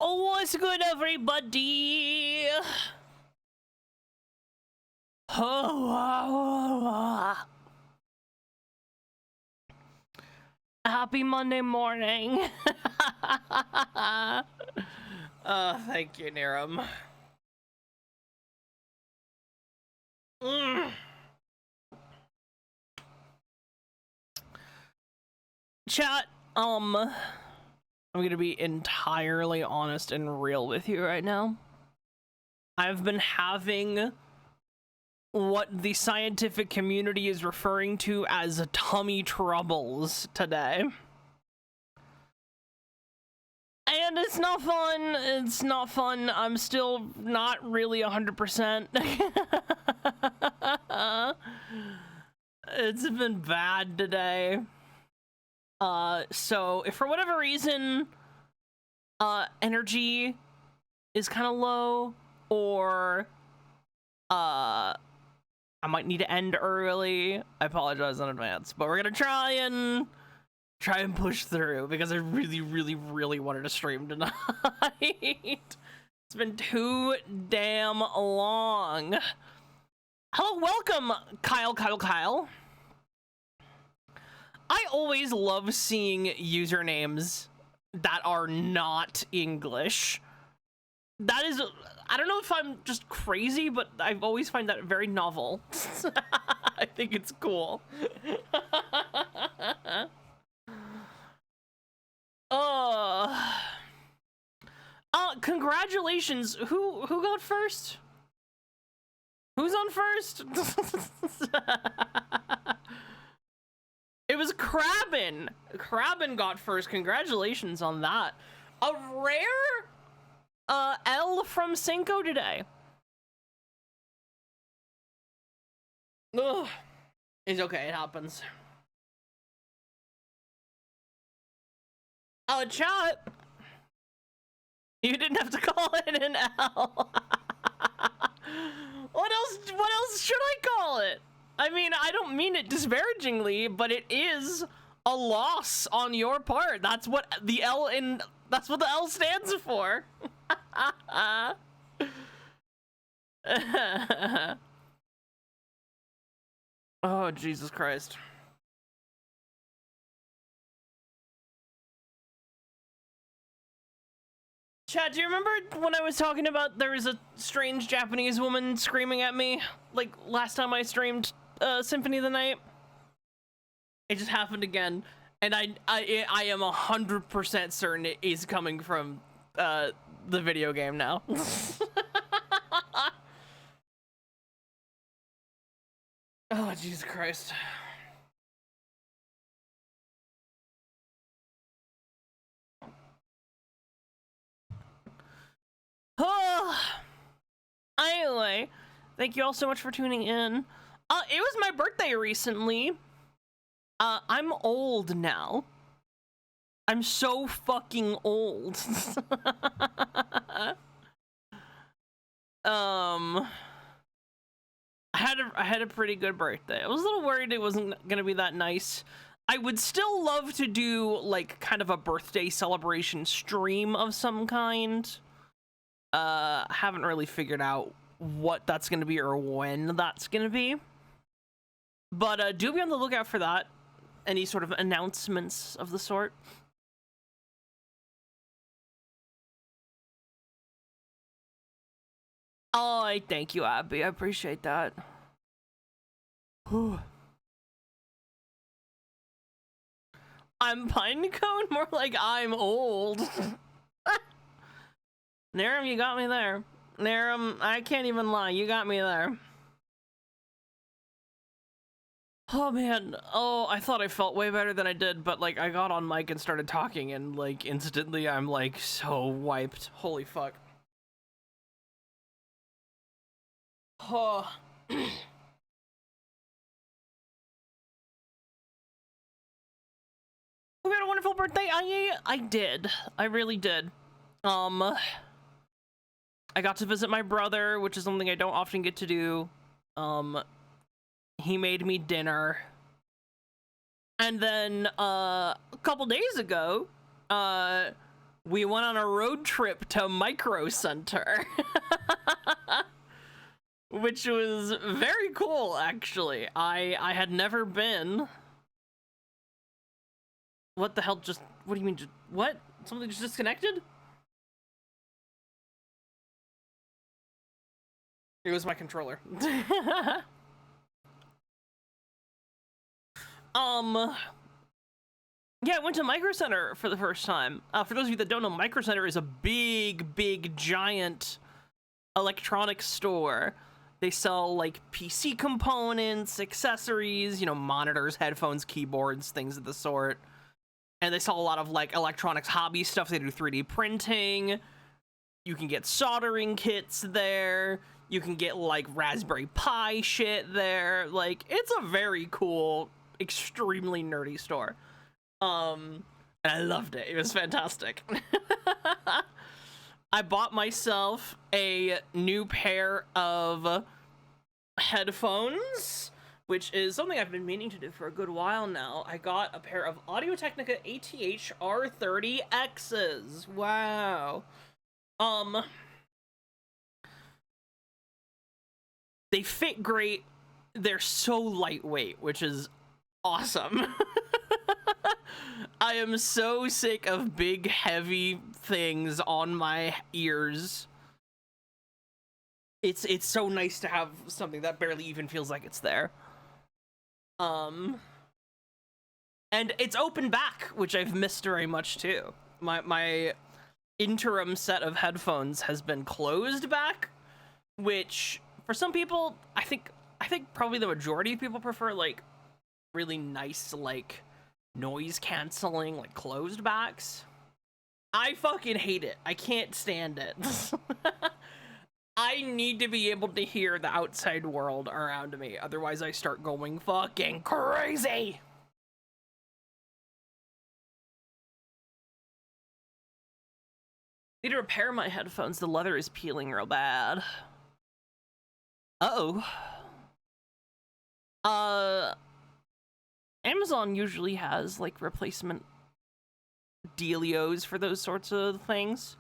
What's good, everybody? Happy Monday morning. Thank you, Niram. Chat, I'm gonna be entirely honest and real with you right now. I've been having what the scientific community is referring to as tummy troubles today. And it's not fun. It's not fun. I'm still not really 100%. It's been bad today. So if for whatever reason, energy is kind of low, or, I might need to end early, I apologize in advance, but we're gonna try and push through, because I really wanted to stream tonight. It's been too damn long. Hello, welcome, Kyle. I always love seeing usernames that are not English. That is, I don't know if I'm just crazy, but I've always find that very novel. I think it's cool. Congratulations. Who got first? Who's on first? It was Krabbin. Krabbin got first. Congratulations on that. A rare L from Cinco today. Ugh. It's okay, it happens. Chat. You didn't have to call it an L. What else should I call it? I mean, I don't mean it disparagingly, but it is a loss on your part. That's what the L stands for. Oh, Jesus Christ. Chad, do you remember when I was talking about there was a strange Japanese woman screaming at me, like last time I streamed Symphony of the Night? It just happened again, and I am 100% certain it is coming from the video game now. Oh, Jesus Christ. Oh. Anyway, thank you all so much for tuning in. It was my birthday recently. I'm old now. I'm so fucking old. I had a pretty good birthday. I was a little worried it wasn't gonna be that nice. I would still love to do like kind of a birthday celebration stream of some kind. Haven't really figured out what that's gonna be or when that's gonna be. But do be on the lookout for that. Any sort of announcements of the sort. Oh, I thank you, Abby. I appreciate that. I'm Pinecone? More like I'm old. Niram, you got me there. Niram, I can't even lie. You got me there. Oh, man. Oh, I thought I felt way better than I did, but, like, I got on mic and started talking, and, like, instantly I'm, like, so wiped. Holy fuck. Oh. Hope you had a wonderful birthday. I did. I really did. I got to visit my brother, which is something I don't often get to do. He made me dinner. And then, a couple days ago, we went on a road trip to Micro Center. Which was very cool, actually. I had never been. What the hell just... What do you mean? What? Something just disconnected? It was my controller. Yeah, I went to Micro Center for the first time. For those of you that don't know, Micro Center is a big, giant electronics store. They sell, like, PC components, accessories, you know, monitors, headphones, keyboards, things of the sort. And they sell a lot of, like, electronics hobby stuff. They do 3D printing. You can get soldering kits there. You can get, like, Raspberry Pi shit there. Like, it's a very cool, extremely nerdy store. And I loved it. It was fantastic. I bought myself a new pair of headphones, which is something I've been meaning to do for a good while now. I got a pair of Audio-Technica ATH R30Xs. Wow. They fit great. They're so lightweight, which is awesome. I am so sick of big, heavy things on my ears. It's so nice to have something that barely even feels like it's there. And it's open back, which I've missed very much too. My interim set of headphones has been closed back, which for some people, I think probably the majority of people prefer, like, really nice, like, noise canceling, like, closed backs. I fucking hate it. I can't stand it. I need to be able to hear the outside world around me, otherwise I start going fucking crazy. Need to repair my headphones. The leather is peeling real bad. Uh-oh. Amazon usually has, like, replacement dealios for those sorts of things.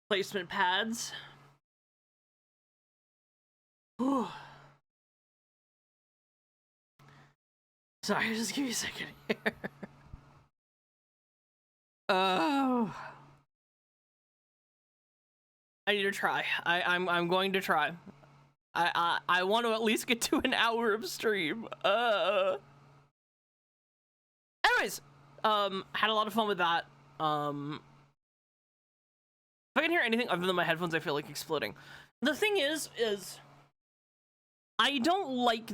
Replacement pads. Whew. Sorry, just give me a second here. Oh. I need to try. I'm going to try. I want to at least get to an hour of stream. Anyways, had a lot of fun with that. If I can hear anything other than my headphones, I feel like exploding. The thing is I don't like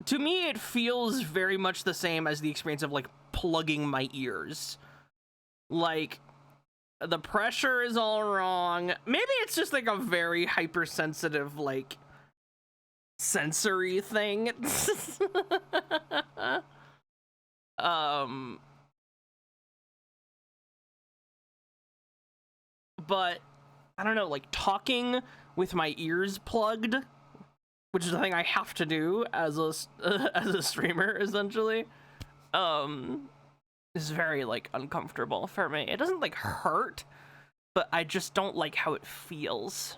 to me, it feels very much the same as the experience of, like, plugging my ears. Like, the pressure is all wrong. Maybe it's just, like, a very hypersensitive, like, sensory thing. But I don't know, like, talking with my ears plugged, which is the thing I have to do as a streamer, essentially, is very, like, uncomfortable for me. It doesn't, like, hurt, but I just don't like how it feels.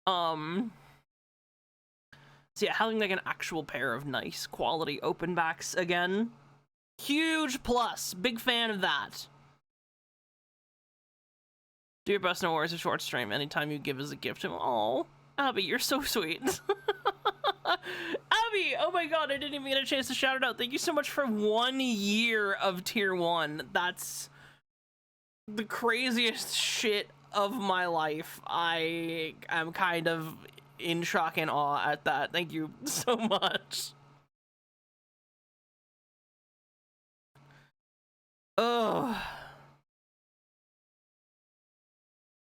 So yeah, having, like, an actual pair of nice quality open backs again, huge plus. Big fan of that. Do your best, no worries, a short stream. Anytime you give as a gift to him. Oh, Abby, you're so sweet. Abby, oh my god, I didn't even get a chance to shout it out. Thank you so much for 1 year of tier 1. That's the craziest shit of my life. I am kind of in shock and awe at that. Thank you so much. Ugh.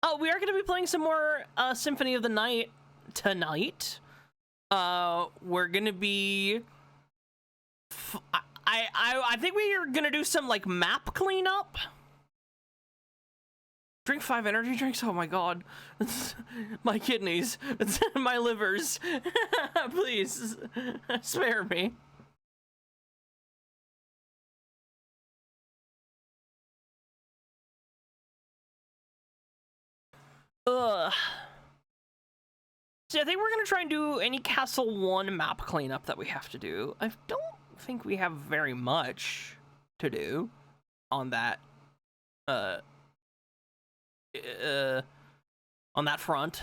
Oh, we are going to be playing some more Symphony of the Night tonight. We're going to be... I think we are going to do some, like, map cleanup. Drink 5 energy drinks? Oh my god. My kidneys. My livers. Please, spare me. Ugh. So I think we're gonna try and do any Castle 1 map cleanup that we have to do. I don't think we have very much to do on that on that front.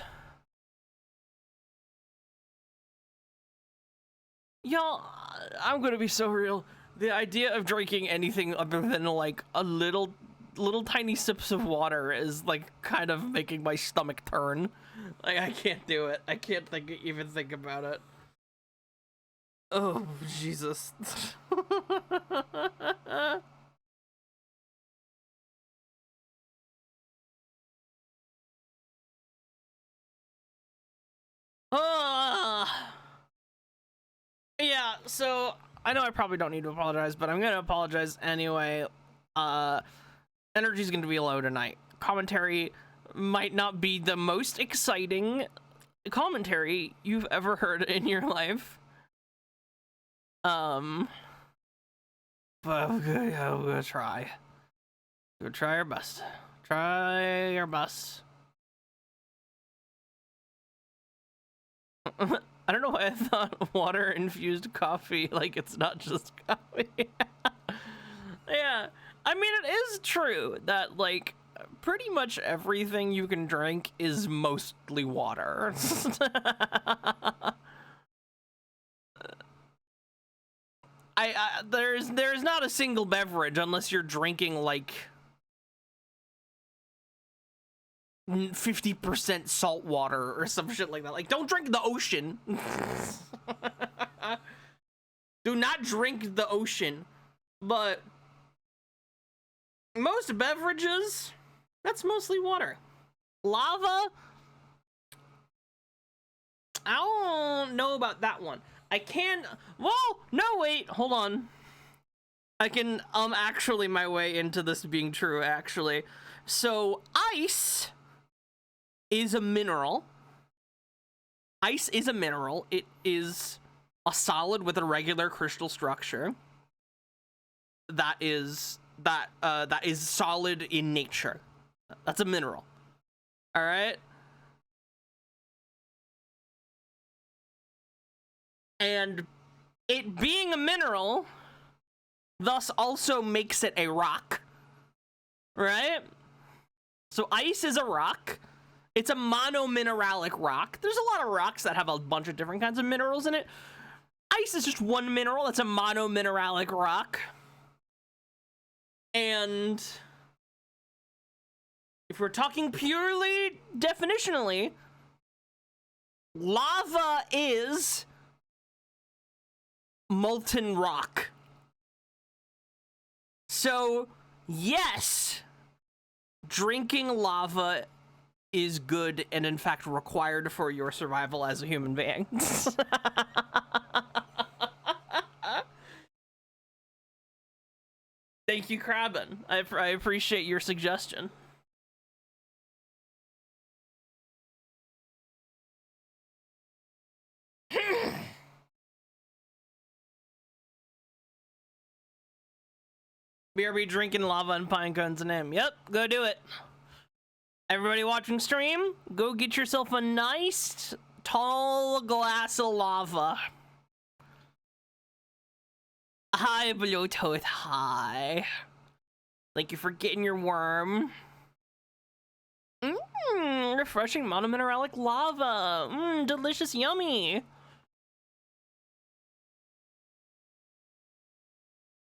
Y'all, I'm gonna be so real. The idea of drinking anything other than like a little tiny sips of water is like kind of making my stomach turn. Like I can't do it. I can't even think about it. Oh, Jesus. Yeah, so I know I probably don't need to apologize, but I'm gonna apologize anyway. Energy's gonna be low tonight. Commentary might not be the most exciting commentary you've ever heard in your life. But we're gonna try. We're gonna try our best. Try our best. I don't know why I thought water infused coffee, like it's not just coffee. Yeah, I mean, it is true that like pretty much everything you can drink is mostly water. There's not a single beverage unless you're drinking like 50% salt water or some shit like that. Like, don't drink the ocean. Do not drink the ocean. But most beverages, that's mostly water. Lava, I don't know about that one. I can, well, no, wait, hold on. I can actually my way into this being true, actually. So ice is a mineral. Ice is a mineral. It is a solid with a regular crystal structure that is solid in nature. That's a mineral. All right. And it being a mineral thus also makes it a rock. Right? So ice is a rock. It's a monomineralic rock. There's a lot of rocks that have a bunch of different kinds of minerals in it. Ice is just one mineral. That's a monomineralic rock. And if we're talking purely definitionally, lava is molten rock. So, yes, drinking lava is good and in fact required for your survival as a human being. Thank you, Kraben. I appreciate your suggestion. BRB drinking lava and pine cones and him. Yep, go do it. Everybody watching stream, go get yourself a nice tall glass of lava. Hi, Bluetooth. Hi. Thank you for getting your worm. Refreshing monomineralic lava. Delicious, yummy.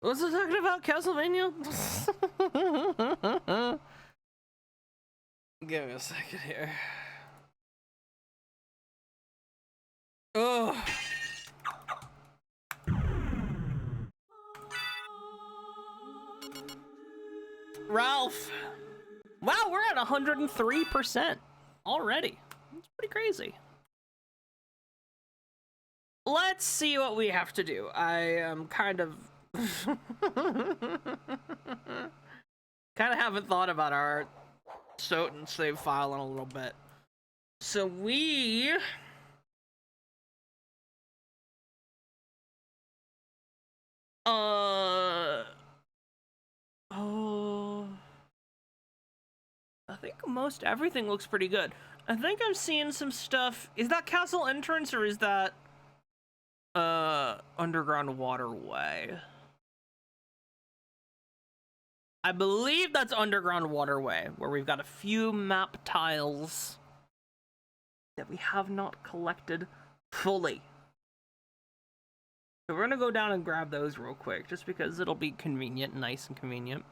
What's it talking about, Castlevania? Give me a second here. Oh. Ralph. Wow, we're at 103% already. That's pretty crazy. Let's see what we have to do. I am kind of haven't thought about our Soten save file in a little bit. So we I think most everything looks pretty good. I think I'm seeing some stuff. Is that castle entrance or is that underground waterway? I believe that's underground waterway, where we've got a few map tiles that we have not collected fully. So we're gonna go down and grab those real quick, just because it'll be convenient, nice and convenient.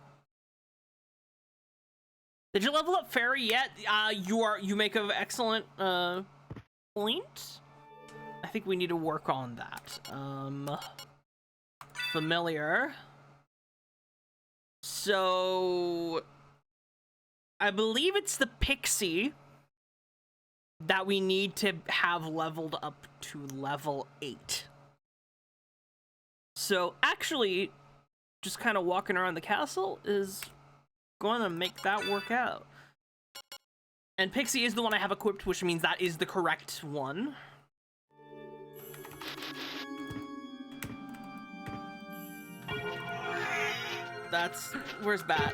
Did you level up Fairy yet? You make an excellent point. I think we need to work on that. Familiar. So I believe it's the Pixie that we need to have leveled up to level 8. So actually, just kind of walking around the castle is going to make that work out. And Pixie is the one I have equipped, which means that is the correct one. That's... Where's Bat?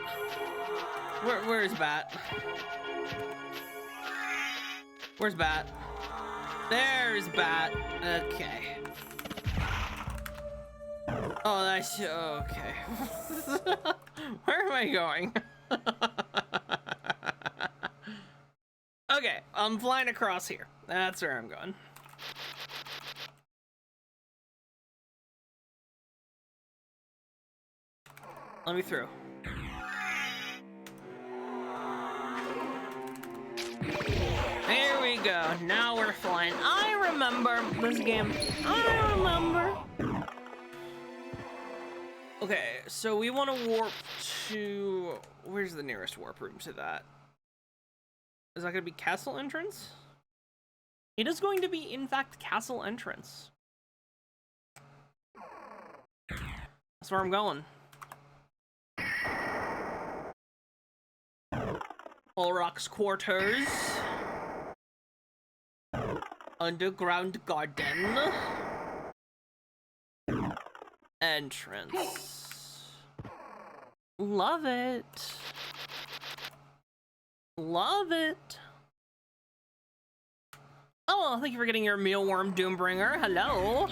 Where is Bat? Where's Bat? There's Bat. Okay. Oh, that's... Okay. Where am I going? Okay, I'm flying across here. That's where I'm going. Let me through. There we go. Now we're flying. I remember this game. I remember. Okay, so we want to warp to... Where's the nearest warp room to that? Is that going to be castle entrance? It is going to be, in fact, castle entrance. That's where I'm going. Olrock's quarters. Underground garden. Entrance. Love it. Love it. Oh, thank you for getting your mealworm Doombringer. Hello.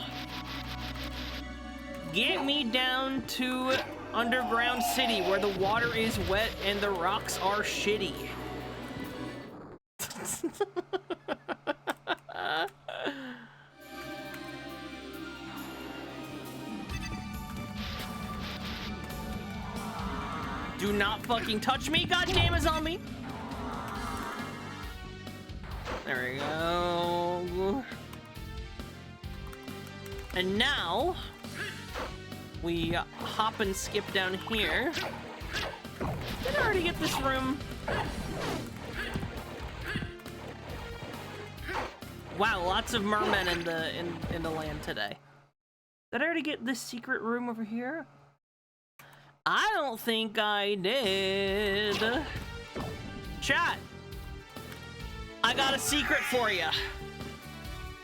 Get me down to Underground City where the water is wet and the rocks are shitty. Do not fucking touch me, goddamn zombie! There we go. And now we hop and skip down here. Did I already get this room? Wow, lots of mermen in the land today. Did I already get this secret room over here? I don't think I did. Chat, I got a secret for you.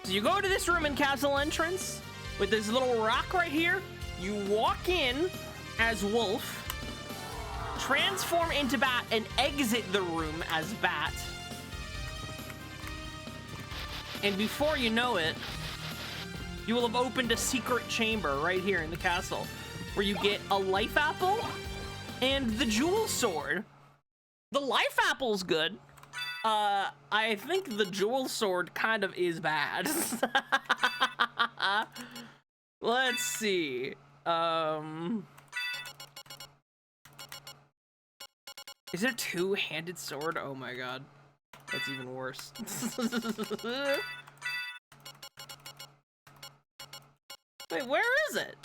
So you go to this room in castle entrance with this little rock right here. You walk in as Wolf, transform into Bat, and exit the room as Bat. And before you know it, you will have opened a secret chamber right here in the castle, where you get a life apple and the jewel sword. The life apple's good. I think the jewel sword kind of is bad. Let's see. Is there two-handed sword? Oh my god. That's even worse. Wait, where is it?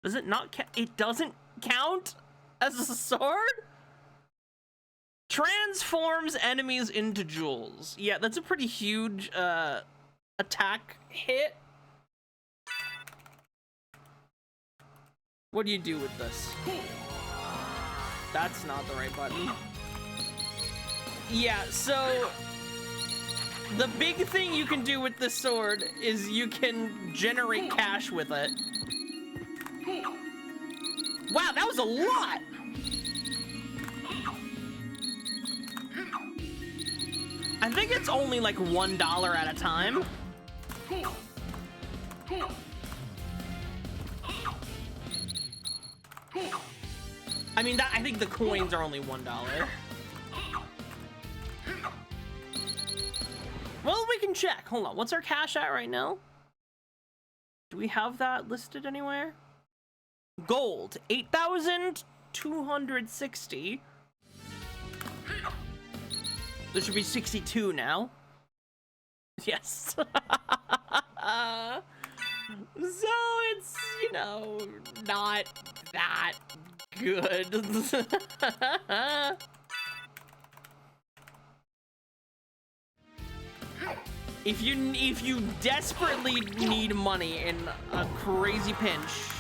Does it not count? It doesn't count as a sword? Transforms enemies into jewels. Yeah, that's a pretty huge attack hit. What do you do with this? That's not the right button. Yeah, so The big thing you can do with this sword is you can generate cash with it. Wow, that was a lot! I think it's only like $1 at a time. I mean, I think the coins are only $1. Well, we can check. Hold on. What's our cash at right now? Do we have that listed anywhere? Gold, 8,260. There should be 62 now. Yes. So it's, you know, not that good. If you desperately need money in a crazy pinch,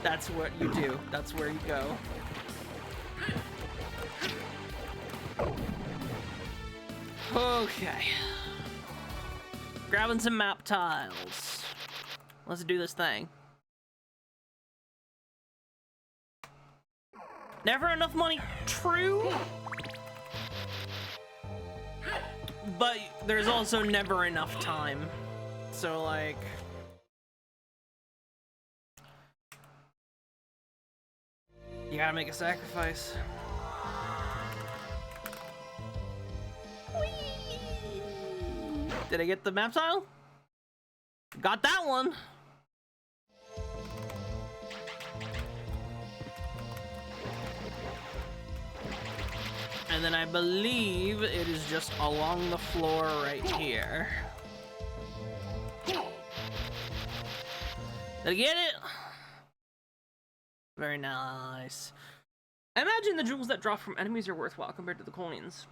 that's what you do. That's where you go. Okay. Grabbing some map tiles. Let's do this thing. Never enough money, true. But there's also never enough time. So, like... you gotta make a sacrifice. Whee! Did I get the map tile? Got that one! And then I believe it is just along the floor right here. Did I get it? Very nice. I imagine the jewels that drop from enemies are worthwhile compared to the coins.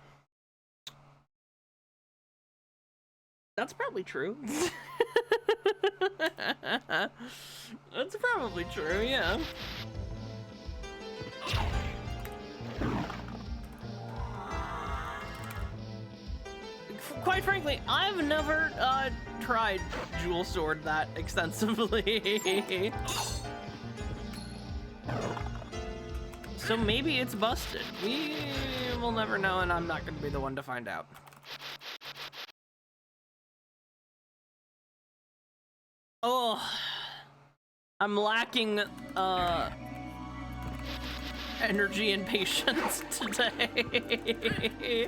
That's probably true. That's probably true, yeah. Quite frankly, I've never tried Jewel Sword that extensively. So maybe it's busted. We will never know, and I'm not going to be the one to find out. Oh, I'm lacking energy and patience today.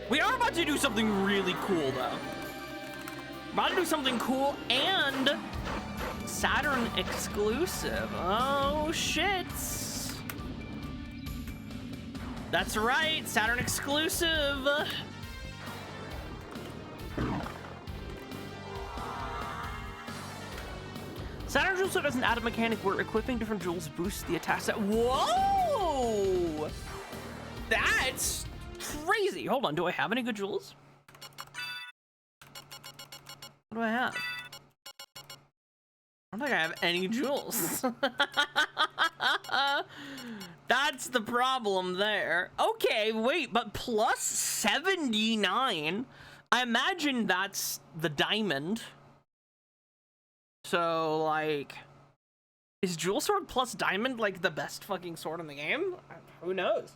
We are about to do something really cool, though. We're about to do something cool and Saturn exclusive. Oh, shit. That's right, Saturn exclusive. Saturn Jewel Sword doesn't add a mechanic where equipping different jewels boosts the attack set. Whoa! That's crazy. Hold on, do I have any good jewels? What do I have? I don't think I have any jewels. That's the problem there. Okay, wait, but plus 79? I imagine that's the diamond. So, like, is Jewel Sword plus diamond, like, the best fucking sword in the game? Who knows?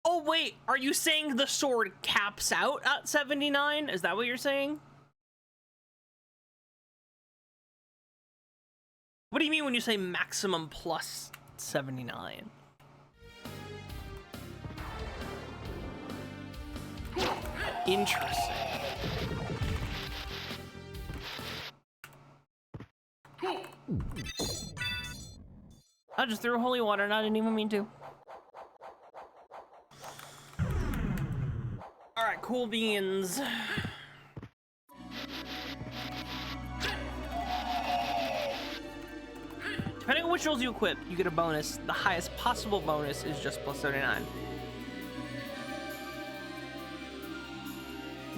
Oh, wait, are you saying the sword caps out at 79? Is that what you're saying? What do you mean when you say maximum plus 79? Interesting. I just threw holy water and I didn't even mean to. Alright, cool beans. Depending on which rolls you equip, you get a bonus. The highest possible bonus is just plus 79.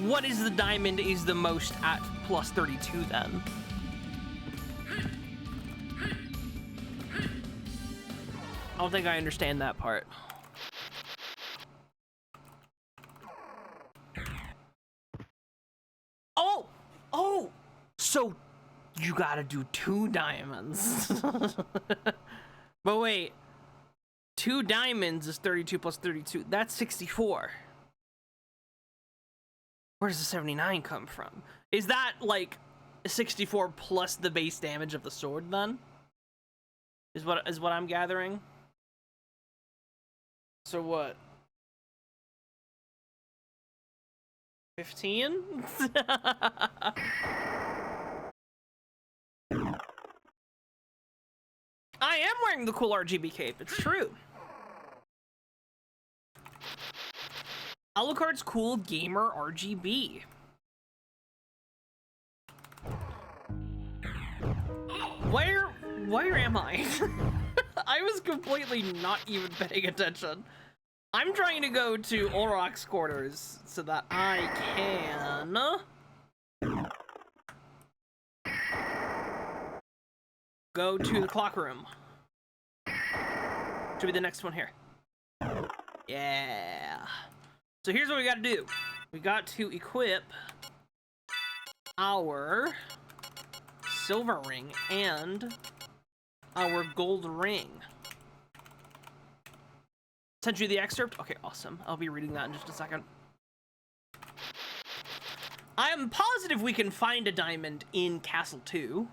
what is the diamond is the most at plus 32 then? I don't think I understand that part. Oh! Oh! So you gotta do 2 diamonds. But wait. 2 diamonds is 32 plus 32. That's 64. Where does the 79 come from? Is that like 64 plus the base damage of the sword then? Is what I'm gathering? So what? 15? I am wearing the cool RGB cape, it's true. Alucard's cool gamer RGB. Where am I? I was completely not even paying attention. I'm trying to go to Olrock's quarters so that I can go to the clock room. Should be the next one here. Yeah. So here's what we gotta do. We got to equip our silver ring and our gold ring. Sent you the excerpt? Okay, awesome. I'll be reading that in just a second. I am positive we can find a diamond in Castle 2.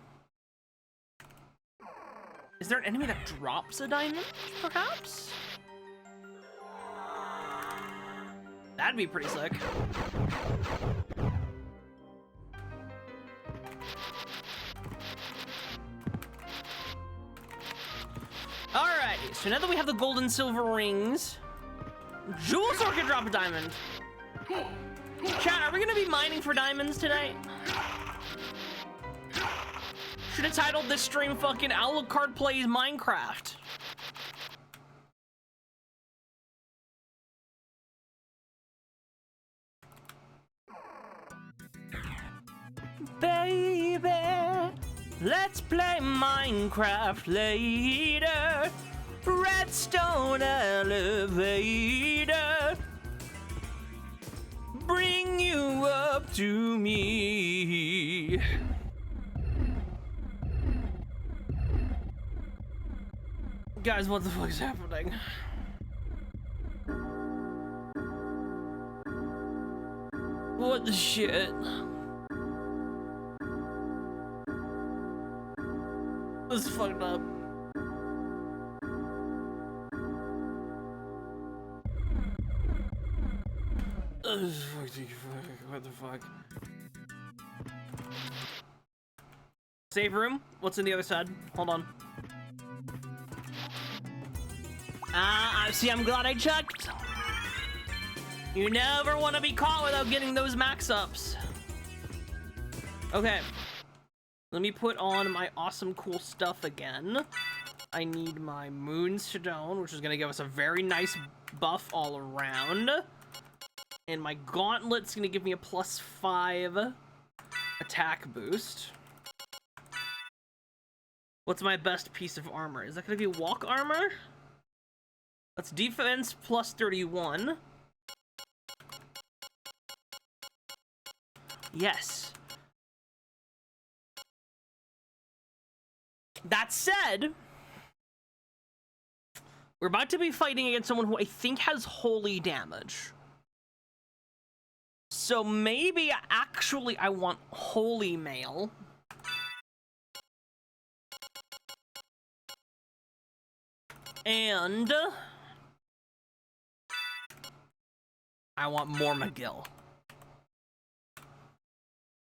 Is there an enemy that drops a diamond, perhaps? That'd be pretty sick. Alrighty, so now that we have the gold and silver rings, Jewel Sword can drop a diamond. Chat, are we gonna be mining for diamonds today? Should have titled this stream fucking Alucard Plays Minecraft. Baby, let's play Minecraft later. Redstone elevator. Bring you up to me. Guys, what the fuck is happening? What the shit? This is fucked up. What the fuck? Save room? What's on the other side? Hold on. See, I'm glad I checked. You never want to be caught without getting those max ups. Okay. Let me put on my awesome cool stuff again. I need my moonstone, which is going to give us a very nice buff all around. And my gauntlet's going to give me a +5 attack boost. What's my best piece of armor? Is that going to be walk armor? That's defense +31. Yes. That said, we're about to be fighting against someone who I think has holy damage. So maybe actually I want holy mail. And I want more McGill.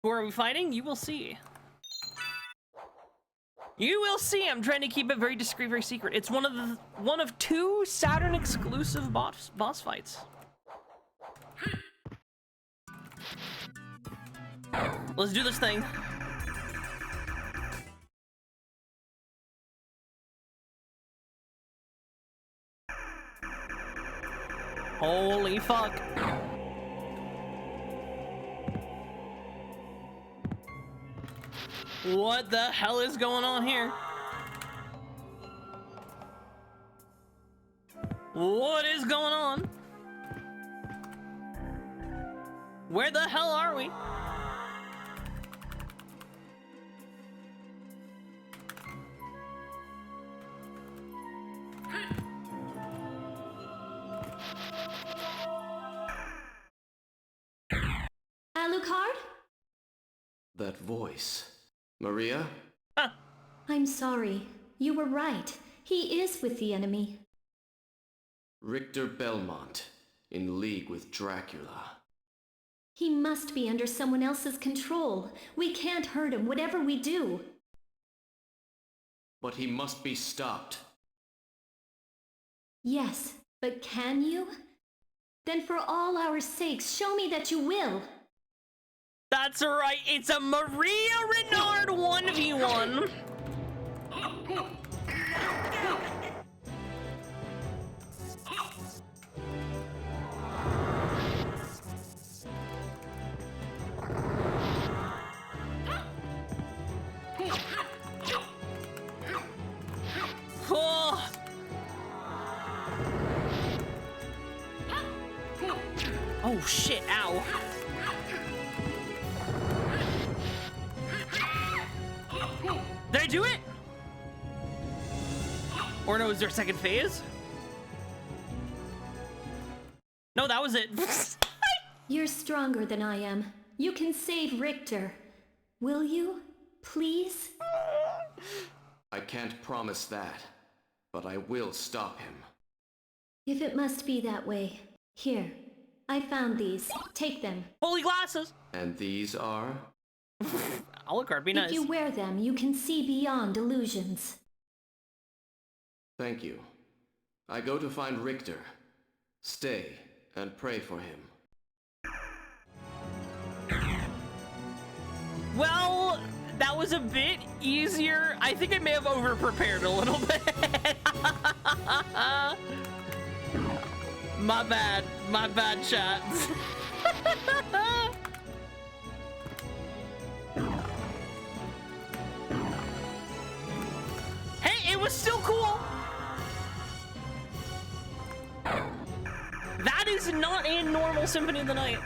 Who are we fighting? You will see. You will see. I'm trying to keep it very discreet, very secret. It's one of 2 Saturn exclusive boss fights. Let's do this thing. Holy fuck. What the hell is going on here? What is going on? Where the hell are we? Alucard? That voice. Maria? Huh. I'm sorry. You were right. He is with the enemy. Richter Belmont, in league with Dracula. He must be under someone else's control. We can't hurt him, whatever we do. But he must be stopped. Yes, but can you? Then for all our sakes, show me that you will. That's right, it's a Maria Renard 1v1. Oh. Oh shit, ow. Did I do it? Or no, is there a second phase? No, that was it. You're stronger than I am. You can save Richter. Will you? Please? I can't promise that, but I will stop him. If it must be that way. Here. I found these. Take them. Holy glasses. And these are? Alucard, be nice. If you wear them, you can see beyond illusions. Thank you. I go to find Richter. Stay and pray for him. Well, that was a bit easier. I think I may have over-prepared a little bit. My bad, chat. Hey, it was still cool. That is not a normal Symphony of the Night.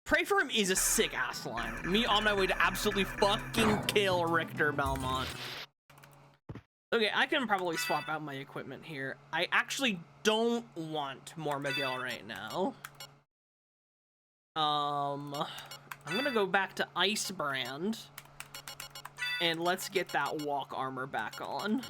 Pray for him is a sick ass line. Me on my way to absolutely fucking kill Richter Belmont. Okay, I can probably swap out my equipment here. I actually don't want more Miguel right now. I'm gonna go back to Icebrand. And let's get that walk armor back on.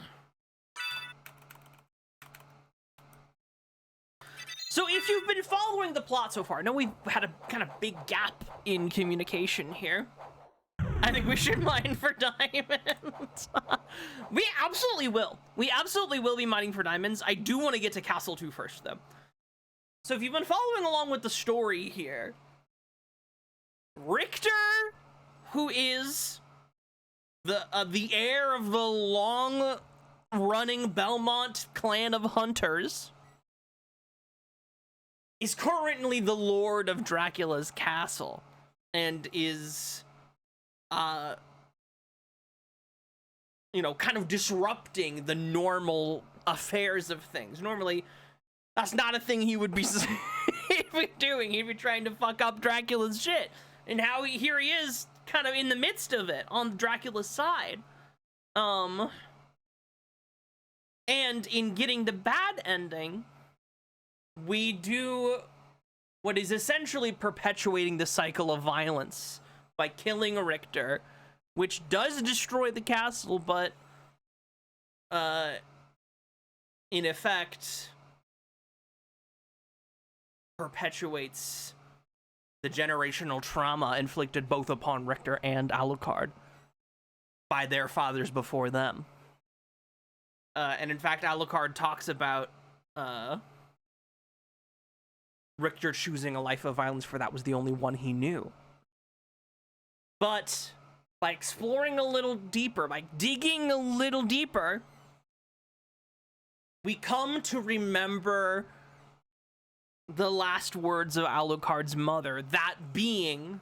So if you've been following the plot so far, I know we've had a kind of big gap in communication here. I think we should mine for diamonds. We absolutely will. We absolutely will be mining for diamonds. I do want to get to Castle 2 first, though. So if you've been following along with the story here, Richter, who is the heir of the long-running Belmont clan of hunters, is currently the lord of Dracula's castle and is, you know, kind of disrupting the normal affairs of things. Normally, that's not a thing he would be doing. He'd be trying to fuck up Dracula's shit. And here he is, kind of in the midst of it, on Dracula's side. And in getting the bad ending, we do what is essentially perpetuating the cycle of violence by killing Richter, which does destroy the castle, but in effect perpetuates the generational trauma inflicted both upon Richter and Alucard by their fathers before them. And in fact, Alucard talks about Richter choosing a life of violence, for that was the only one he knew. But by exploring a little deeper, by digging a little deeper, we come to remember the last words of Alucard's mother, that being,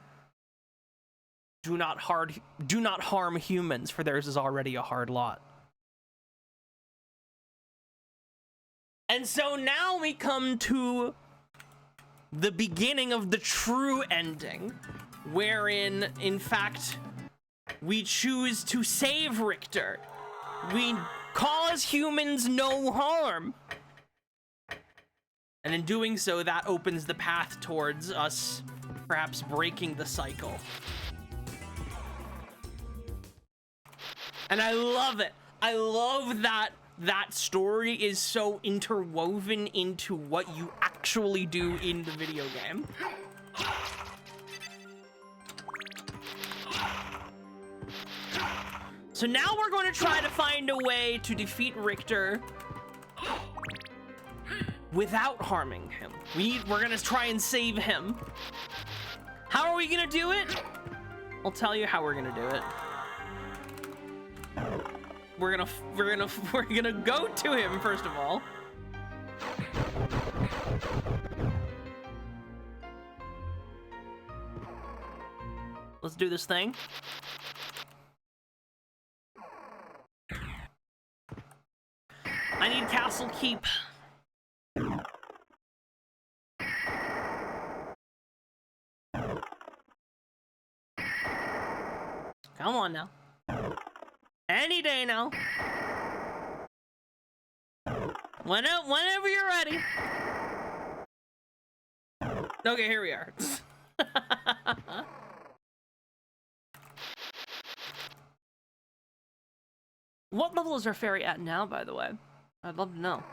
do not harm humans, for theirs is already a hard lot. And so now we come to the beginning of the true ending, wherein, in fact, we choose to save Richter. We cause humans no harm. And in doing so, that opens the path towards us perhaps breaking the cycle. And I love it. I love that that story is so interwoven into what you actually do in the video game. So now we're going to try to find a way to defeat Richter without harming him. We're gonna try and save him. How are we gonna do it? I'll tell you how we're gonna do it. We're gonna go to him first of all. Let's do this thing. I need Castle Keep. Come on now. Any day now. Whenever you're ready. Okay, here we are. What level is our fairy at now, by the way? I'd love to know.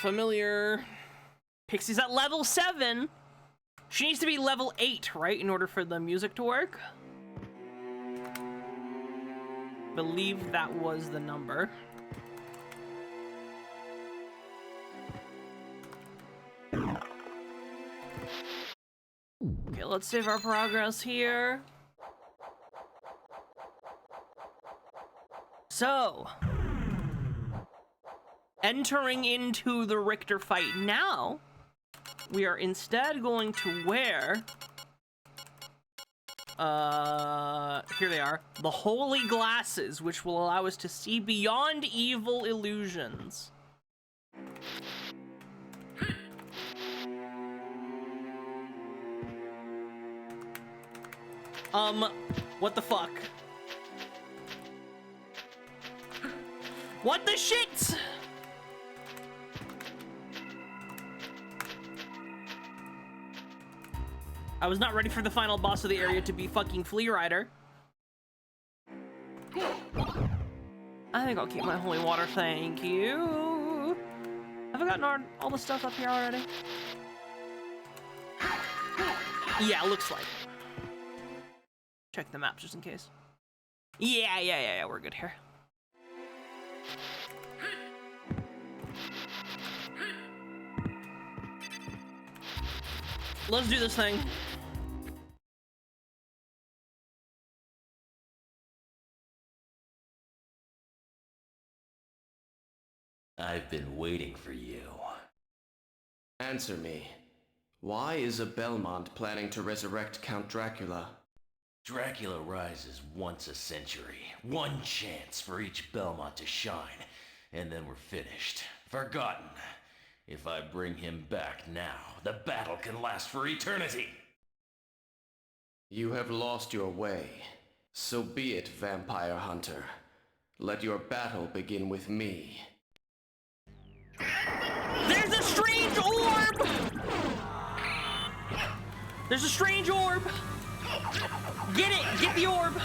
Familiar. Pixie's at level 7. She needs to be level 8, right, in order for the music to work? Believe that was the number. Okay, let's save our progress here. So, entering into the Richter fight now, we are instead going to wear, here they are, the holy glasses, which will allow us to see beyond evil illusions. What the fuck? What the shit? I was not ready for the final boss of the area to be fucking Flea Rider. I think I'll keep my holy water, thank you. Have I gotten all the stuff up here already? Yeah, looks like. Check the map just in case. Yeah, we're good here. Let's do this thing. I've been waiting for you. Answer me. Why is a Belmont planning to resurrect Count Dracula? Dracula rises once a century. One chance for each Belmont to shine, and then we're finished. Forgotten. If I bring him back now, the battle can last for eternity. You have lost your way. So be it, Vampire Hunter. Let your battle begin with me. There's a strange orb! There's a strange orb! Get it! Get the orb!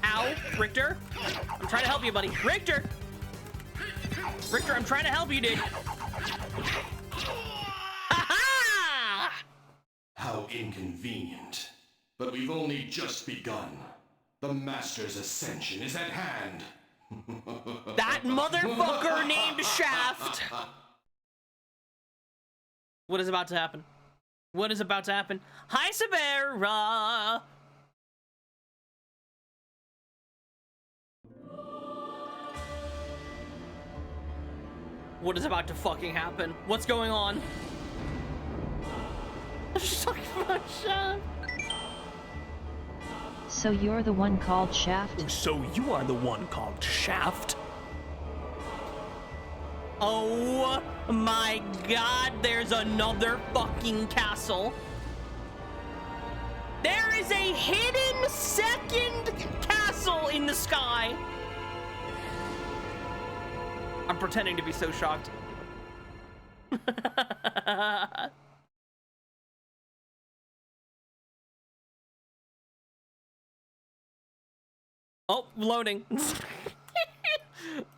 Ow, Richter. I'm trying to help you, buddy. Richter! Richter, I'm trying to help you, dude. Ha-ha! How inconvenient. But we've only just begun. The Master's ascension is at hand. That motherfucker named Shaft! What is about to happen? What is about to happen? Hi, Sabera! What is about to fucking happen? What's going on? She's talking about Shaft. So you're the one called Shaft? So you are the one called Shaft? Oh my god, there's another fucking castle. There is a hidden second castle in the sky. I'm pretending to be so shocked. Oh, loading.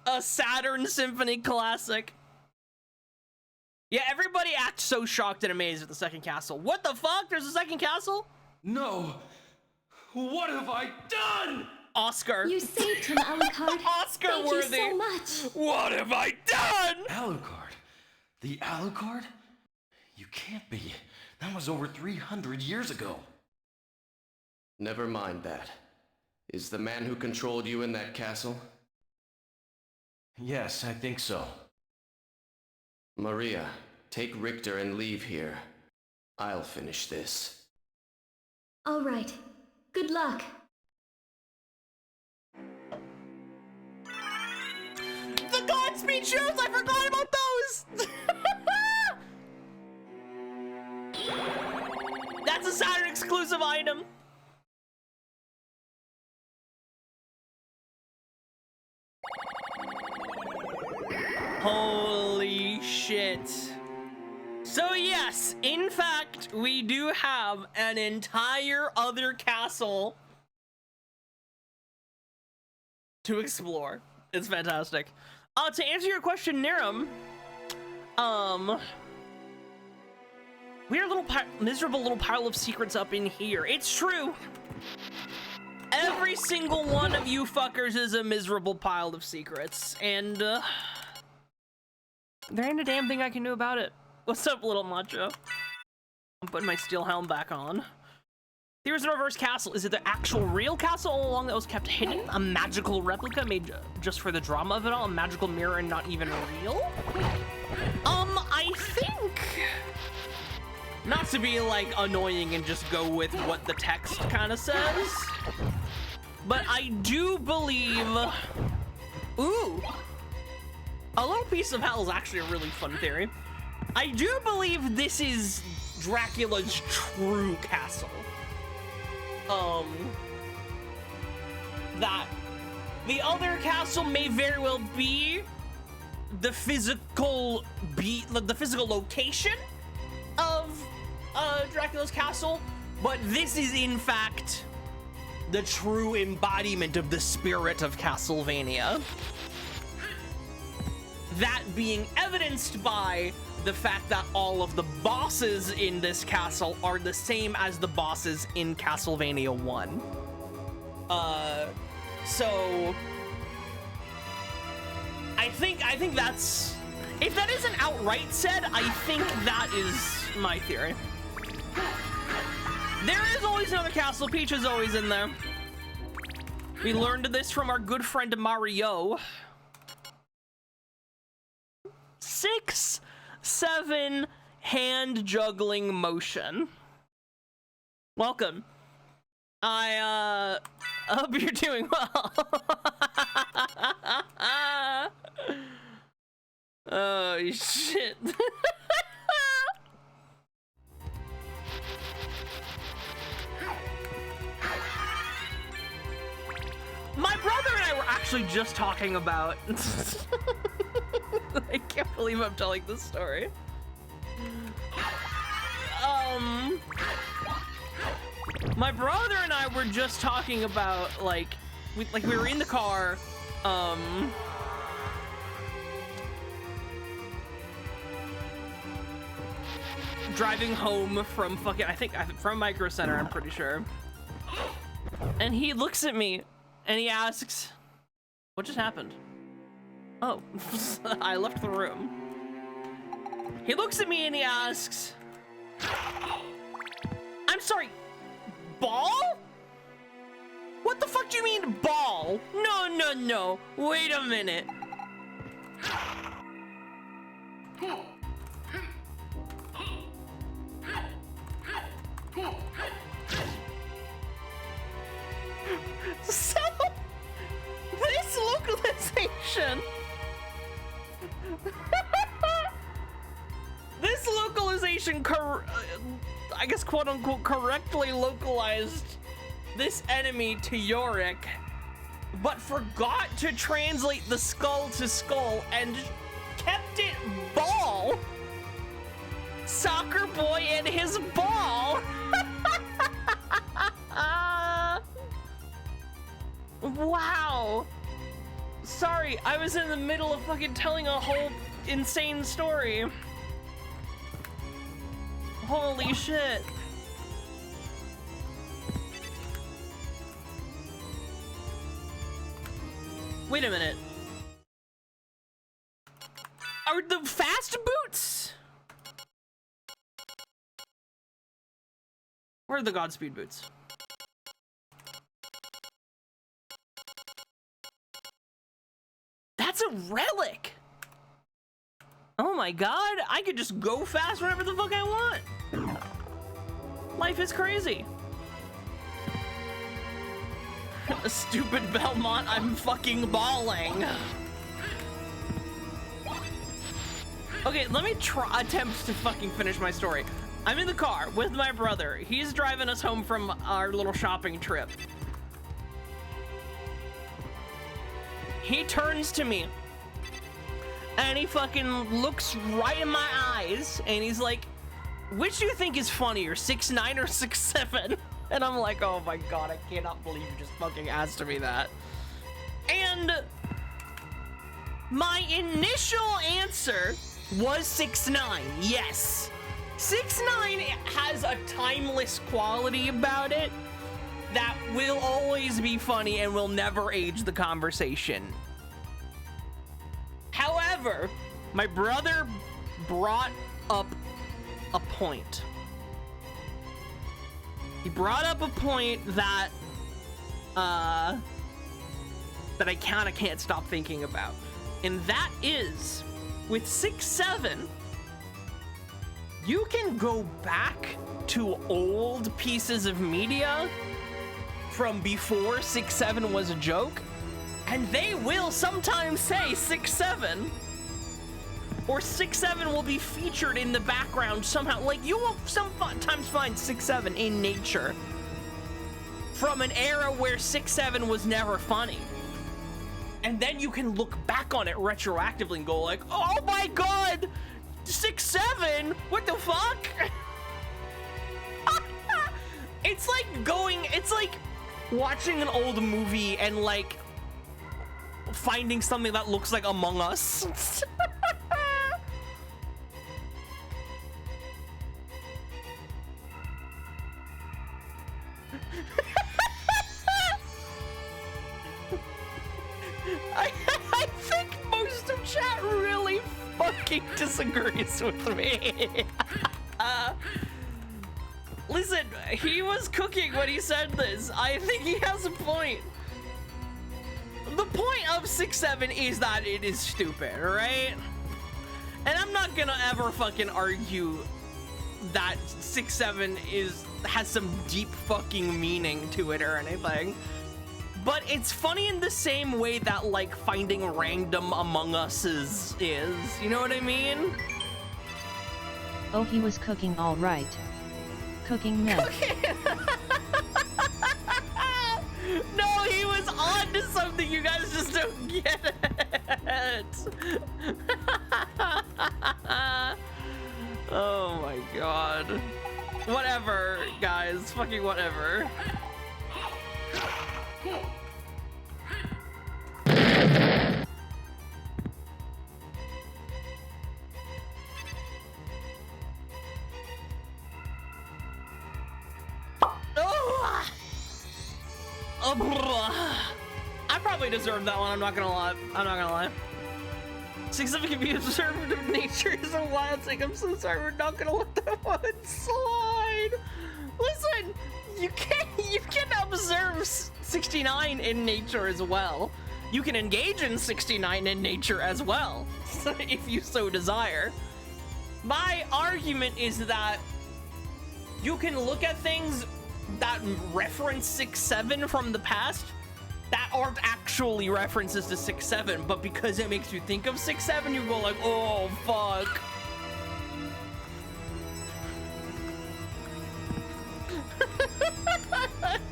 A Saturn Symphony classic. Yeah, everybody acts so shocked and amazed at the second castle. What the fuck? There's a second castle? No! What have I done? Oscar. You saved him, Alucard. Oscar Thank worthy. you so much. What have I done? Alucard? The Alucard? You can't be. That was over 300 years ago. Never mind that. Is the man who controlled you in that castle? Yes, I think so. Maria, take Richter and leave here. I'll finish this. All right. Good luck. The Godspeed shoes! I forgot about those! That's a Saturn exclusive item. Holy shit. So yes, in fact, we do have an entire other castle to explore. It's fantastic. To answer your question, Niram, we are a little miserable little pile of secrets up in here. It's true. Every single one of you fuckers is a miserable pile of secrets, and there ain't a damn thing I can do about it. What's up, little macho? I'm putting my steel helm back on. There's a reverse castle. Is it the actual real castle all along that was kept hidden? A magical replica made just for the drama of it all? A magical mirror and not even real? I think... Not to be, like, annoying and just go with what the text kind of says, but I do believe... Ooh! A little piece of hell is actually a really fun theory. I do believe this is Dracula's true castle. That the other castle may very well be the physical location of Dracula's castle, but this is in fact the true embodiment of the spirit of Castlevania. That being evidenced by the fact that all of the bosses in this castle are the same as the bosses in Castlevania 1. So I think that's, if that isn't outright said, I think that is my theory. There is always another castle. Peach is always in there. We learned this from our good friend Mario. 6, 7 hand juggling motion. Welcome. I hope you're doing well. Oh shit. My brother and I were actually just talking about I can't believe I'm telling this story. My brother and I were just talking about, like, we were in the car, driving home from fucking, I think from Micro Center, I'm pretty sure. And he looks at me and he asks, what just happened? Oh, I left the room. He looks at me and he asks, I'm sorry, ball? What the fuck do you mean ball? No, no, no, wait a minute. So, this localization... this localization, I guess quote-unquote correctly localized this enemy to Yorick, but forgot to translate the skull to skull and kept it ball. Soccer boy and his ball. Wow. Sorry, I was in the middle of fucking telling a whole insane story. Holy shit. Wait a minute. Are the fast boots? Where are the Godspeed boots? That's a relic. Oh my god, I could just go fast whenever the fuck I want. Life is crazy. A stupid Belmont, I'm fucking bawling. Okay, let me attempt to fucking finish my story. I'm in the car with my brother. He's driving us home from our little shopping trip. He turns to me and he fucking looks right in my eyes and he's like, which do you think is funnier, 6'9" or 6'7"? And I'm like, oh my god, I cannot believe you just fucking asked me that. And my initial answer was 6'9", yes. 6'9" has a timeless quality about it that will always be funny and will never age the conversation. However, my brother brought up a point. He brought up a point that I kind of can't stop thinking about. And that is, with 6'7", you can go back to old pieces of media from before 6'7" was a joke, and they will sometimes say 6'7", or 6'7" will be featured in the background somehow. Like, you will sometimes find 6'7" in nature from an era where 6'7" was never funny. And then you can look back on it retroactively and go like, oh my god, 6'7"? What the fuck? It's like watching an old movie and like finding something that looks like Among Us. I think most of chat really fucking disagrees with me. Listen, he was cooking when he said this. I think he has a point. The point of 6'7" is that it is stupid, right? And I'm not gonna ever fucking argue that 6'7" has some deep fucking meaning to it or anything. But it's funny in the same way that like finding random Among Us is, you know what I mean? Oh, he was cooking all right. Cooking meth. No, he was on to something, you guys just don't get it. Oh my god. Whatever, guys, fucking whatever. I probably deserved that one, I'm not gonna lie. 6'7" can be observed of nature is a wild thing. I'm so sorry, we're not gonna let that one slide. Listen, you can observe 69 in nature as well. you can engage in 69 in nature as well, if you so desire. My argument is that you can look at things that reference 6-7 from the past that aren't actually references to 6-7, but because it makes you think of 6-7, you go like, oh, fuck.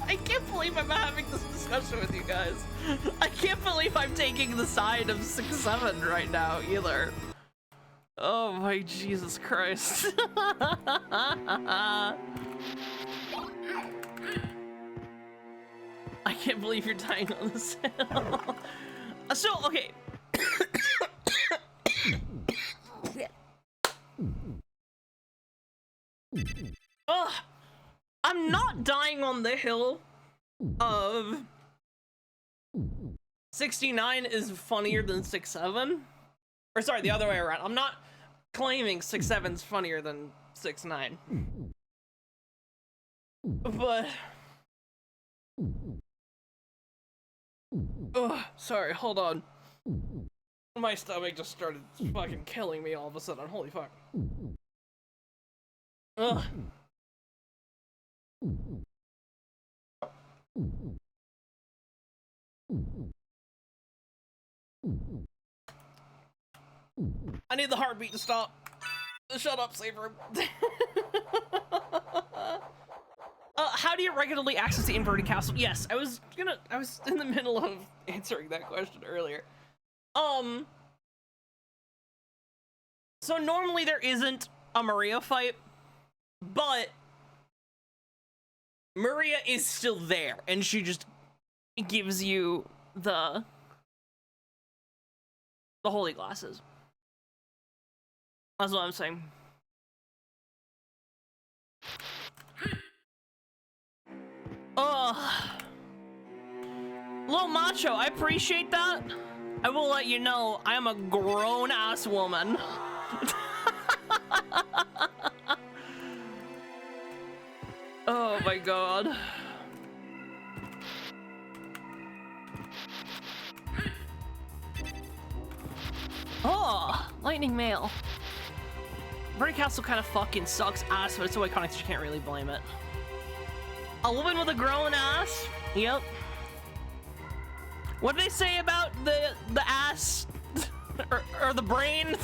I can't believe I'm having this discussion with you guys. I can't believe I'm taking the side of 6-7 right now, either. Oh my Jesus Christ. I can't believe you're dying on this hill. So, okay. Ugh. I'm not dying on the hill of 69 is funnier than 6-7. Or sorry, the other way around. I'm not claiming 6-7's funnier than 6-9. But... Ugh, sorry, hold on. My stomach just started fucking killing me all of a sudden. Holy fuck. Ugh. I need the heartbeat to stop. Shut up, save room. How do you regularly access the inverted castle? Yes, I was in the middle of answering that question earlier. So normally there isn't a Maria fight, but Maria is still there, and she just gives you the holy glasses. That's what I'm saying. Little macho, I appreciate that. I will let you know I am a grown-ass woman. Oh my god. Oh, lightning mail. Birdie Castle kind of fucking sucks ass, but it's so iconic that you can't really blame it. A woman with a grown ass? Yep. What did they say about the ass or the brain?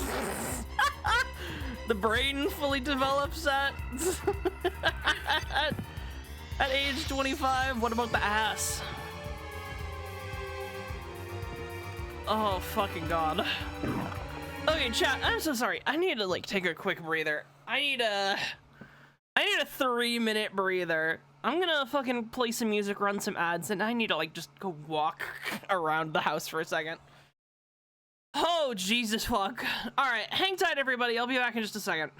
The brain fully develops at at age 25. What about the ass? Oh fucking god. Okay, chat, I'm so sorry. I need to like take a quick breather. I need a 3-minute breather. I'm gonna fucking play some music, run some ads, and I need to like just go walk around the house for a second. Oh, Jesus fuck. Alright, hang tight everybody. I'll be back in just a second.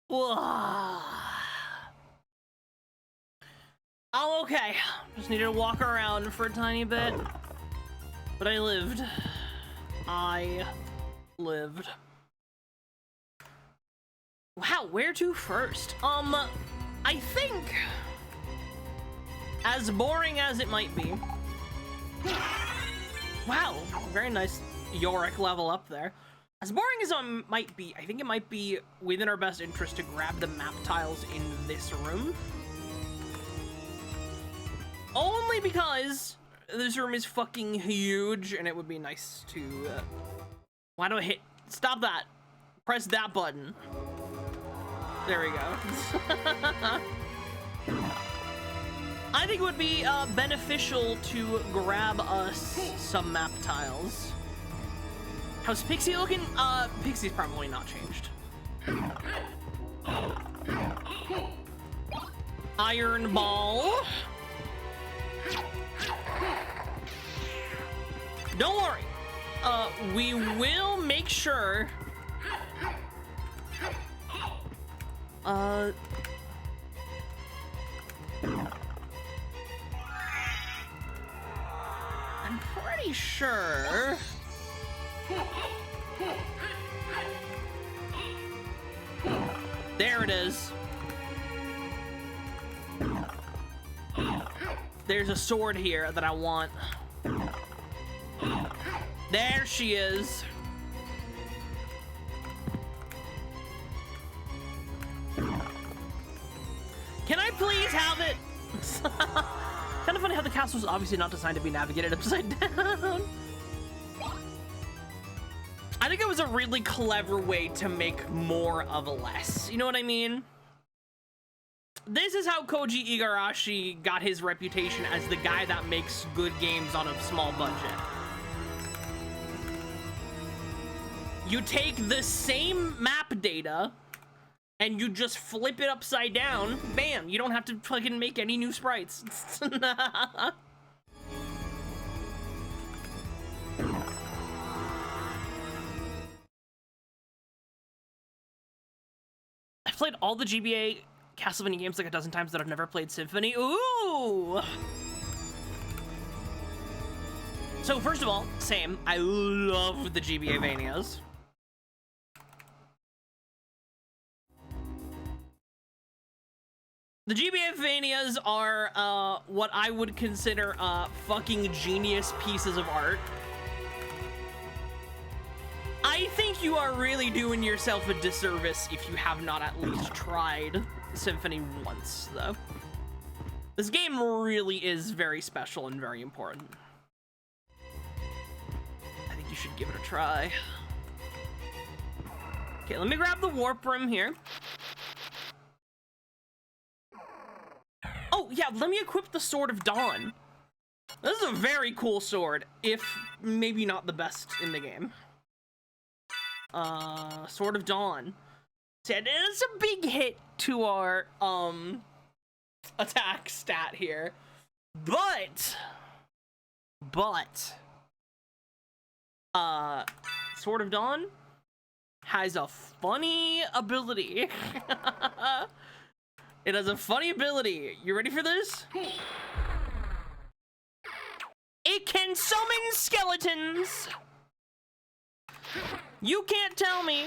I'm okay. Just needed to walk around for a tiny bit. But I lived. I lived. Wow, where to first? I think, as boring as it might be. Wow, very nice Yorick level up there. As boring as it might be, I think it might be within our best interest to grab the map tiles in this room. Only because this room is fucking huge and it would be nice to... why do I hit... Stop that. Press that button. There we go. I think it would be beneficial to grab us some map tiles. How's Pixie looking? Pixie's probably not changed. Iron Ball. Don't worry. We will make sure... I'm pretty sure... There it is. There's a sword here that I want. There she is. Can I please have it? Kind of funny how the castle is obviously not designed to be navigated upside down. I think it was a really clever way to make more of less. You know what I mean? This is how Koji Igarashi got his reputation as the guy that makes good games on a small budget. You take the same map data and you just flip it upside down. Bam! You don't have to fucking make any new sprites. I've played all the GBA Castlevania games like a dozen times, that I've never played Symphony. Ooh! So first of all, same. I love the GBA Vanias. The GBA Vanias are what I would consider fucking genius pieces of art. I think you are really doing yourself a disservice if you have not at least tried Symphony once, though. This game really is very special and very important. I think you should give it a try. Okay, let me grab the warp room here. Oh, yeah, let me equip the Sword of Dawn. This is a very cool sword, if maybe not the best in the game. Sword of Dawn. Said it's a big hit to our, attack stat here. But, Sword of Dawn has a funny ability. It has a funny ability. You ready for this? It can summon skeletons. You can't tell me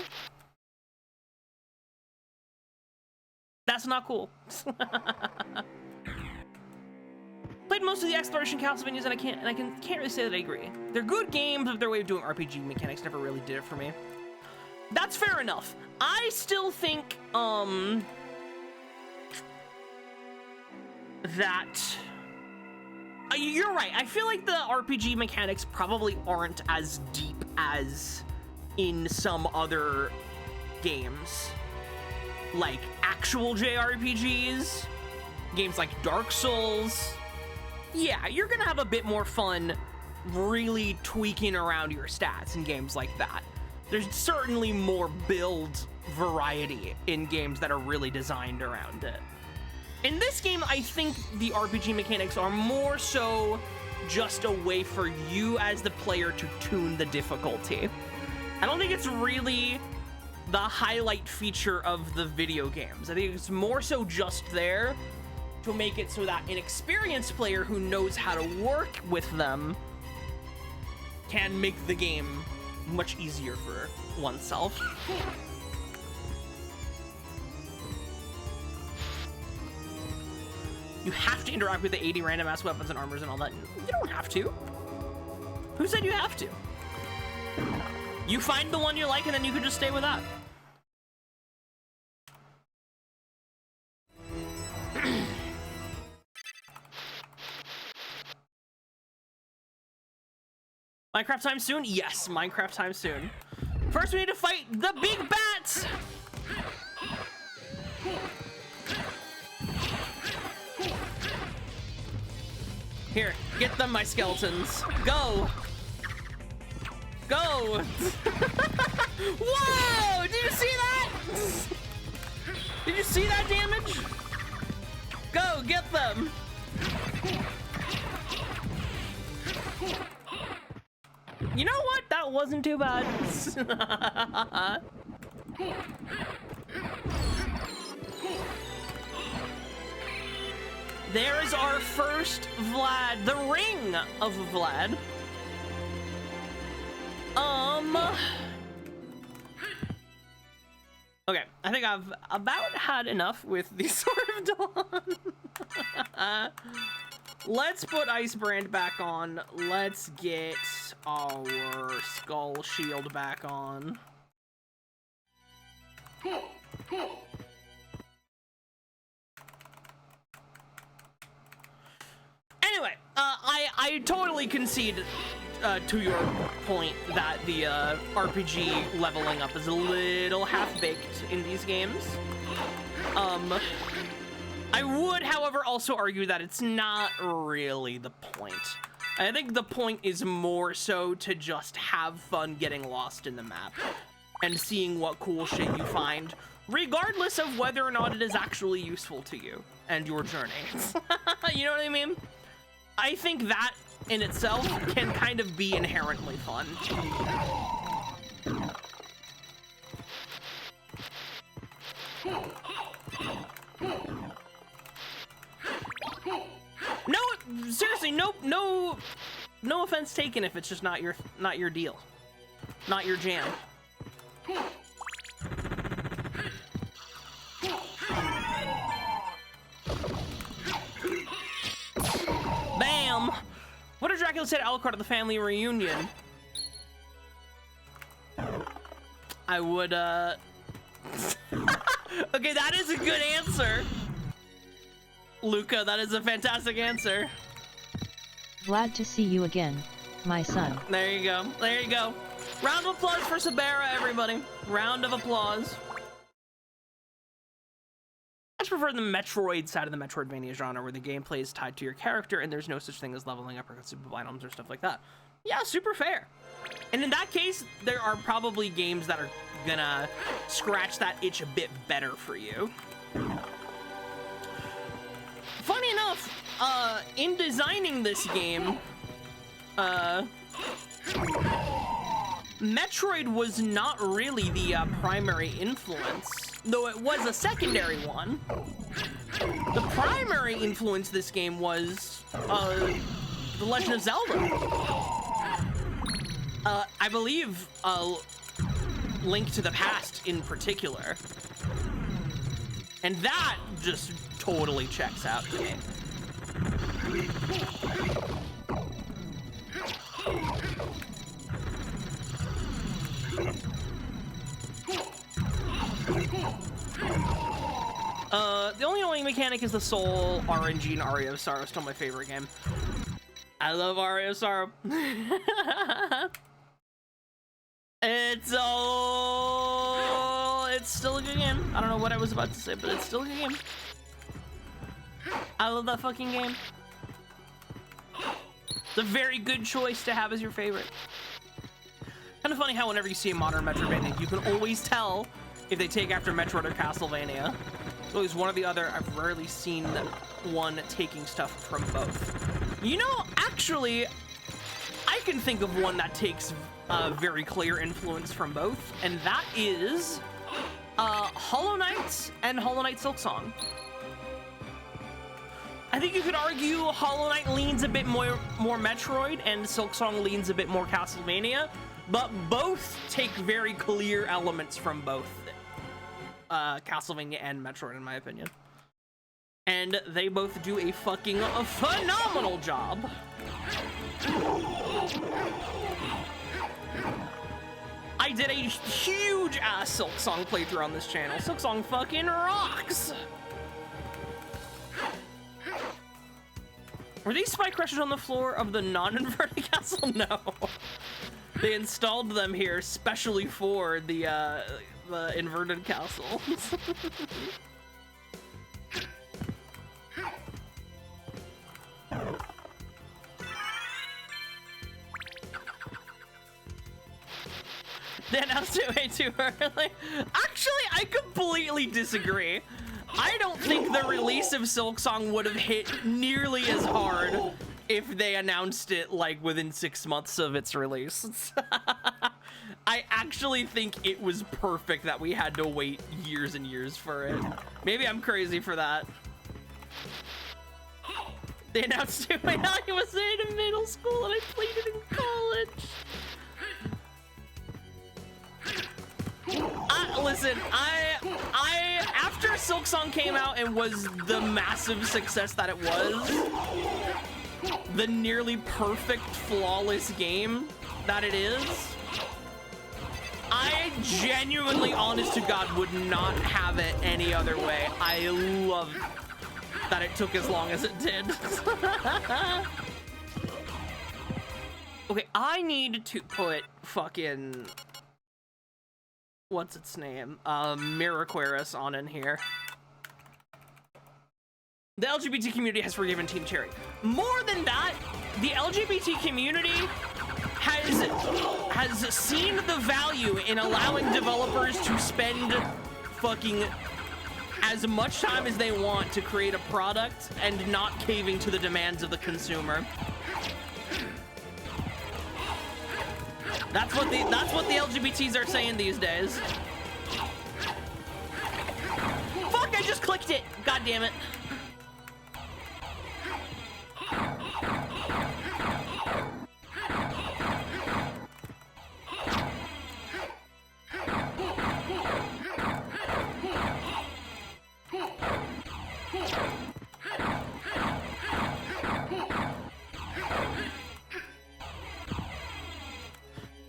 that's not cool. Played most of the exploration Castlevanias, and I can't really say that I agree. They're good games, but their way of doing RPG mechanics never really did it for me. That's fair enough. I still think that you're right. I feel like the RPG mechanics probably aren't as deep as in some other games, like actual JRPGs, games like Dark Souls. Yeah, you're gonna have a bit more fun really tweaking around your stats in games like that. There's certainly more build variety in games that are really designed around it. In this game, I think the RPG mechanics are more so just a way for you as the player to tune the difficulty. I don't think it's really the highlight feature of the video games. I think it's more so just there to make it so that an experienced player who knows how to work with them can make the game much easier for oneself. You have to interact with the 80 random ass weapons and armors and all that. You don't have to. Who said you have to? You find the one you like and then you can just stay with that. Minecraft time soon? Yes, Minecraft time soon. First, we need to fight the big bats! Here, get them, my skeletons. Go! Go! Whoa! Did you see that? Did you see that damage? Go, get them! You know what? That wasn't too bad. There is our first Vlad, the ring of Vlad. Okay, I think I've about had enough with the Sword of Dawn. Let's put Icebrand back on. Let's get our Skull Shield back on. Anyway, I totally concede to your point that the RPG leveling up is a little half-baked in these games. I would, however, also argue that it's not really the point. I think the point is more so to just have fun getting lost in the map and seeing what cool shit you find, regardless of whether or not it is actually useful to you and your journey. You know what I mean? I think that in itself can kind of be inherently fun. No, seriously, no offense taken if it's just not your deal, not your jam. Bam! What did Dracula say to Alucard at the family reunion? I would, Okay, that is a good answer. Luca, that is a fantastic answer. Glad to see you again, my son. There you go. There you go. Round of applause for Sabera, everybody. Round of applause. I just prefer the Metroid side of the Metroidvania genre, where the gameplay is tied to your character and there's no such thing as leveling up or consumable items or stuff like that. Yeah, super fair. And in that case, there are probably games that are gonna scratch that itch a bit better for you. Funny enough, in designing this game, Metroid was not really the primary influence, though it was a secondary one. The primary influence this game was The Legend of Zelda. I believe Link to the Past in particular. And that just totally checks out to me. The only annoying mechanic is the soul RNG and Aria of Sorrow. Still my favorite game. I love Aria of Sorrow. It's still a good game. I don't know what I was about to say, but it's still a good game. I love that fucking game. It's a very good choice to have as your favorite. Kind of funny how whenever you see a modern Metroidvania, you can always tell if they take after Metroid or Castlevania. It's always one or the other. I've rarely seen one taking stuff from both. You know, actually, I can think of one that takes a very clear influence from both, and that is Hollow Knight and Hollow Knight Silksong. I think you could argue Hollow Knight leans a bit more Metroid and Silksong leans a bit more Castlevania, but both take very clear elements from both Castlevania and Metroid, in my opinion. And they both do a fucking phenomenal job. I did a huge ass Silksong playthrough on this channel. Silksong fucking rocks. Were these spike crushes on the floor of the non-inverted castle? No. They installed them here specially for the inverted castle. They announced it way too early. Actually, I completely disagree. I don't think the release of Silksong would have hit nearly as hard if they announced it like within 6 months of its release. I actually think it was perfect that we had to wait years and years for it. Maybe I'm crazy for that. They announced it when I was in middle school and I played it in college. Listen, after Silksong came out and was the massive success that it was, the nearly perfect, flawless game that it is, I genuinely, honest to God, would not have it any other way. I love that it took as long as it did. Okay, I need to put fucking... what's its name? Miraquaris on in here. The LGBT community has forgiven Team Cherry. More than that, the LGBT community has seen the value in allowing developers to spend fucking as much time as they want to create a product and not caving to the demands of the consumer. That's what the LGBTs are saying these days. Fuck, I just clicked it. God damn it.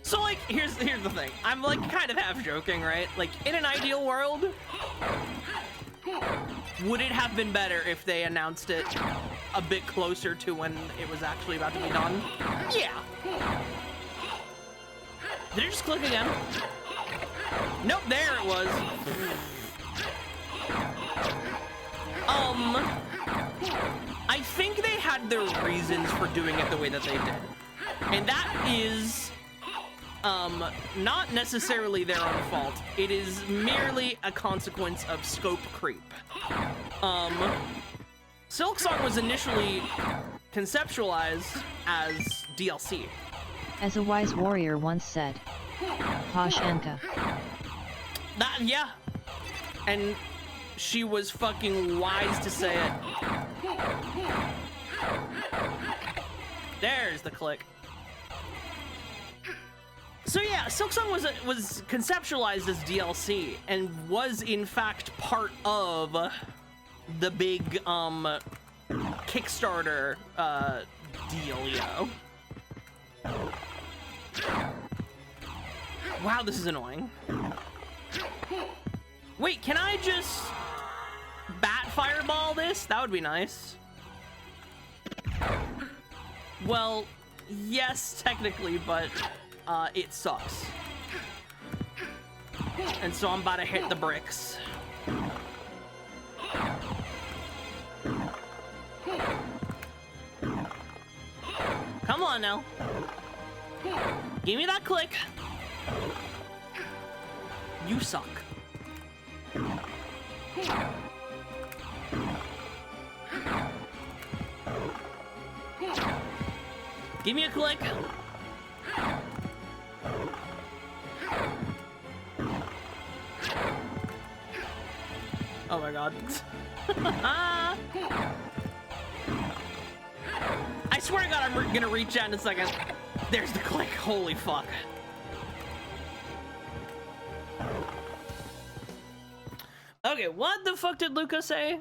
So, like, here's the thing. I'm, like, kind of half joking, right? Like, in an ideal world, would it have been better if they announced it a bit closer to when it was actually about to be done? Yeah. Did it just click again? Nope, there it was. I think they had their reasons for doing it the way that they did. And that is... not necessarily their own fault. It is merely a consequence of scope creep. Silksong was initially conceptualized as DLC. As a wise warrior once said, Posh Anka. That, yeah. And she was fucking wise to say it. There's the click. So yeah, Silksong was conceptualized as DLC and was in fact part of the big Kickstarter dealio. Wow, this is annoying. Wait, can I just bat fireball this? That would be nice. Well, yes, technically, but it sucks. And so I'm about to hit the bricks. Come on now. Give me that click. You suck. Give me a click. Oh my god. I swear to god I'm gonna reach out in a second. There's the click. Holy fuck. Okay, what the fuck did Luca say?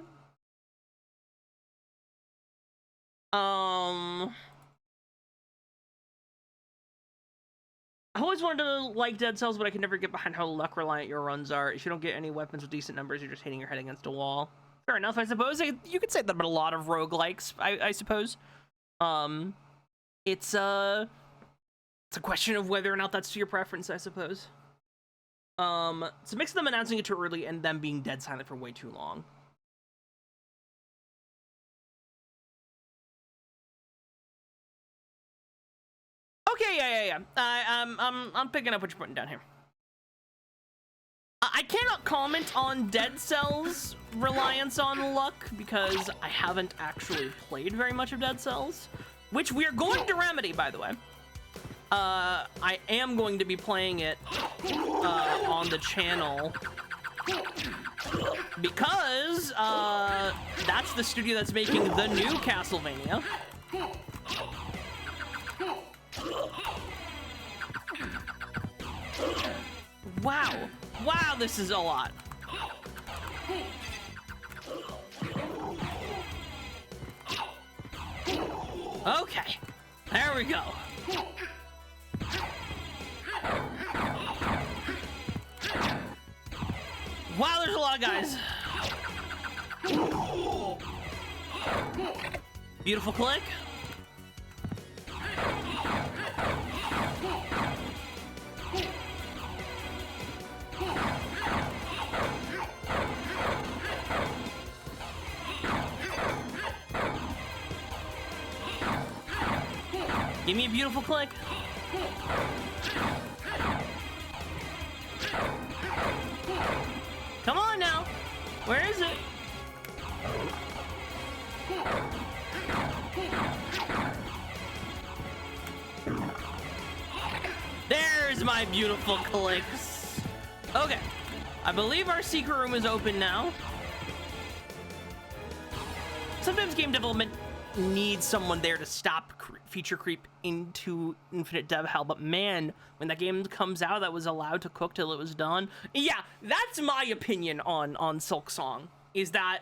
I always wanted to like Dead Cells, but I can never get behind how luck reliant your runs are. If you don't get any weapons with decent numbers, you're just hitting your head against a wall. Fair enough, I suppose. You could say that about a lot of roguelikes, I suppose. It's a question of whether or not that's to your preference, I suppose. It's a mix of them announcing it too early and them being dead silent for way too long. Okay, yeah. I'm picking up what you're putting down here. I cannot comment on Dead Cells' reliance on luck because I haven't actually played very much of Dead Cells, which we are going to remedy, by the way. I am going to be playing it on the channel because that's the studio that's making the new Castlevania. Wow, this is a lot. Okay, there we go. Wow, there's a lot of guys. Beautiful click. Give me a beautiful click. Come on now. Where is it? There's my beautiful clicks. Okay. I believe our secret room is open now. Sometimes game development needs someone there to stop feature creep into infinite dev hell, but man, when that game comes out that was allowed to cook till it was done, yeah, that's my opinion on Silk Song, is that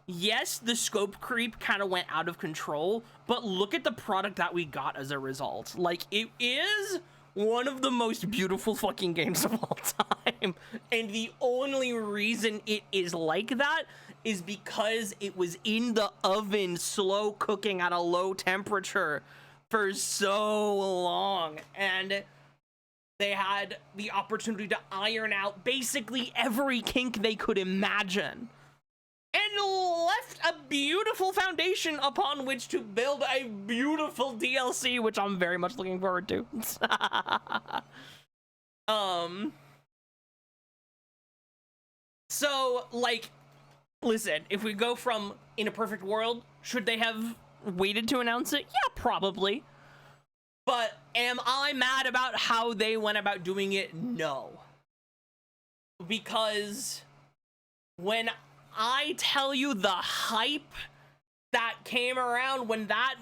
yes, the scope creep kind of went out of control, but look at the product that we got as a result. Like, it is one of the most beautiful fucking games of all time, and the only reason it is like that is because it was in the oven, slow cooking at a low temperature for so long, and they had the opportunity to iron out basically every kink they could imagine, and left a beautiful foundation upon which to build a beautiful DLC, which I'm very much looking forward to. So, like, listen, if we go from in a perfect world, should they have waited to announce it? Yeah, probably. But am I mad about how they went about doing it? No. Because when I tell you the hype that came around when that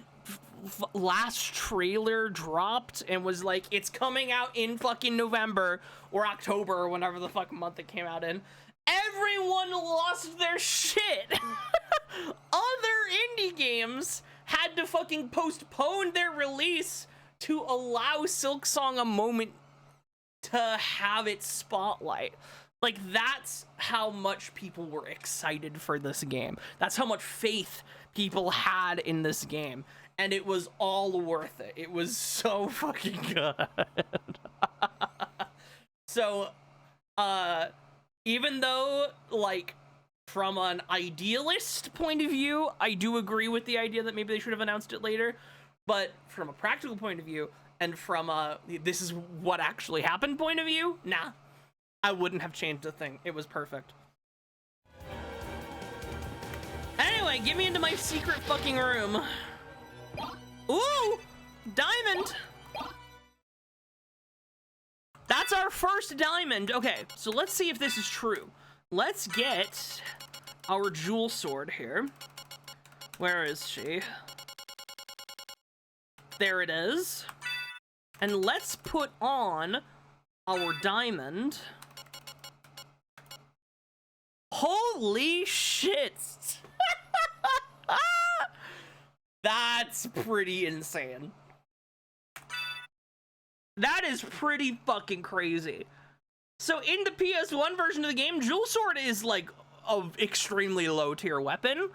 last trailer dropped and was like, it's coming out in fucking November or October or whatever the fuck month it came out in, everyone lost their shit. Other indie games had to fucking postpone their release to allow Silk Song a moment to have its spotlight. Like, that's how much people were excited for this game. That's how much faith people had in this game. And it was all worth it. It was so fucking good. So, even though, like, from an idealist point of view, I do agree with the idea that maybe they should have announced it later. But from a practical point of view, and from a this is what actually happened point of view, nah. I wouldn't have changed a thing. It was perfect. Anyway, get me into my secret fucking room. Ooh! Diamond! That's our first diamond. Okay, so let's see if this is true. Let's get our jewel sword here. Where is she? There it is. And let's put on our diamond. Holy shit! That's pretty insane. That is pretty fucking crazy. So in the PS1 version of the game, Jewel Sword is like an extremely low tier weapon.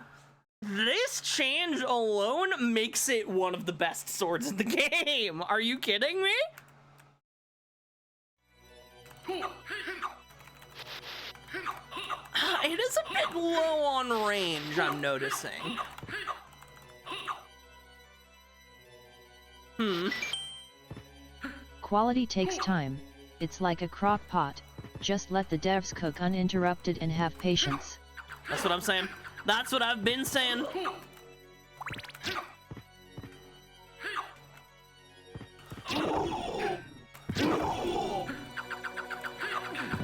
This change alone makes it one of the best swords in the game. Are you kidding me? It is a bit low on range, I'm noticing. Quality takes time. It's like a crock pot. Just let the devs cook uninterrupted and have patience. That's what I'm saying. That's what I've been saying.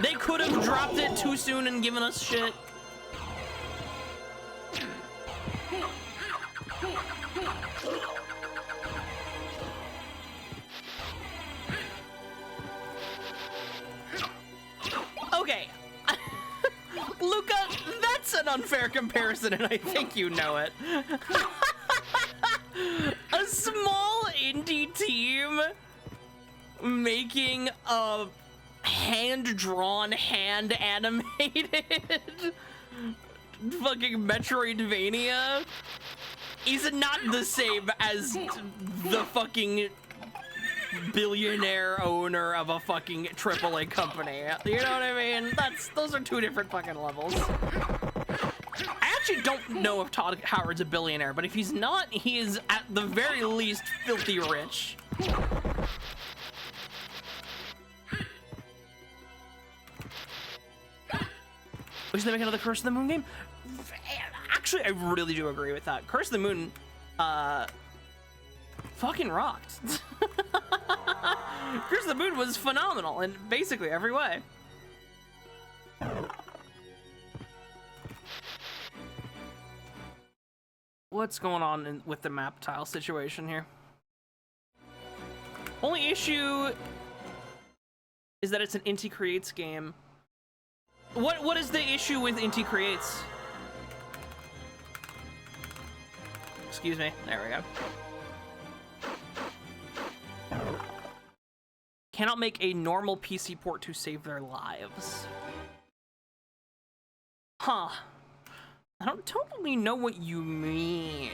They could have dropped it too soon and given us shit. Okay. Luca, that's an unfair comparison, and I think you know it. A small indie team making a hand-drawn, hand-animated fucking Metroidvania is not the same as the fucking billionaire owner of a fucking AAA company. You know what I mean? Those are two different fucking levels. I actually don't know if Todd Howard's a billionaire, but if he's not, he is at the very least filthy rich. We should make another Curse of the Moon game? Actually, I really do agree with that. Curse of the Moon, fucking rocked. Curse of the Moon was phenomenal in basically every way. What's going on with the map tile situation here? Only issue is that it's an Inti Creates game. What is the issue with Inti Creates? Excuse me. There we go. Cannot make a normal PC port to save their lives. Huh. I don't totally know what you mean.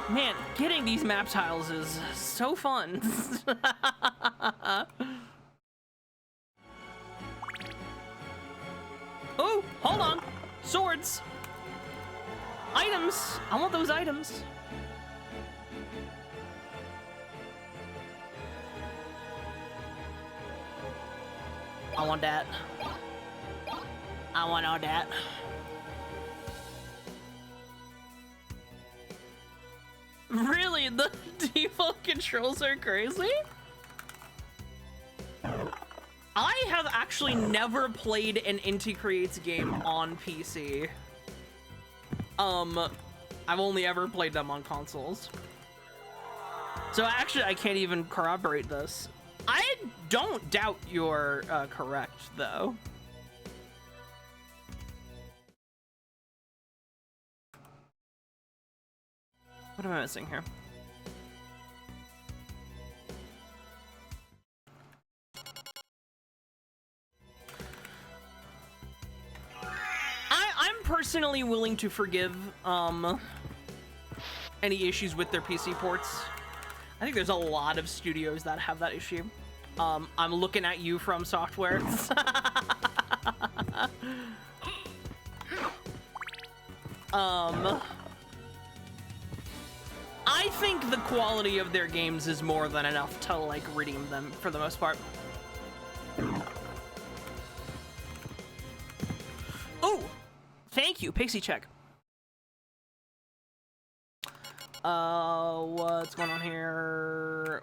Man, getting these map tiles is so fun. Oh, hold on. Swords. Items. I want those items. I want that. I want all that. Really? The default controls are crazy? I have actually never played an Inti Creates game on PC. I've only ever played them on consoles. So actually, I can't even corroborate this. I don't doubt you're correct, though. What am I missing here? I'm personally willing to forgive any issues with their PC ports. I think there's a lot of studios that have that issue. I'm looking at you, From Software. I think the quality of their games is more than enough to, like, redeem them for the most part. Oh, thank you, Pixie Check. What's going on here?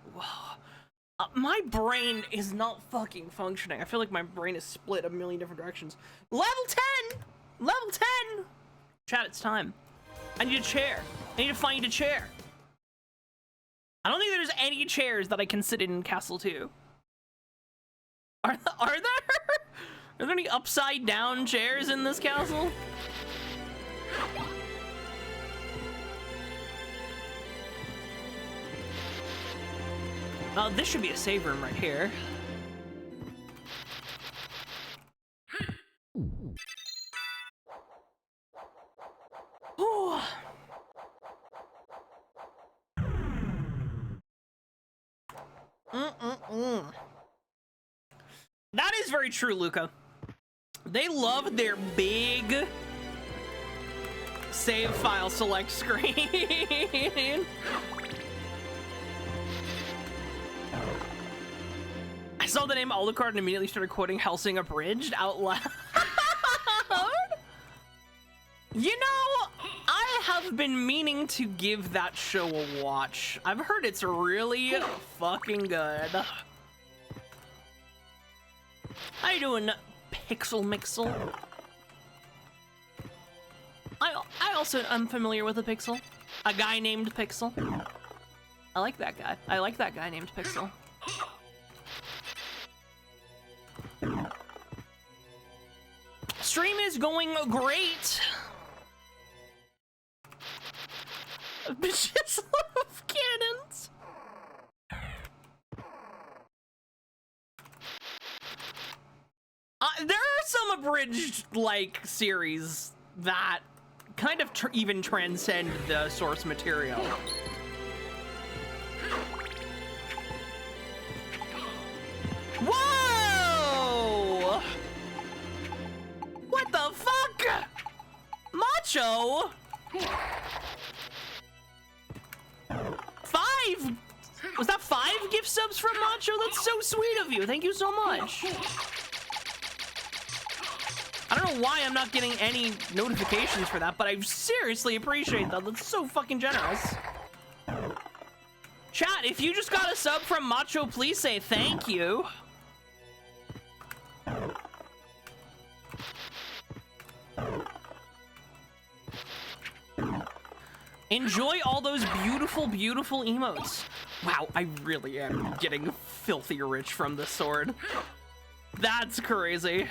My brain is not fucking functioning. I feel like my brain is split a million different directions. Level 10! Level 10! Chat, it's time. I need a chair. I need to find a chair. I don't think there's any chairs that I can sit in Castle 2. Are there? Are there any upside down chairs in this castle? This should be a save room right here. Ooh. That is very true, Luca. They love their big save file select screen. I saw the name Alucard and immediately started quoting Helsing Abridged out loud. You know, I have been meaning to give that show a watch. I've heard it's really fucking good. How you doing, Pixel Mixel? I also am familiar with a Pixel. A guy named Pixel. I like that guy. I like that guy named Pixel. Stream is going great. Just love cannons. There are some abridged like series that kind of even transcend the source material. Whoa! What the fuck? Macho? 5? Was that 5 gift subs from Macho? That's so sweet of you. Thank you so much. I don't know why I'm not getting any notifications for that, but I seriously appreciate that. That's so fucking generous. Chat, if you just got a sub from Macho, please say thank you. Enjoy all those beautiful, beautiful emotes. Wow, I really am getting filthy rich from this sword. That's crazy.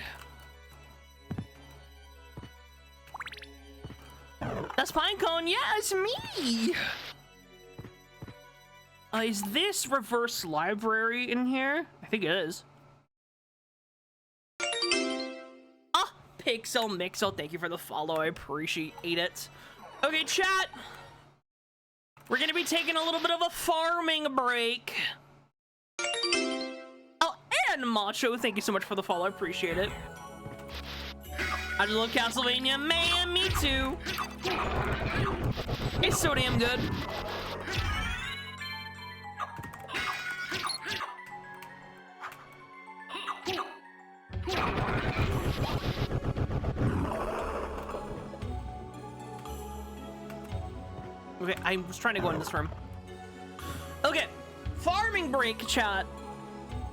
That's Pinecone. Yeah, it's me. Is this reverse library in here? I think it is. Ah, Pixel Mixel, thank you for the follow. I appreciate it. Okay, chat. We're gonna be taking a little bit of a farming break. Oh, and Macho, thank you so much for the follow. I appreciate it. I just love Castlevania. Man, me too. It's so damn good. Okay, I was trying to go in this room. Okay, farming break, chat.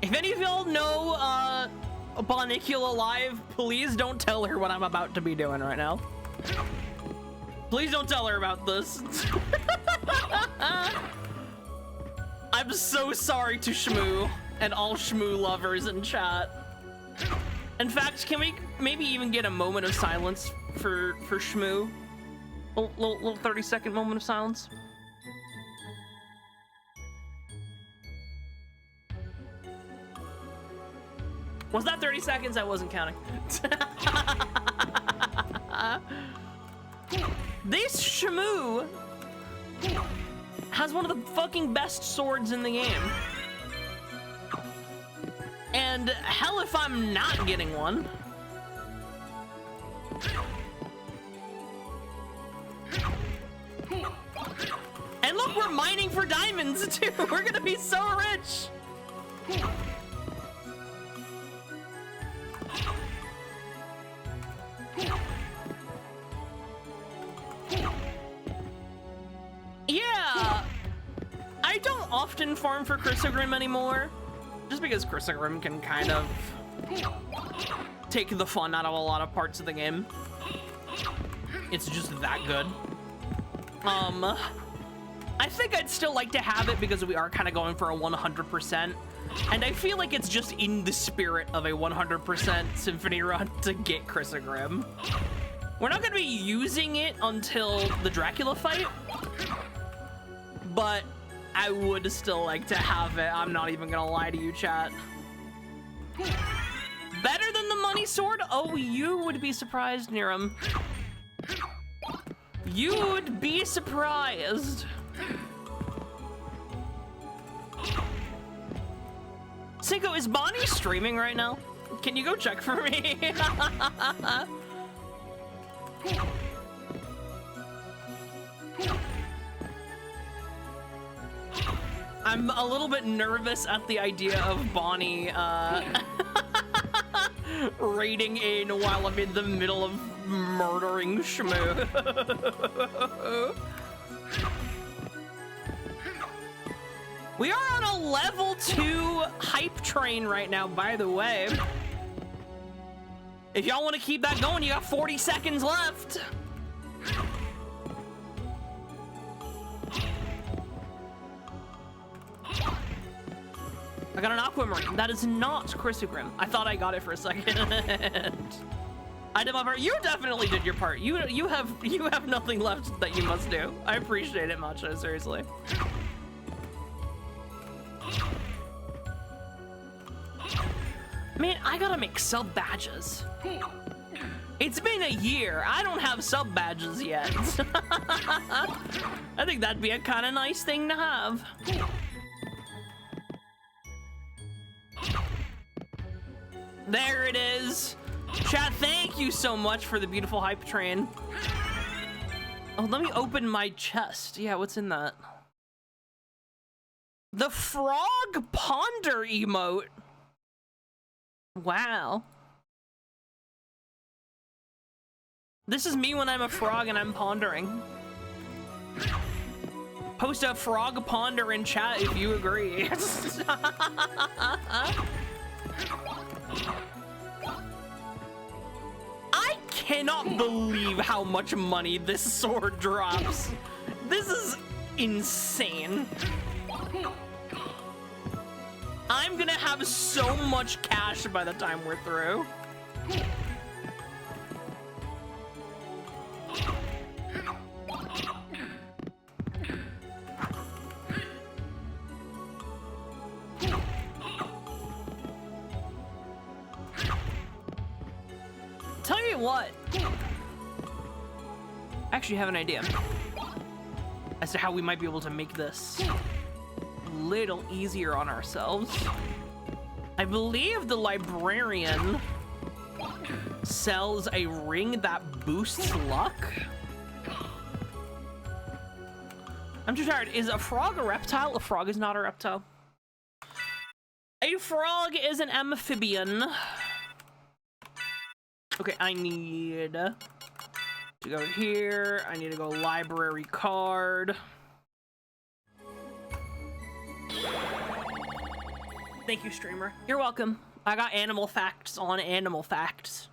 If any of y'all know Bonicula Live, please don't tell her what I'm about to be doing right now. Please don't tell her about this. I'm so sorry to Shmoo and all Shmoo lovers in chat. In fact, can we maybe even get a moment of silence for Shmoo? Little 30-second moment of silence. Was that 30 seconds? I wasn't counting. This Shmoo has one of the fucking best swords in the game. And hell if I'm not getting one. And look, we're mining for diamonds too. We're gonna be so rich. Yeah, I don't often farm for Chrysogrim anymore, just because Chrysogrim can kind of take the fun out of a lot of parts of the game. It's just that good. I think I'd still like to have it because we are kind of going for a 100%. And I feel like it's just in the spirit of a 100% Symphony run to get Chrysogrim. We're not going to be using it until the Dracula fight, but I would still like to have it. I'm not even going to lie to you, chat. Better than the money sword? Oh, you would be surprised, Niram. You would be surprised. Cinco, is Bonnie streaming right now? Can you go check for me? I'm a little bit nervous at the idea of Bonnie raiding in while I'm in the middle of murdering Shmoo. We are on a level 2 hype train right now, by the way. If y'all want to keep that going, you got 40 seconds left. I got an Aquamarine. That is not Chrysogrim. I thought I got it for a second. I did my part. You definitely did your part. You have nothing left that you must do. I appreciate it, Macho, seriously. Man, I gotta make sub badges. It's been a year. I don't have sub badges yet. I think that'd be a kind of nice thing to have. There it is. Chat, thank you so much for the beautiful hype train. Oh, let me open my chest. Yeah, what's in that? The frog ponder emote. Wow. This is me when I'm a frog and I'm pondering. Post a frog ponder in chat if you agree. I cannot believe how much money this sword drops. This is insane. I'm gonna have so much cash by the time we're through. Tell you what. I actually have an idea as to how we might be able to make this little easier on ourselves. I believe the librarian sells a ring that boosts luck. I'm too tired. Is a frog a reptile? A frog is not a reptile. A frog is an amphibian. Okay, I need to go here. I need to go library card. Thank you, streamer. You're welcome. I got animal facts on animal facts.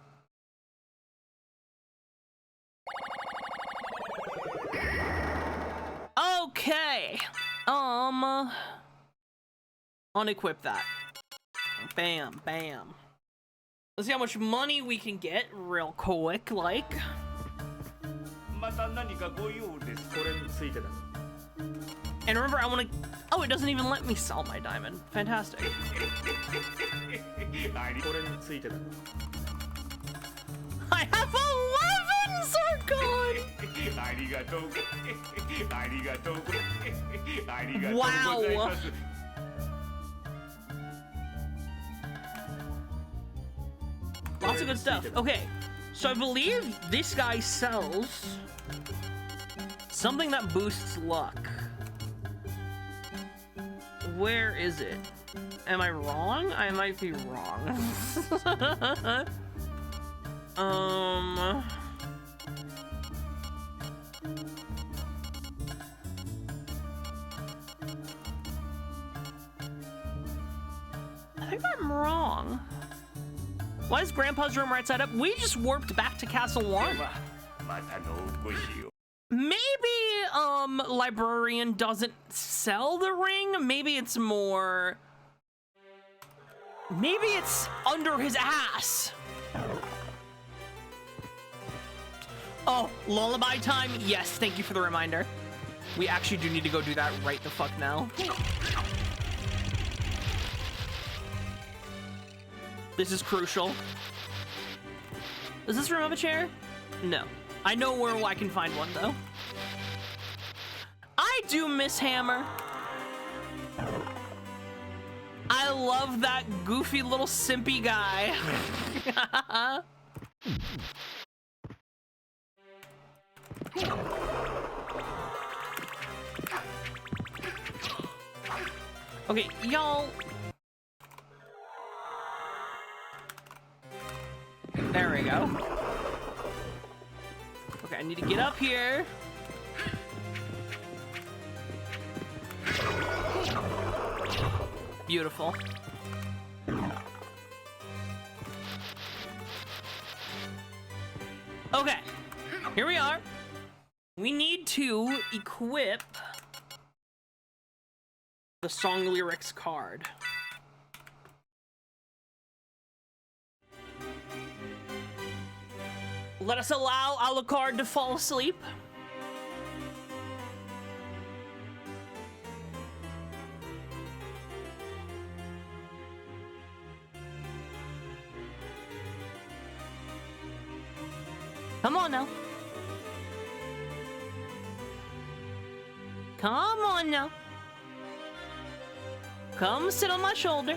Okay. Unequip that. Bam, bam. Let's see how much money we can get real quick, like. And remember, I want to... Oh, it doesn't even let me sell my diamond. Fantastic. I have 11 Zircon! Wow. Lots of good stuff. Okay, so I believe this guy sells something that boosts luck. Where is it? Am I wrong? I might be wrong. think I'm wrong. Why is Grandpa's room right side up? We just warped back to Castle 1. Maybe, Librarian doesn't sell the ring? Maybe it's more... Maybe it's under his ass. Oh, lullaby time? Yes, thank you for the reminder. We actually do need to go do that right the fuck now. This is crucial. Does this room have a chair? No. I know where I can find one, though. I do miss Hammer. I love that goofy little simpy guy. Okay, y'all. There we go. Okay, I need to get up here. Beautiful. Okay, here we are. We need to equip the song lyrics card. Let us allow Alucard to fall asleep. Come on now. Come on now. Come sit on my shoulder.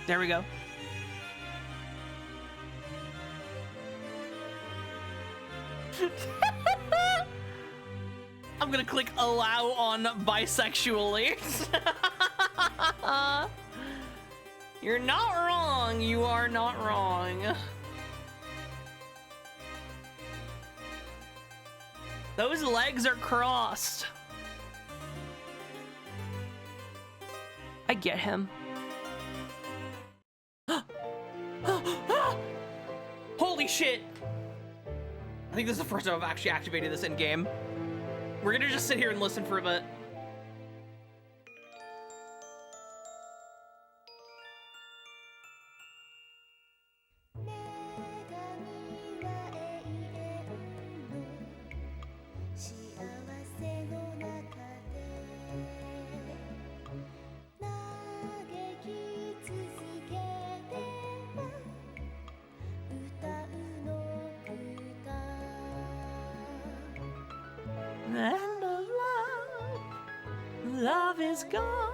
There we go. I'm gonna click allow on bisexually. You're not wrong. You are not wrong. Those legs are crossed. I get him. Holy shit! I think this is the first time I've actually activated this in game. We're gonna just sit here and listen for a bit. And of love is gone.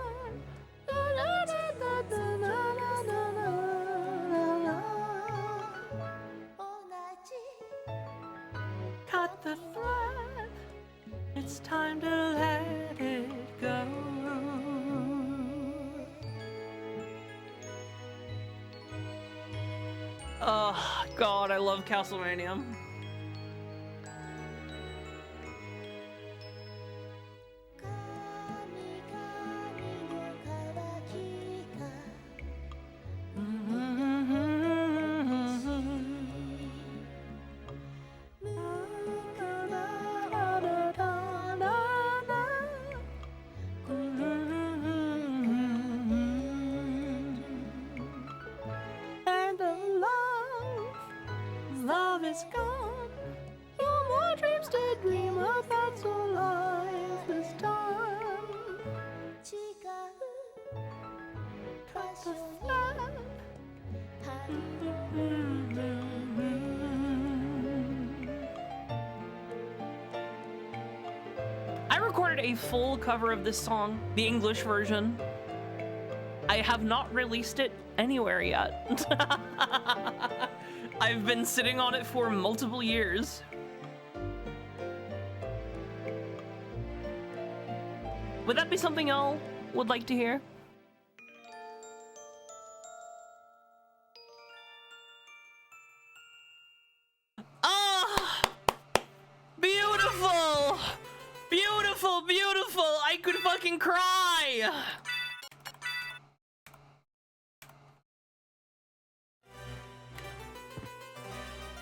Cut the thread. It's time to let it go. Oh God, I love Castlevania. Love is gone. No more dreams to dream about, so life is done. Cut the thread. I recorded a full cover of this song, the English version. I have not released it anywhere yet. I've been sitting on it for multiple years. Would that be something y'all would like to hear? Ah! Beautiful! Beautiful, beautiful! fucking cry!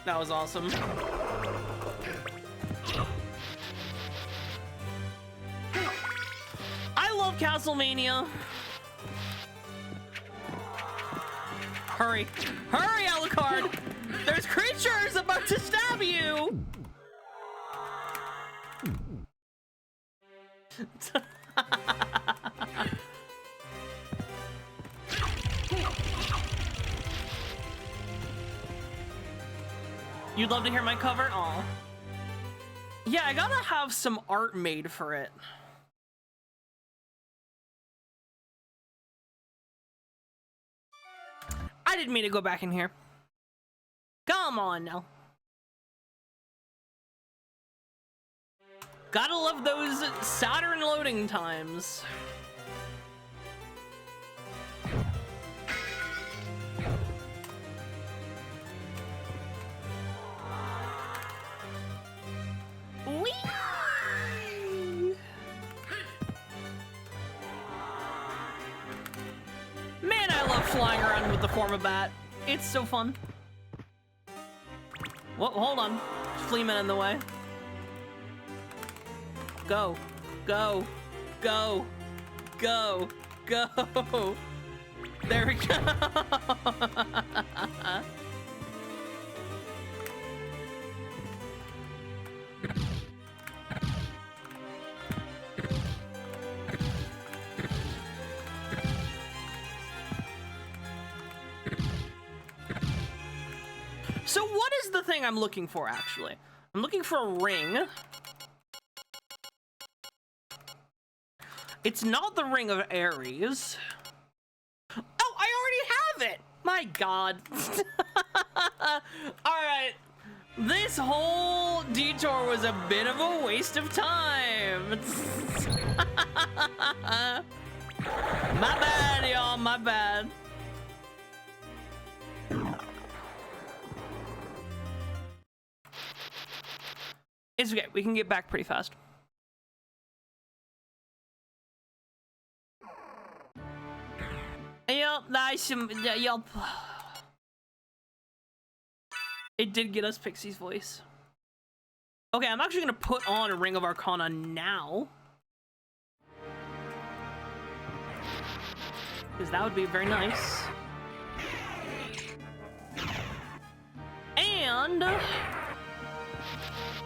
That was awesome. I love Castlevania. Hurry. Hurry, Alucard! There's creatures about to stab you! You'd love to hear my cover? Aw. Yeah, I gotta have some art made for it. I didn't mean to go back in here. Come on now. Gotta love those Saturn loading times. Whee! Man, I love flying around with the form of bat. It's so fun. Whoa, hold on. Fleaman in the way. Go. Go. Go. Go. Go. There we go. So what is the thing I'm looking for, actually? I'm looking for a ring. It's not the Ring of Ares. Oh, I already have it! My god. Alright. This whole detour was a bit of a waste of time. My bad, y'all, my bad. It's okay, we can get back pretty fast. Yup, nice. Yup. It did get us Pixie's voice. Okay, I'm actually gonna put on a Ring of Arcana now. Because that would be very nice. And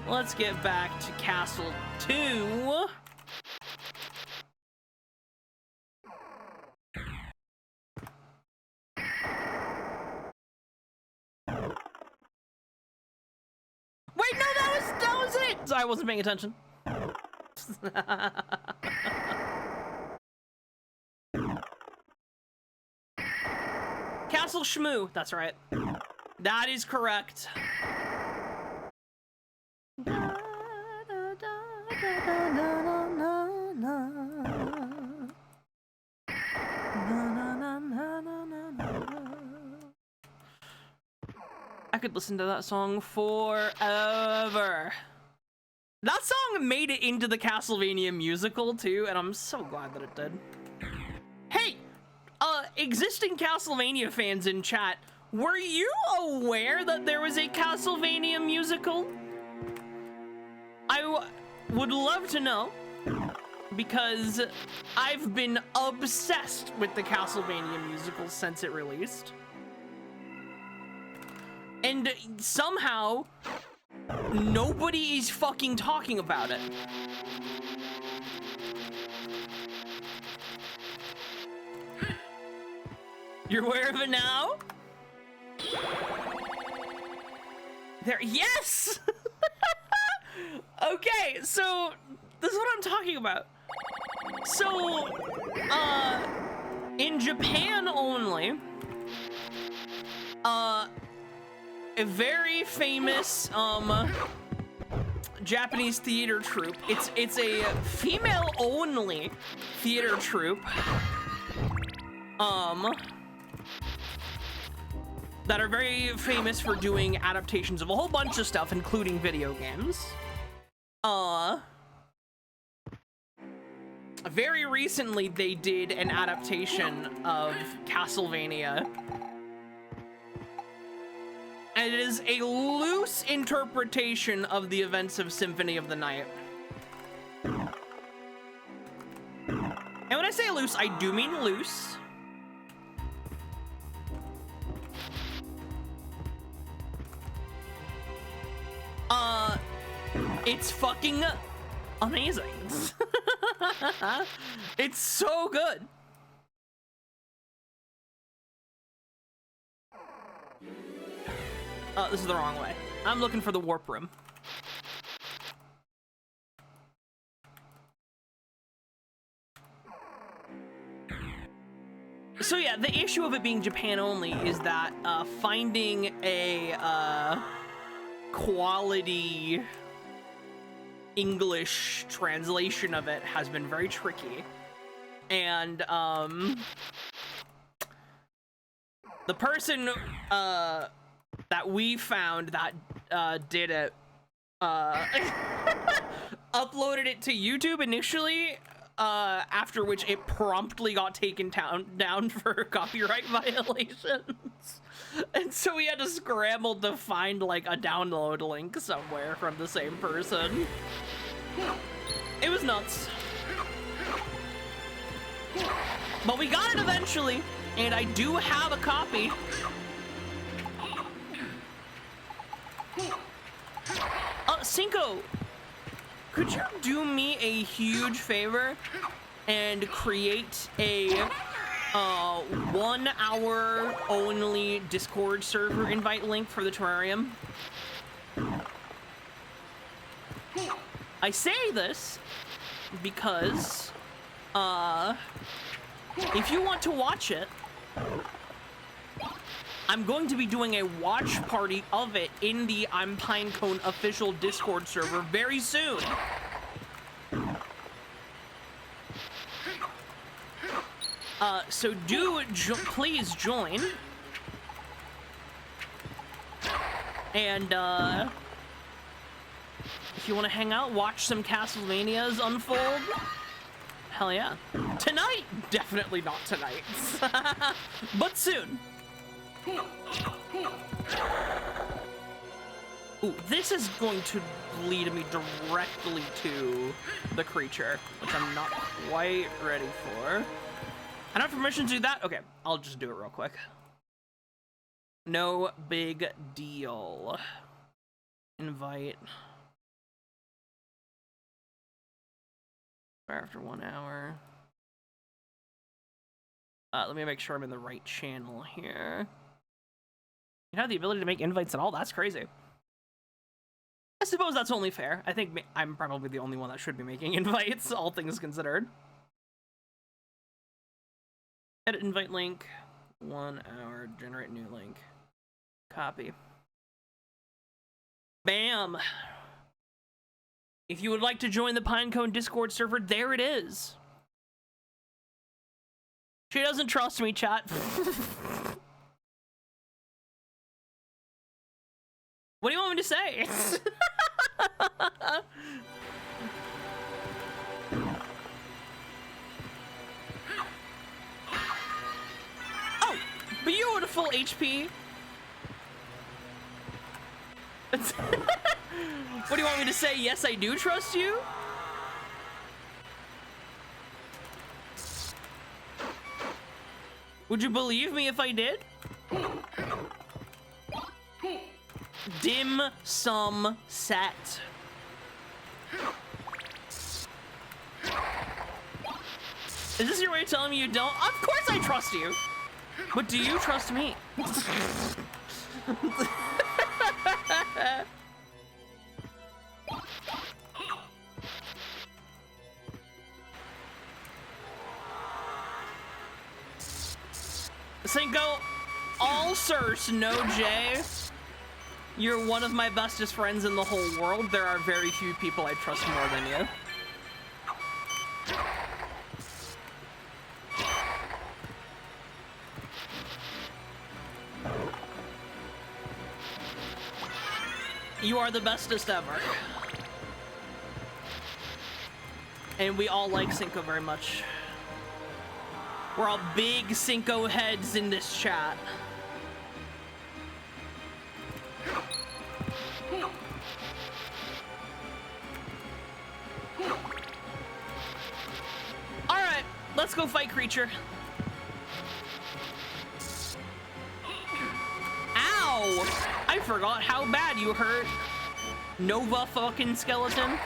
let's get back to Castle 2. Wait, no, that was it! Sorry, I wasn't paying attention. Castle Shmoo, that's right. That is correct. I could listen to that song forever. That song made it into the Castlevania musical too, and I'm so glad that it did. Hey, existing Castlevania fans in chat, were you aware that there was a Castlevania musical? I would love to know, because I've been obsessed with the Castlevania musical since it released. And somehow, nobody is fucking talking about it. You're aware of it now? There, yes! Okay, so this is what I'm talking about. So, in Japan only, a very famous Japanese theater troupe. It's a female-only theater troupe. That are very famous for doing adaptations of a whole bunch of stuff, including video games. very recently they did an adaptation of Castlevania. And it is a loose interpretation of the events of Symphony of the Night. And when I say loose, I do mean loose. It's fucking amazing. It's so good. This is the wrong way. I'm looking for the warp room. So yeah, the issue of it being Japan only is that finding a quality English translation of it has been very tricky. And the person that we found that did it uploaded it to YouTube initially, after which it promptly got taken down for copyright violations. And so we had to scramble to find like a download link somewhere from the same person. It was nuts. But we got it eventually, and I do have a copy. Cinco, could you do me a huge favor and create a 1 hour only Discord server invite link for the terrarium? I say this because if you want to watch it, I'm going to be doing a watch party of it in the imPinecone official Discord server very soon. So please join. And if you want to hang out, watch some Castlevanias unfold, hell yeah. Tonight? Definitely not tonight. But soon. Ooh, this is going to lead me directly to the creature, which I'm not quite ready for. I don't have permission to do that? Okay, I'll just do it real quick. No big deal. Invite. After 1 hour. Let me make sure I'm in the right channel here. You have the ability to make invites at all? That's crazy. I suppose that's only fair. I think I'm probably the only one that should be making invites, all things considered. Edit invite link. 1 hour. Generate new link. Copy. Bam! If you would like to join the Pinecone Discord server, there it is. She doesn't trust me, chat. What do you want me to say? Oh, beautiful HP. What do you want me to say? Yes, I do trust you? Would you believe me if I did? Dim sum set. Is this your way of telling me you don't? Of course I trust you. But do you trust me? Cinco, all sirs, no J. You're one of my bestest friends in the whole world. There are very few people I trust more than you. You are the bestest ever. And we all like Cinco very much. We're all big Cinco heads in this chat. Alright, let's go fight creature. Ow! I forgot how bad you hurt. Nova fucking skeleton.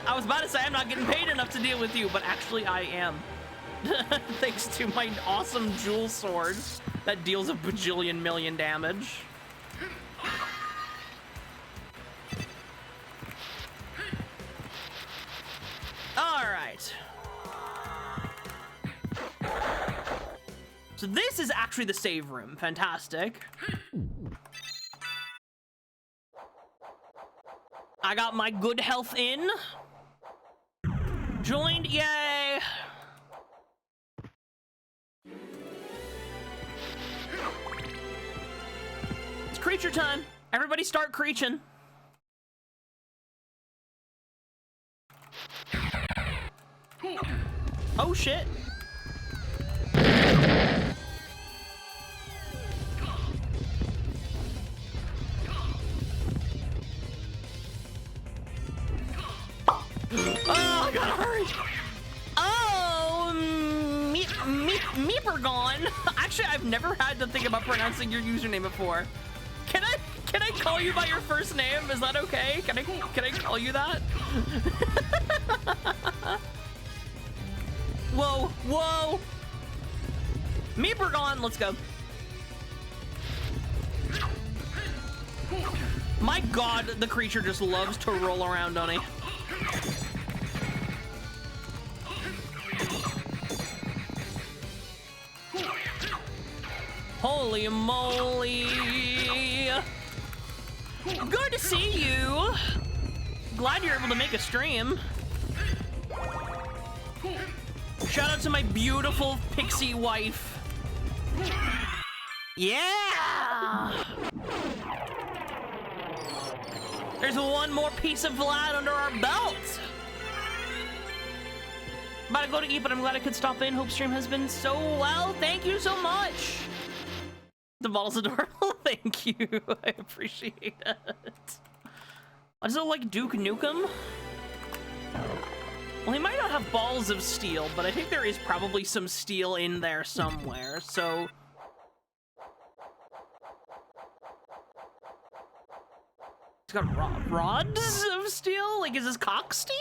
I was about to say I'm not getting paid enough to deal with you, but actually I am. Thanks to my awesome jewel sword that deals a bajillion million damage. All right. So this is actually the save room. Fantastic. I got my good health in. Joined, yay! It's creature time. Everybody start creaching. Oh shit. Oh, I gotta hurry. Oh, Meepergon. Actually, I've never had to think about pronouncing your username before. Can I call you by your first name? Is that okay? Can I call you that? Whoa, whoa. Meepergon, let's go. My god, the creature just loves to roll around, don't he? Holy moly! Good to see you! Glad you're able to make a stream. Shout out to my beautiful pixie wife. Yeah! There's one more piece of Vlad under our belt. About to go to eat, but I'm glad I could stop in. Hope stream has been so well. Thank you so much. The bottle's adorable. Thank you. I appreciate it. Does it look like Duke Nukem? Well, he might not have balls of steel, but I think there is probably some steel in there somewhere, so... He's got rods of steel? Like, is his cock steel?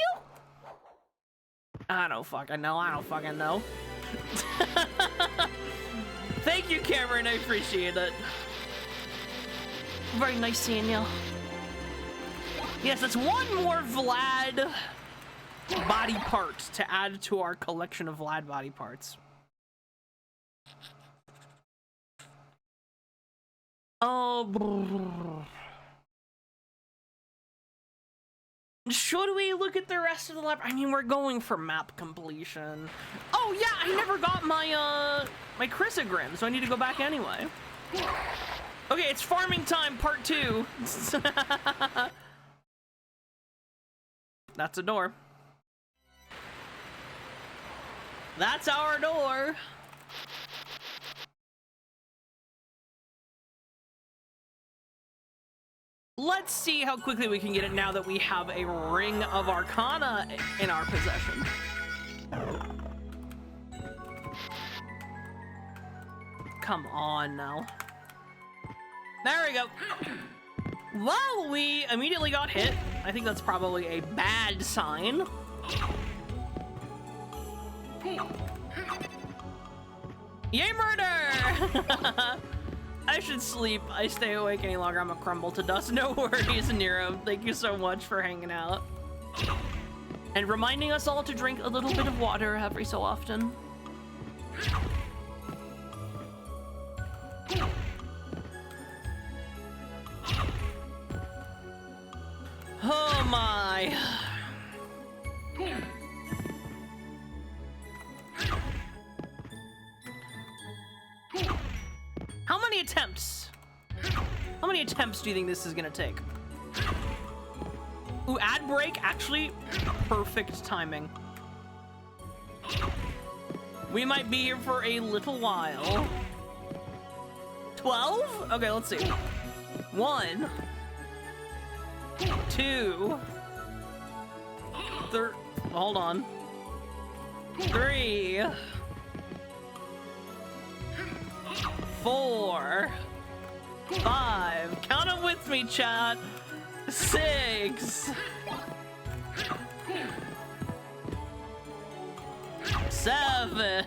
I don't fucking know. I don't fucking know. Thank you, Cameron. I appreciate it. Very nice seeing you. Yes, that's one more Vlad body part to add to our collection of Vlad body parts. Oh, should we look at the rest of the lab? I mean, we're going for map completion. Oh yeah, I never got my my chrysogrim, so I need to go back anyway. Okay, it's farming time, part 2. That's a door. That's our door. Let's see how quickly we can get it now that we have a Ring of Arcana in our possession. Come on now. There we go. Well, we immediately got hit. I think that's probably a bad sign. Yay, murder! I should sleep. I stay awake any longer, I'm gonna crumble to dust. No worries, Nero. Thank you so much for hanging out. And reminding us all to drink a little bit of water every so often. Oh my. How many attempts? How many attempts do you think this is gonna take? Ooh, ad break, actually, perfect timing. We might be here for a little while. 12? Okay, let's see. 1, 2, hold on. 3, 4, 5. Count them with me, chat. 6, 7,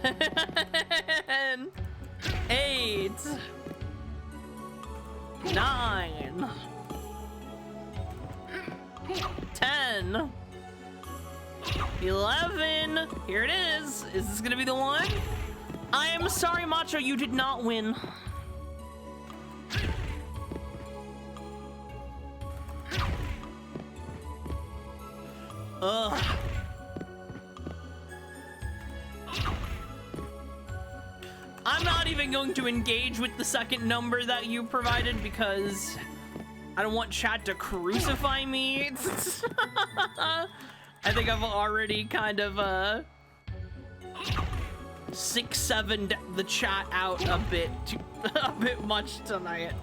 8, 9, 10, 11. Here it is. Is this gonna be the one? I am sorry, Macho, you did not win. Ugh. I'm not even going to engage with the second number that you provided because I don't want chat to crucify me. I think I've already kind of 6-7'd the chat out a bit much tonight.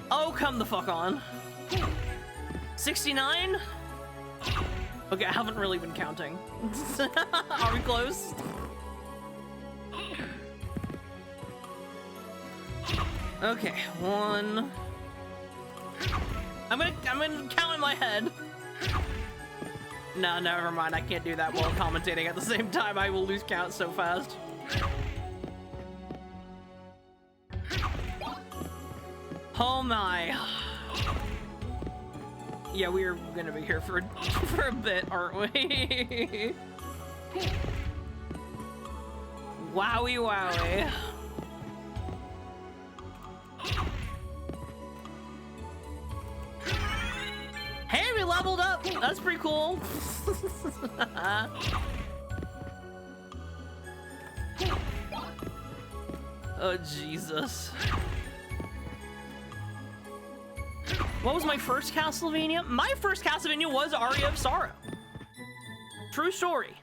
Oh, come the fuck on. 69? Okay, I haven't really been counting. Are we close? Okay, 1. I'm gonna count in my head. No, never mind. I can't do that while commentating at the same time. I will lose count so fast. Oh my. Yeah, we are gonna be here for a bit, aren't we? Wowie wowie. Hey, we leveled up! That's pretty cool. Oh, Jesus. What was my first Castlevania? My first Castlevania was Aria of Sorrow. True story.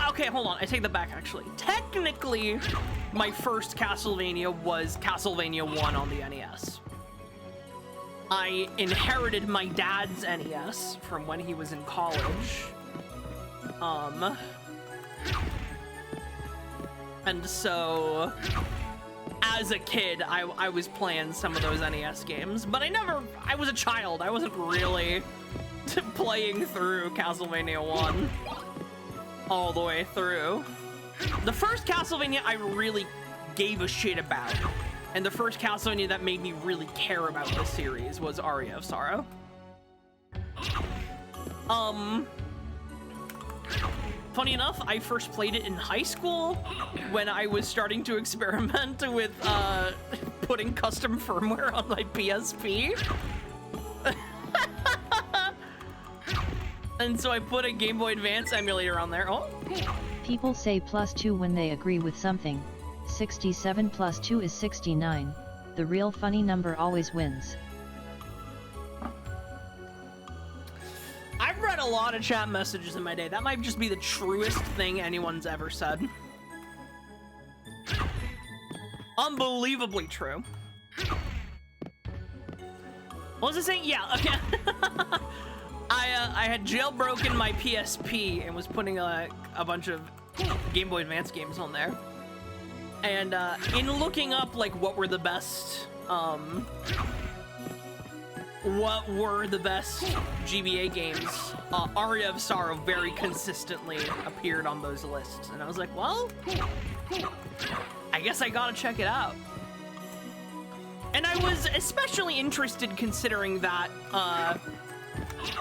Okay, hold on. I take that back, actually. Technically, my first Castlevania was Castlevania 1 on the NES. I inherited my dad's NES from when he was in college. And so, as a kid, I was playing some of those NES games, but I was a child. I wasn't really playing through Castlevania 1 all the way through. The first Castlevania I really gave a shit about, and the first Castlevania that made me really care about the series was Aria of Sorrow. Funny enough, I first played it in high school when I was starting to experiment with putting custom firmware on my PSP. And so I put a Game Boy Advance emulator on there. Oh. People say +2 when they agree with something. 67 + 2 is 69. The real funny number always wins. I've read a lot of chat messages in my day. That might just be the truest thing anyone's ever said. Unbelievably true. What was I saying? Yeah, okay. I had jailbroken my PSP and was putting a bunch of Game Boy Advance games on there. And in looking up like what were the best GBA games, Aria of Sorrow very consistently appeared on those lists. And I was like, well, I guess I gotta check it out. And I was especially interested considering that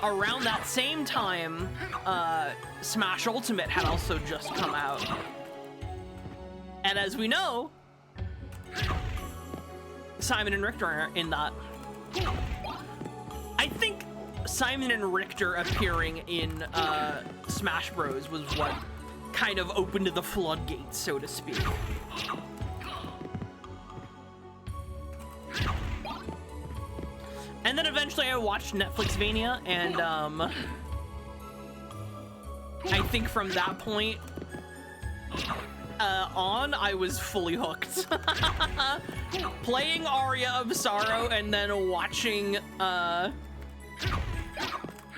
around that same time, Smash Ultimate had also just come out. And as we know, Simon and Richter are in that. I think Simon and Richter appearing in Smash Bros was what kind of opened the floodgates, so to speak. And then eventually I watched Netflixvania, and I think from that point on, I was fully hooked. Playing Aria of Sorrow and then watching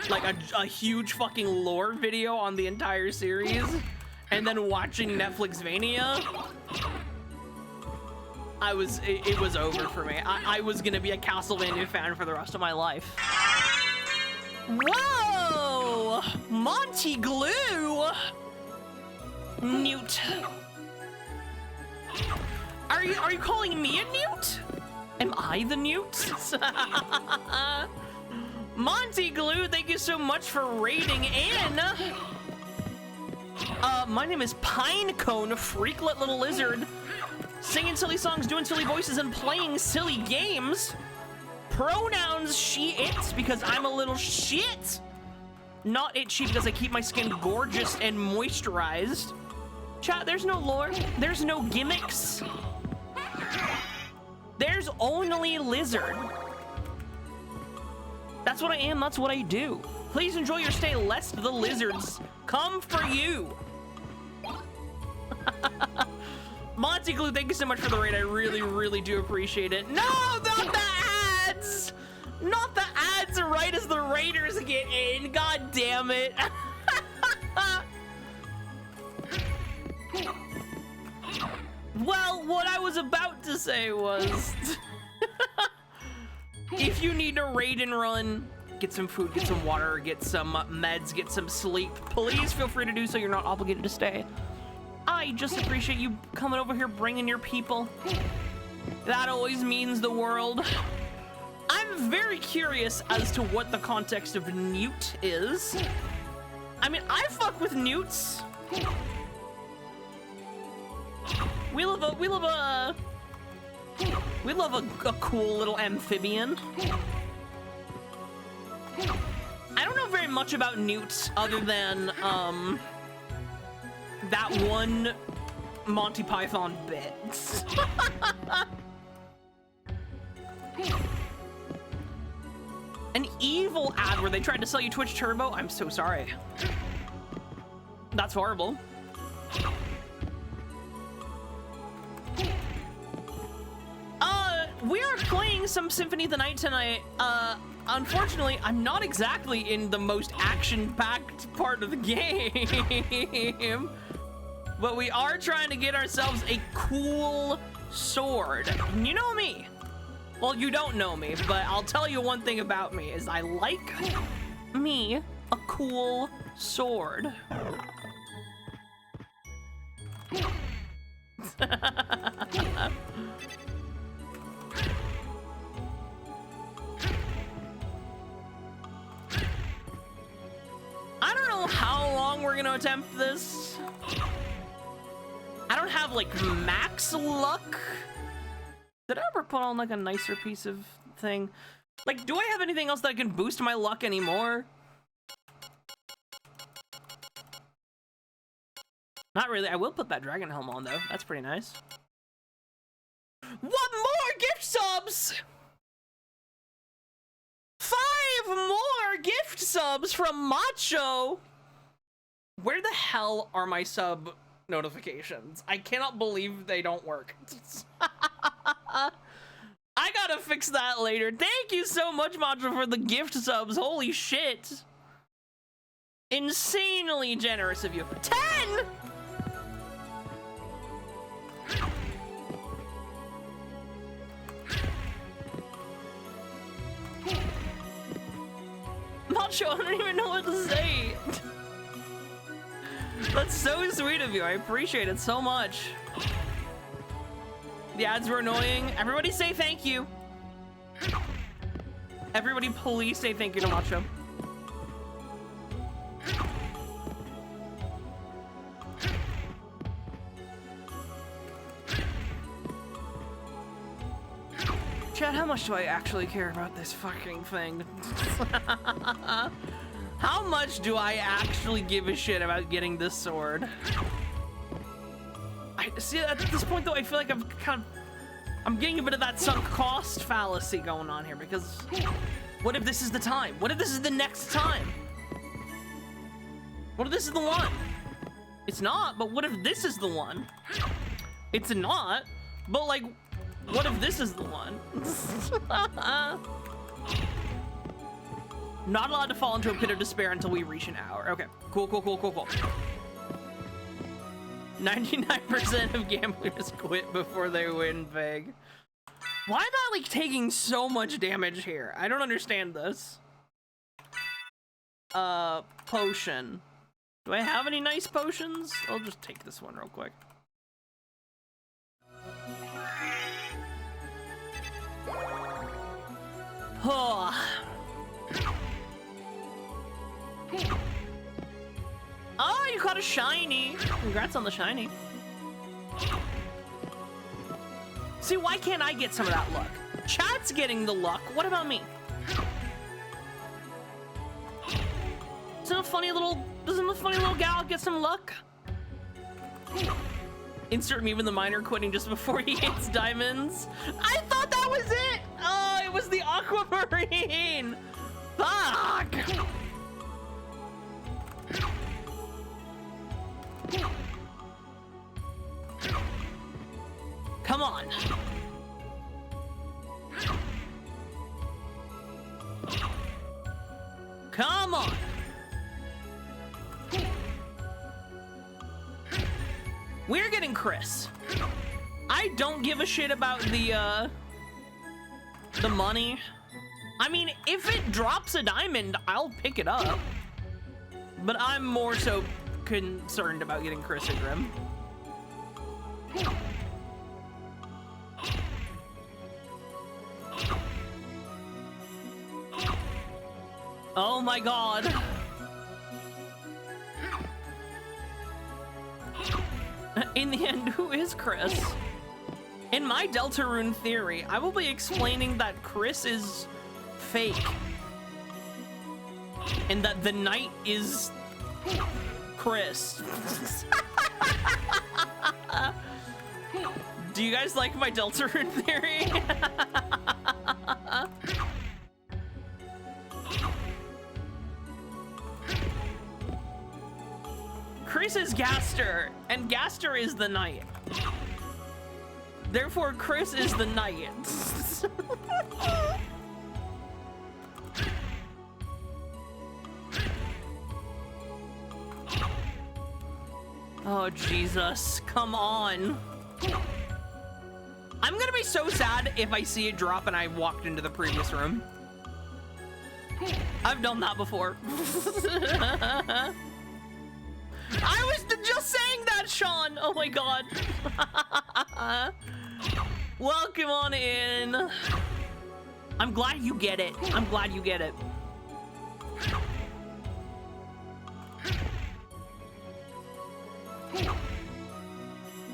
like a huge fucking lore video on the entire series, and then watching Netflixvania, it was over for me. I was gonna be a Castlevania fan for the rest of my life. Whoa! Monty Glue! Newt. Are you calling me a newt? Am I the newt? Monty Glue, thank you so much for raiding in. My name is Pinecone, a freaklet little lizard. Singing silly songs, doing silly voices, and playing silly games. Pronouns she, it, because I'm a little shit. Not itchy because I keep my skin gorgeous and moisturized. Chat, there's no lore. There's no gimmicks. There's only lizard. That's what I am, that's what I do. Please enjoy your stay lest the lizards come for you. Monty Glue, thank you so much for the raid. I really, really do appreciate it. No, not the ads! Not the ads right as the raiders get in. God damn it. Well, what I was about to say was, if you need to raid and run, get some food, get some water, get some meds, get some sleep, please feel free to do so. You're not obligated to stay. I just appreciate you coming over here, bringing your people. That always means the world. I'm very curious as to what the context of newt is. I mean, I fuck with newts. We love a cool little amphibian. I don't know very much about newts other than that one Monty Python bit. An evil ad where they tried to sell you Twitch Turbo? I'm so sorry. That's horrible. We are playing some Symphony of the Night tonight. Unfortunately, I'm not exactly in the most action-packed part of the game. But we are trying to get ourselves a cool sword. You know me. Well, you don't know me, but I'll tell you one thing about me is I like me a cool sword. I don't know how long we're gonna attempt this. I don't have like max luck. Did I ever put on like a nicer piece of thing? Like, do I have anything else that can boost my luck anymore? Not really. I will put that dragon helm on though. That's pretty nice. What more gift subs? 5 more gift subs from Macho. Where the hell are my sub notifications? I cannot believe they don't work. I gotta fix that later. Thank you so much, Macho, for the gift subs. Holy shit. Insanely generous of you. 10! Macho, I don't even know what to say. That's so sweet of you. I appreciate it so much. The ads were annoying. Everybody say thank you. Everybody please say thank you to Macho. Chad, how much do I actually care about this fucking thing? How much do I actually give a shit about getting this sword? I see, at this point though, I feel like I'm getting a bit of that sunk cost fallacy going on here, because what if this is the time? What if this is the next time? What if this is the one? It's not, but what if this is the one? It's not, but like, what if this is the one? Not allowed to fall into a pit of despair until we reach an hour. Okay, cool. 99% of gamblers quit before they win big. Why am I like taking so much damage here? I don't understand this. Potion. Do I have any nice potions? I'll just take this one real quick. Oh. Oh, you caught a shiny. Congrats on the shiny. See, why can't I get some of that luck? Chat's getting the luck. What about me? Doesn't a funny little gal get some luck? Insert meme in the miner quitting just before he hits diamonds. I thought that was it. Oh, it was the aquamarine. Fuck. Come on. Come on. We're getting Chris. I don't give a shit about the money. I mean, if it drops a diamond, I'll pick it up. But I'm more so concerned about getting Chris and Grim. Oh my god. In the end, who is Chris? In my Deltarune theory, I will be explaining that Chris is fake. And that the knight is Chris. Do you guys like my Deltarune theory? Chris is Gaster, and Gaster is the knight. Therefore, Chris is the knight. Oh, Jesus. Come on. I'm gonna be so sad if I see it drop and I walked into the previous room. I've done that before. I was just saying that, Sean. Oh my god. Welcome on in. I'm glad you get it. I'm glad you get it.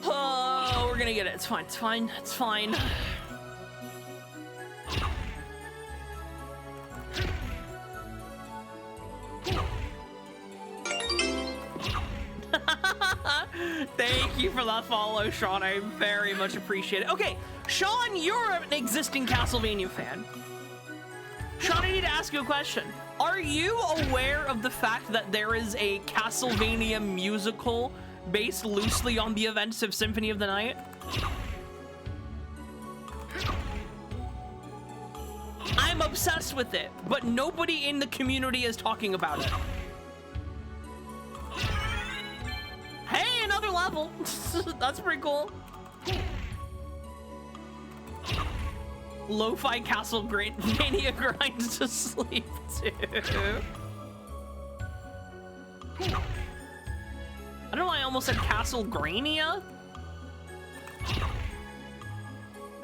Oh, we're gonna get it. It's fine. It's fine. It's fine. Thank you for that follow, Sean. I very much appreciate it. Okay, Sean, you're an existing Castlevania fan. Sean, I need to ask you a question. Are you aware of the fact that there is a Castlevania musical based loosely on the events of Symphony of the Night? I'm obsessed with it, but nobody in the community is talking about it. Hey, another level. That's pretty cool. Lo-fi Castlevania grinds to sleep too. I don't know why I almost said Castlegrania.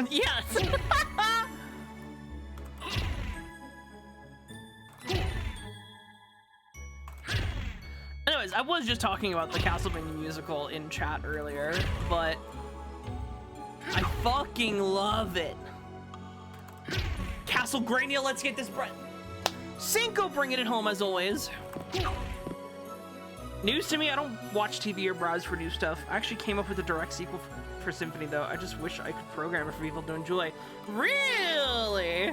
Yes. Anyways, I was just talking about the Castlevania musical in chat earlier, but I fucking love it. Castlegrania, let's get this bread. Cinco bringing it home as always. News to me, I don't watch TV or browse for new stuff. I actually came up with a direct sequel for Symphony, though. I just wish I could program it for people to enjoy. Really?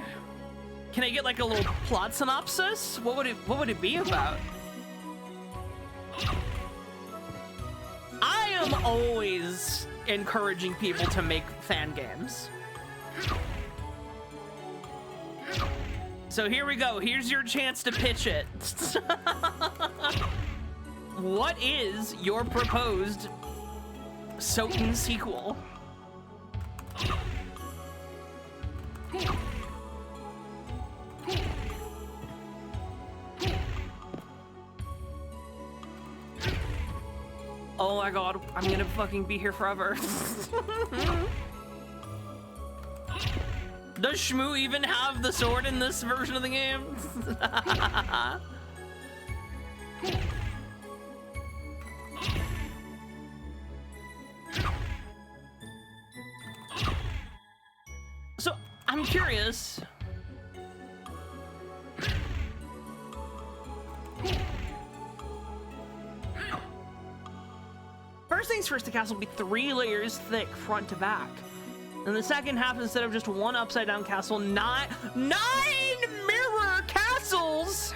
Can I get like a little plot synopsis? What would it be about? I am always encouraging people to make fan games. So here we go. Here's your chance to pitch it. What is your proposed Soten sequel? Oh my god, I'm gonna fucking be here forever. Does Shmoo even have the sword in this version of the game? So, I'm curious. First things first, the castle will be 3 layers thick, front to back. And the second half, instead of just 1 upside down castle, 9 mirror castles!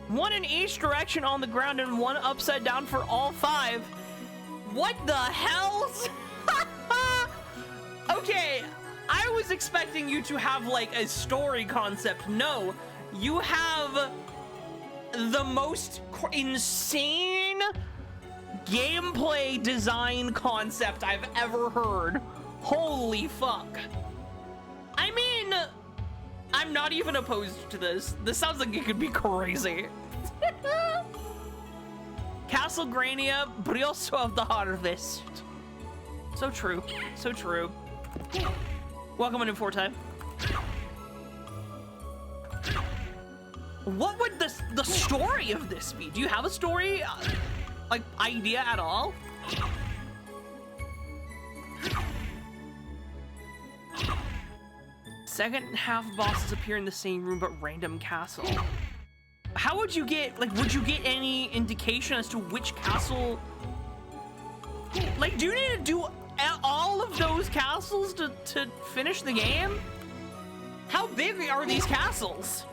One in each direction on the ground and 1 upside down for all 5. What the hell? Okay, I was expecting you to have like a story concept. No, you have the most insane gameplay design concept I've ever heard. Holy fuck. I mean, I'm not even opposed to this. This sounds like it could be crazy. Castle Grania, but we also have the Harvest. So true, so true. Welcome in Forte. What would the story of this be? Do you have a story, like, idea at all? Second half bosses appear in the same room but random castle. How would you get, like, would you get any indication as to which castle? Like, do you need to do all of those castles to finish the game? How big are these castles?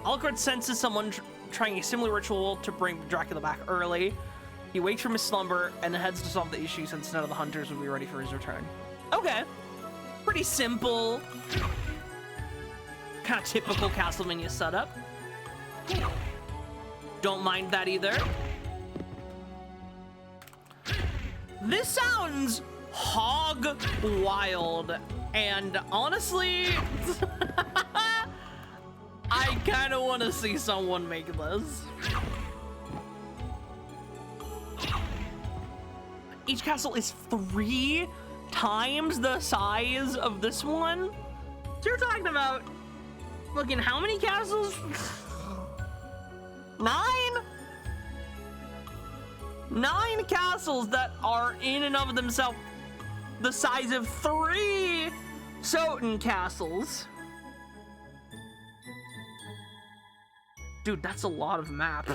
Alucard senses someone trying a similar ritual to bring Dracula back early. He wakes from his slumber and heads to solve the issue since none of the hunters will be ready for his return. Okay. Pretty simple. Kind of typical Castlevania setup. Don't mind that either. This sounds hog wild. And honestly, I kind of want to see someone make this. Each castle is 3 times the size of this one. So you're talking about, looking, how many castles? 9? 9 castles that are in and of themselves the size of 3 Soten castles. Dude, that's a lot of map.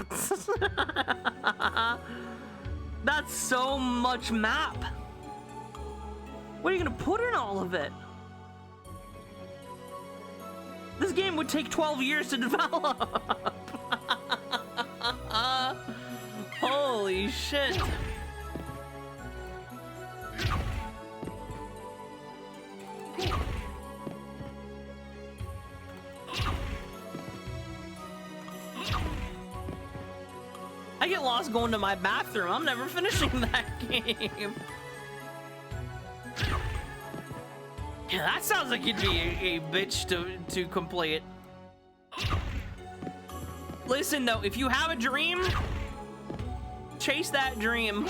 That's so much map. What are you gonna put in all of it? This game would take 12 years to develop. Holy shit. I get lost going to my bathroom. I'm never finishing that game. Yeah, that sounds like it'd be a bitch to complete. Listen though, if you have a dream, chase that dream.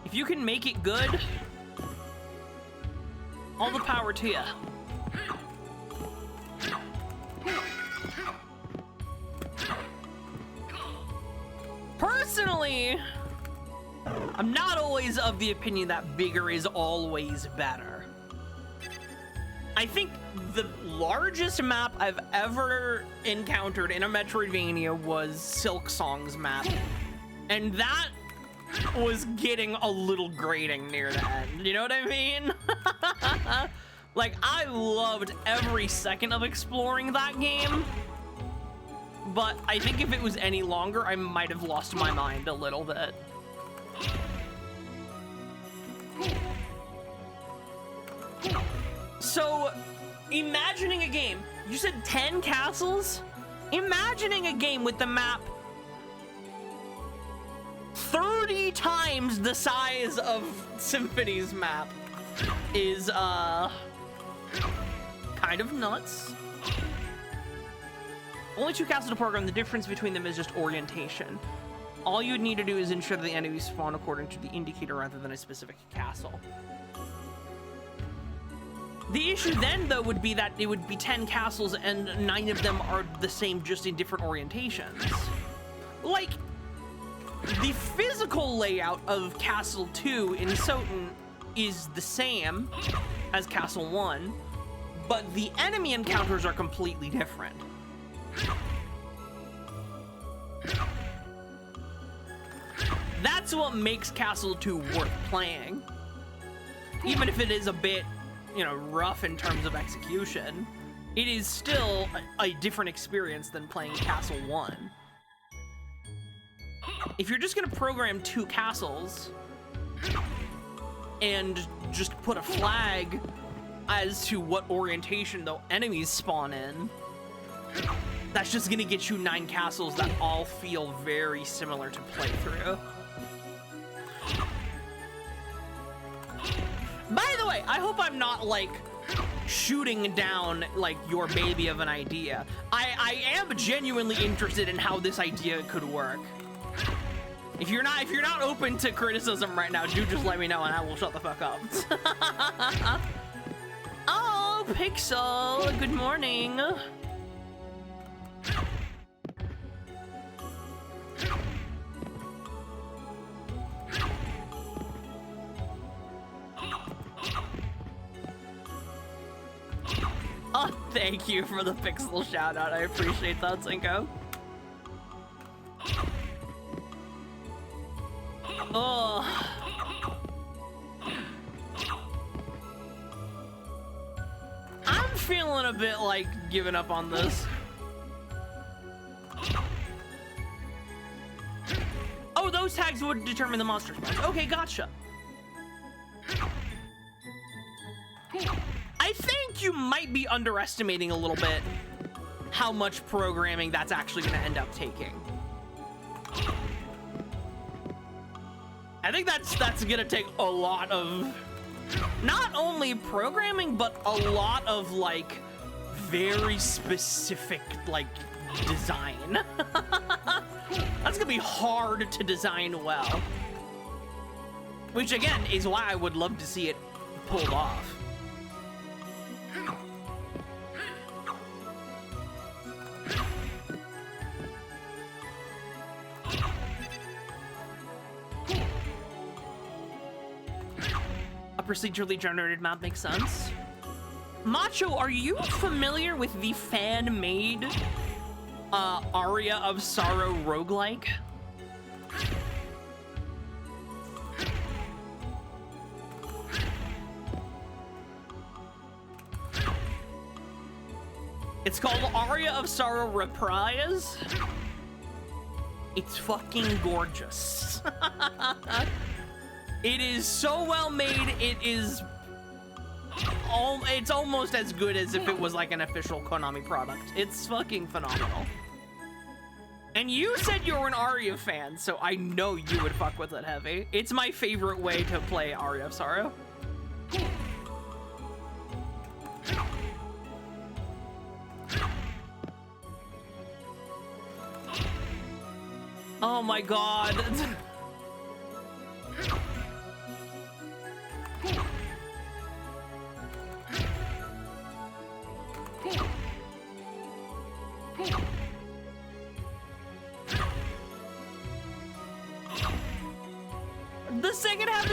If you can make it good, all the power to you. Personally, I'm not always of the opinion that bigger is always better. I think the largest map I've ever encountered in a Metroidvania was Silk Song's map. And that was getting a little grating near the end. You know what I mean? Like, I loved every second of exploring that game. But I think if it was any longer, I might have lost my mind a little bit. So, imagining a game, you said 10 castles? Imagining a game with the map 30 times the size of Symphony's map is, kind of nuts. Only 2 castles to program, the difference between them is just orientation. All you would need to do is ensure that the enemies spawn according to the indicator rather than a specific castle. The issue then, though, would be that it would be 10 castles and 9 of them are the same, just in different orientations. Like, the physical layout of Castle 2 in Soten is the same as Castle 1, but the enemy encounters are completely different. That's what makes Castle 2 worth playing. Even if it is a bit, you know, rough in terms of execution, it is still a different experience than playing Castle 1. If you're just gonna program 2 castles and just put a flag as to what orientation the enemies spawn in, that's just gonna get you 9 castles that all feel very similar to play through. By the way, I hope I'm not, like, shooting down, like, your baby of an idea. I am genuinely interested in how this idea could work. If you're not open to criticism right now, do just let me know and I will shut the fuck up. Oh, Pixel, good morning. Oh, thank you for the Pixel shout out. I appreciate that, Cinco. Oh. I'm feeling a bit like giving up on this. Oh, those tags would determine the monster spawns. Okay, gotcha. I think you might be underestimating a little bit how much programming that's actually going to end up taking. I think that's going to take a lot of not only programming, but a lot of, like, very specific, like, design. That's going to be hard to design well. Which, again, is why I would love to see it pulled off. A procedurally generated map makes sense. Macho, are you familiar with the fan-made Aria of Sorrow roguelike? It's called Aria of Sorrow Reprise. It's fucking gorgeous. It is so well made, it's almost as good as if it was like an official Konami product. It's fucking phenomenal. And you said you were an Aria fan, so I know you would fuck with it heavy. It's my favorite way to play Aria of Sorrow. Oh my god. The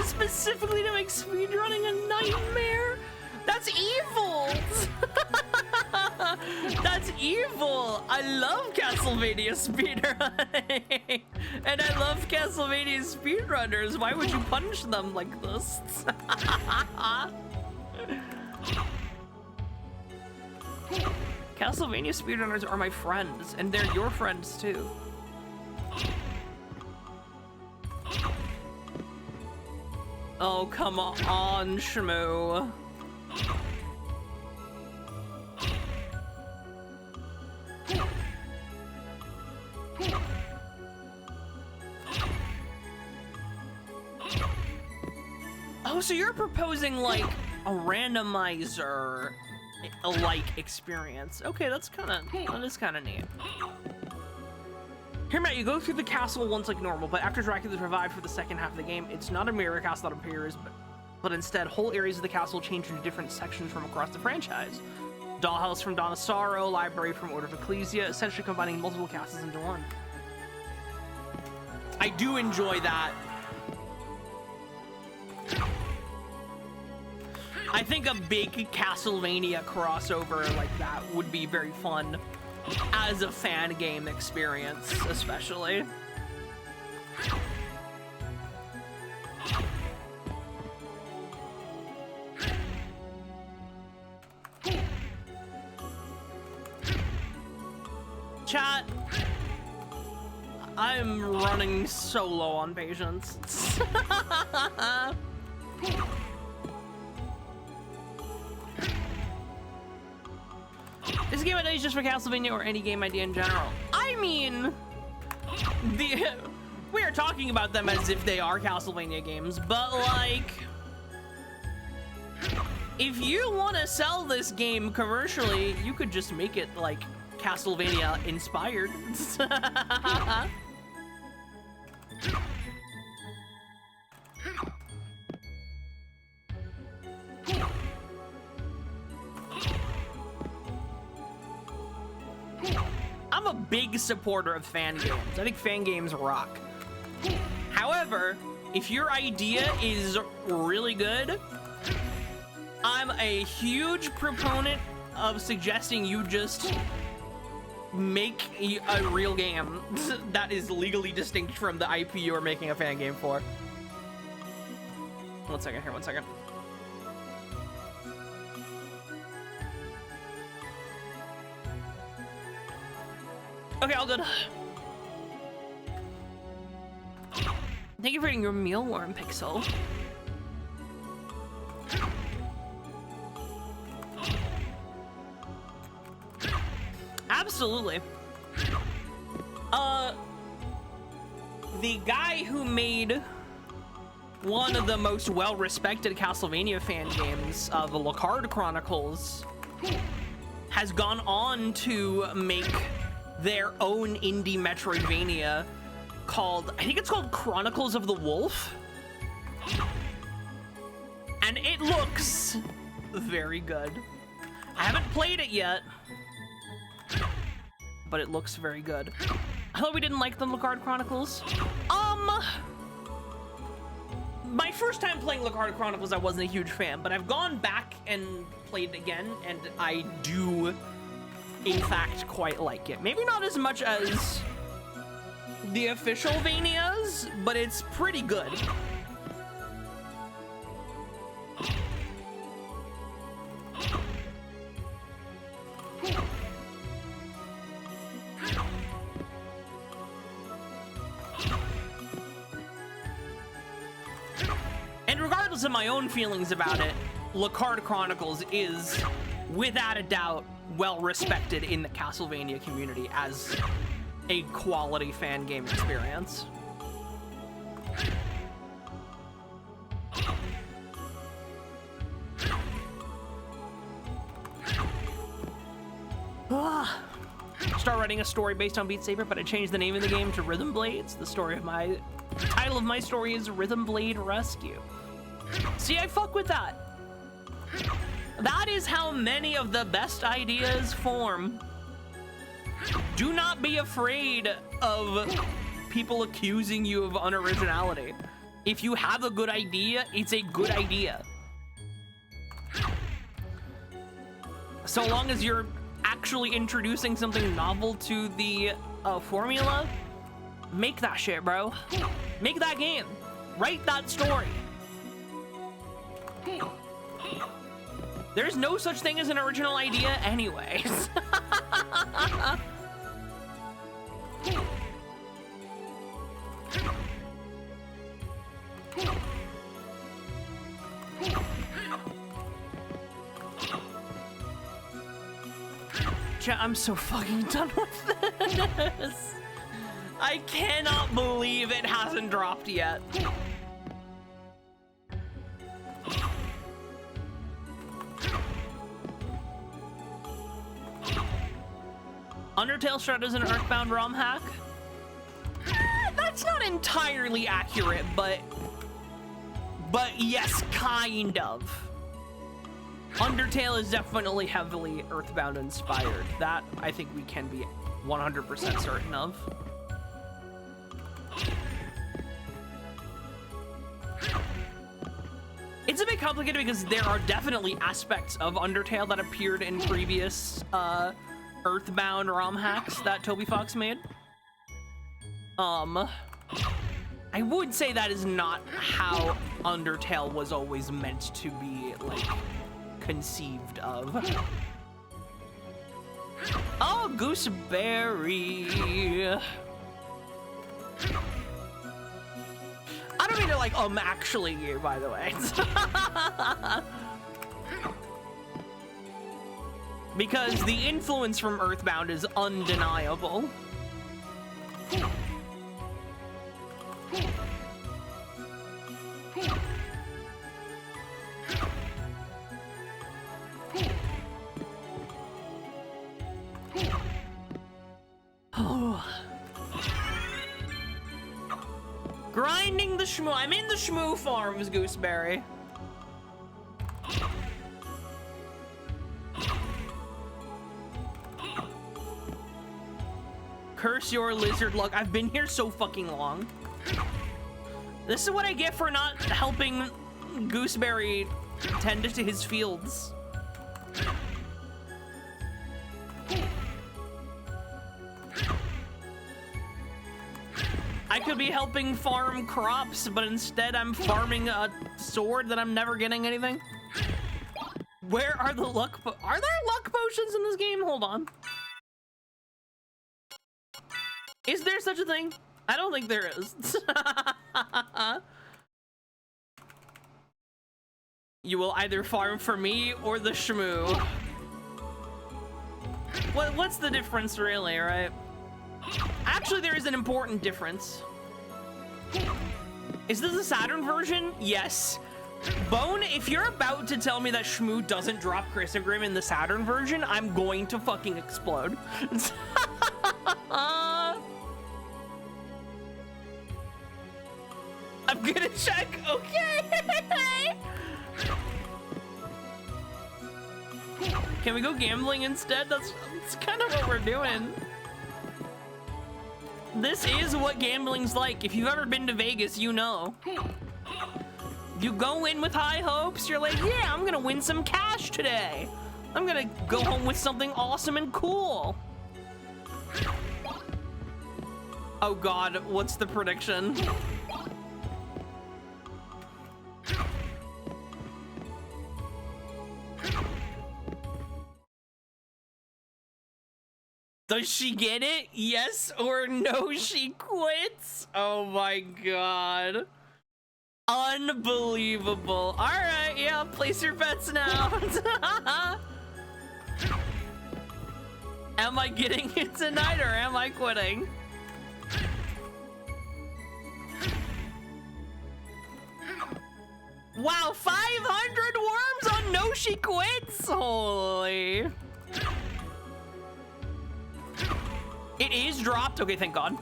specifically to make speedrunning a nightmare? That's evil! That's evil! I love Castlevania speedrunning! And I love Castlevania speedrunners. Why would you punish them like this? Castlevania speedrunners are my friends, and they're your friends too. Oh, come on, Shmoo. Oh, so you're proposing like a randomizer like experience. Okay, that is kind of neat. Here, Matt, you go through the castle once like normal, but after Dracula is revived for the second half of the game, it's not a mirror castle that appears, but instead whole areas of the castle change into different sections from across the franchise. Dollhouse from Dawn of Sorrow, Library from Order of Ecclesia, essentially combining multiple castles into one. I do enjoy that. I think a big Castlevania crossover like that would be very fun as a fan game experience, especially. Chat, I'm running so low on patience. Is a game idea just for Castlevania or any game idea in general? I mean, we are talking about them as if they are Castlevania games, but like, if you want to sell this game commercially, you could just make it like Castlevania inspired. I'm a big supporter of fan games. I think fan games rock. However, if your idea is really good, I'm a huge proponent of suggesting you just make a real game that is legally distinct from the IP you are making a fan game for. One second here, one second. Okay, all good. Thank you for eating your mealworm, Pixel. Absolutely. The guy who made one of the most well-respected Castlevania fan games, the Alucard Chronicles, has gone on to make their own indie Metroidvania called, I think it's called Chronicles of the Wolf. And it looks very good. I haven't played it yet, but it looks very good. I thought we didn't like the Alucard Chronicles. My first time playing Alucard Chronicles, I wasn't a huge fan, but I've gone back and played it again, and I do, in fact, quite like it. Maybe not as much as the official Vanias, but it's pretty good. And regardless of my own feelings about it, Alucard Chronicles is, without a doubt, well respected in the Castlevania community as a quality fan game experience. Start writing a story based on Beat Saber, but I changed the name of the game to Rhythm Blades. The title of my story is Rhythm Blade Rescue. See, I fuck with that. That is how many of the best ideas form. Do not be afraid of people accusing you of unoriginality. If you have a good idea, it's a good idea. So long as you're actually introducing something novel to the formula, make that shit, bro. Make that game. Write that story. There's no such thing as an original idea anyways. I'm so fucking done with this. I cannot believe it hasn't dropped yet. Undertale strat is an Earthbound ROM hack? That's not entirely accurate, but yes, kind of. Undertale is definitely heavily Earthbound inspired. That I think we can be 100% certain of. It's a bit complicated because there are definitely aspects of Undertale that appeared in previous Earthbound ROM hacks that Toby Fox made. I would say that is not how Undertale was always meant to be, like, conceived of. Oh, Gooseberry. I don't mean to, like, actually you, by the way. Because the influence from Earthbound is undeniable. Grinding the shmoo. I'm in the shmoo farms, Gooseberry. Curse your lizard luck. I've been here so fucking long. This is what I get for not helping Gooseberry tend to his fields. I could be helping farm crops, but instead I'm farming a sword that I'm never getting anything. Where are the luck are there luck potions in this game? Hold on. Is there such a thing? I don't think there is. You will either farm for me or the shmoo. What's the difference really, right? Actually, there is an important difference. Is this a Saturn version? Yes. Bone, if you're about to tell me that shmoo doesn't drop Chrysogrim in the Saturn version, I'm going to fucking explode. I'm gonna check, okay. Can we go gambling instead? That's kind of what we're doing. This is what gambling's like. If you've ever been to Vegas, you know. You go in with high hopes, you're like, yeah, I'm gonna win some cash today. I'm gonna go home with something awesome and cool. Oh God, what's the prediction? Does she get it? Yes or no, she quits? Oh my God. Unbelievable. All right, yeah, place your bets now. Am I getting it tonight or am I quitting? Wow, 500 worms on no, she quits? Holy. It is dropped. Okay, thank God.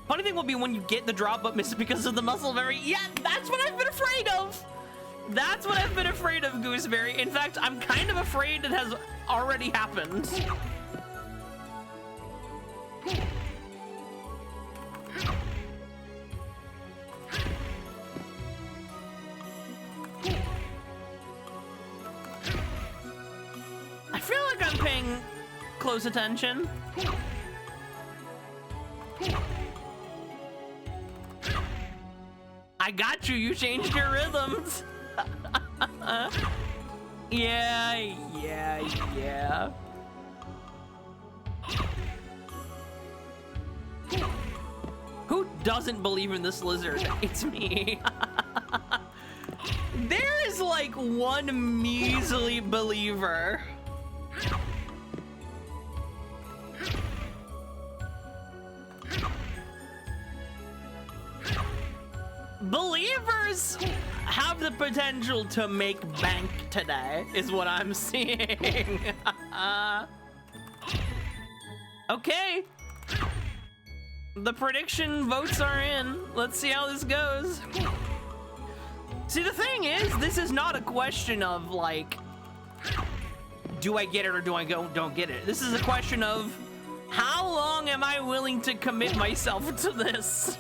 Funny thing will be when you get the drop but miss it because of the muscle berry. Yeah, that's what I've been afraid of. That's what I've been afraid of, Gooseberry. In fact, I'm kind of afraid it has already happened. paying close attention. I got you. You changed your rhythms. Yeah. Who doesn't believe in this lizard? It's me. There is like one measly believer. Believers have the potential to make bank today, is what I'm seeing. Okay. The prediction votes are in. Let's see how this goes. See, the thing is, this is not a question of like, do I get it or do I don't get it? This is a question of how long am I willing to commit myself to this?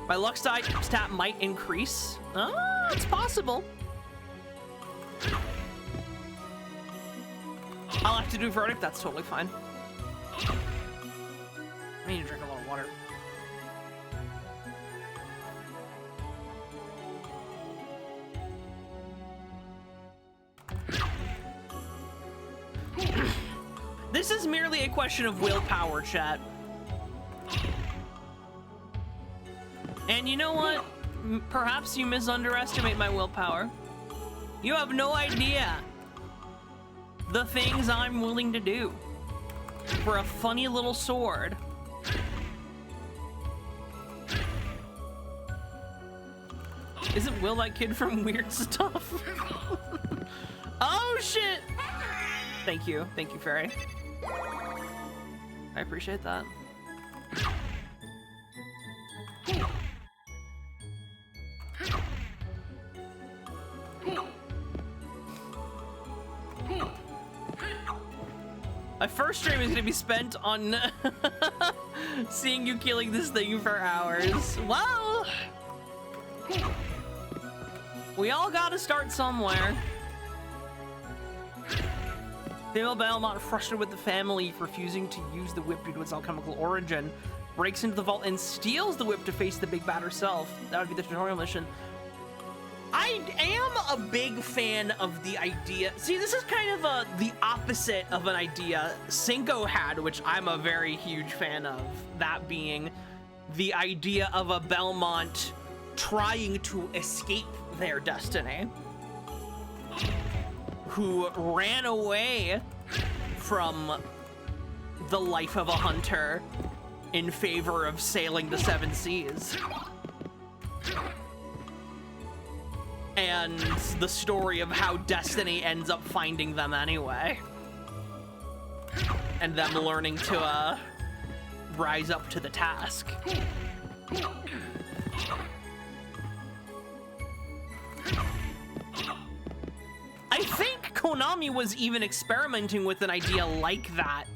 My luck stat might increase. Oh, it's possible. I'll have to do verdict. That's totally fine. I need to drink a lot of water. This is merely a question of willpower, chat. And you know what? Perhaps you misunderestimate my willpower. You have no idea the things I'm willing to do for a funny little sword. Isn't Will that kid from Weird Stuff? Oh shit! Thank you, Fairy. I appreciate that. My first stream is gonna be spent on seeing you killing this thing for hours. Well, we all gotta start somewhere. Female Belmont, frustrated with the family refusing to use the whip due to its alchemical origin, breaks into the vault and steals the whip to face the big bad herself. That would be the tutorial mission. I am a big fan of the idea. See, this is kind of the opposite of an idea Cinco had, which I'm a very huge fan of. That being the idea of a Belmont trying to escape their destiny, who ran away from the life of a hunter in favor of sailing the seven seas. And the story of how destiny ends up finding them anyway. And them learning to rise up to the task. I think Konami was even experimenting with an idea like that.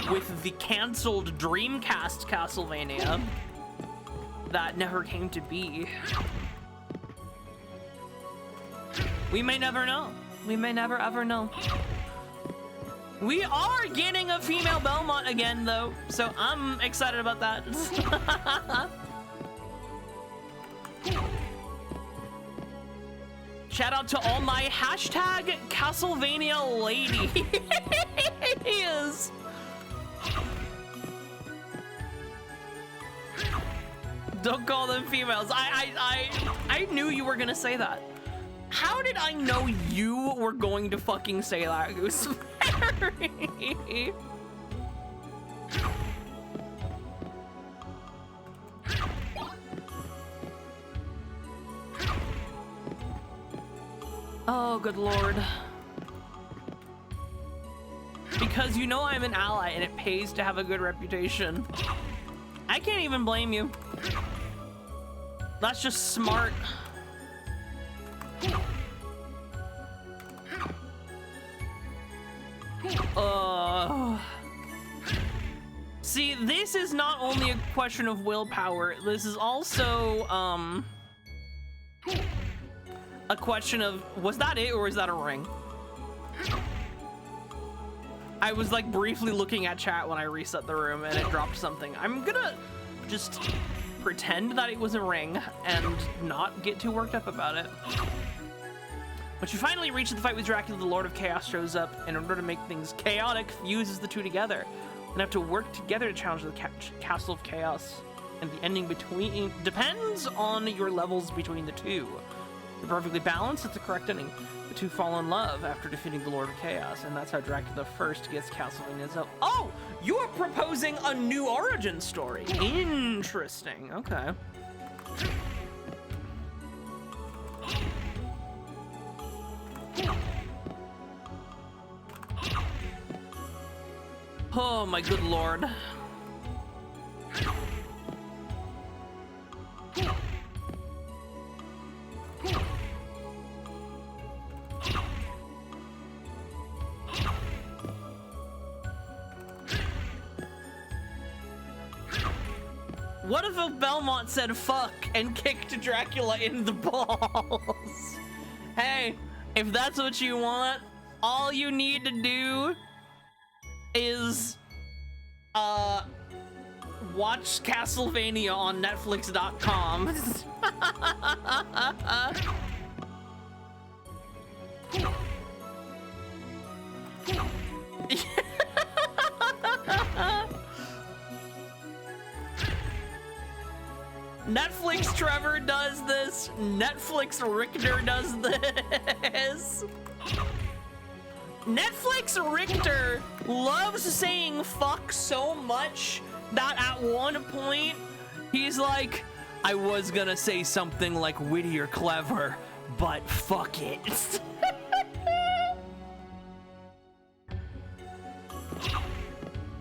With the canceled Dreamcast Castlevania. That never came to be. We may never know. We may never ever know. We are getting a female Belmont again though, so I'm excited about that. Shout out to all my hashtag Castlevania ladies. Don't call them females. I knew you were gonna say that. How did I know you were going to fucking say that, Gooseberry? Oh, good lord. Because you know I'm an ally and it pays to have a good reputation. I can't even blame you. That's just smart. See, this is not only a question of willpower, this is also, a question of, was that it or is that a ring? I was like briefly looking at chat when I reset the room and it dropped something. I'm gonna just pretend that it was a ring and not get too worked up about it. Once you finally reach the fight with Dracula, the Lord of Chaos shows up, and in order to make things chaotic, fuses the two together. And have to work together to challenge the Castle of Chaos. And the ending between depends on your levels between the two. If you're perfectly balanced, it's the correct ending. The two fall in love after defeating the Lord of Chaos, and that's how Dracula first gets Castlevania's up. Oh, you are proposing a new origin story. Interesting. Okay. Oh my good lord. What if Belmont said fuck and kicked Dracula in the balls? Hey, if that's what you want, all you need to do is watch Castlevania on Netflix.com. Netflix Trevor does this. Netflix Richter does this. Netflix Richter loves saying fuck so much that at one point he's like, I was gonna say something like witty or clever, but fuck it.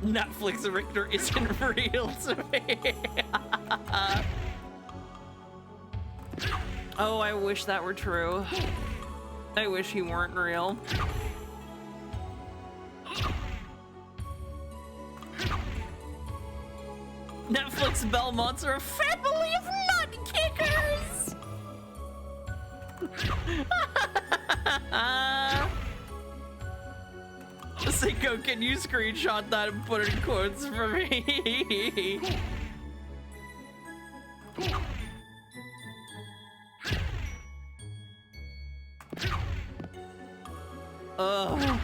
Netflix Richter isn't real to me. Oh, I wish that were true. I wish he weren't real. Netflix Belmonts are a family of nut kickers! Sicko, can you screenshot that and put it in quotes for me? Ugh.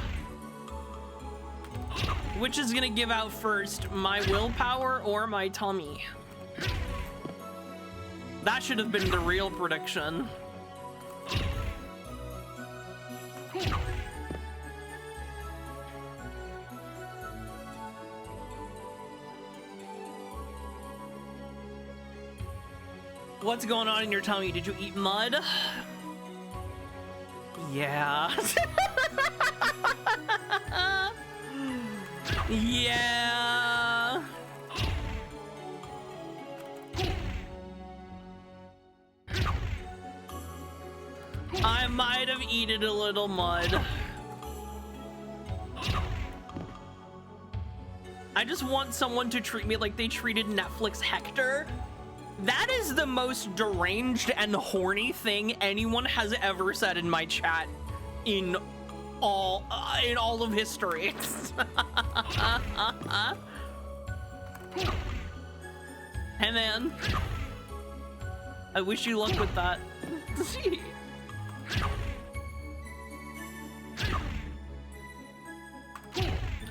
Which is gonna give out first, my willpower or my tummy? That should have been the real prediction. What's going on in your tummy? Did you eat mud? Yeah. Yeah. I might have eaten a little mud. I just want someone to treat me like they treated Netflix Hector. That is the most deranged and horny thing anyone has ever said in my chat in all of history. Hey man, I wish you luck with that.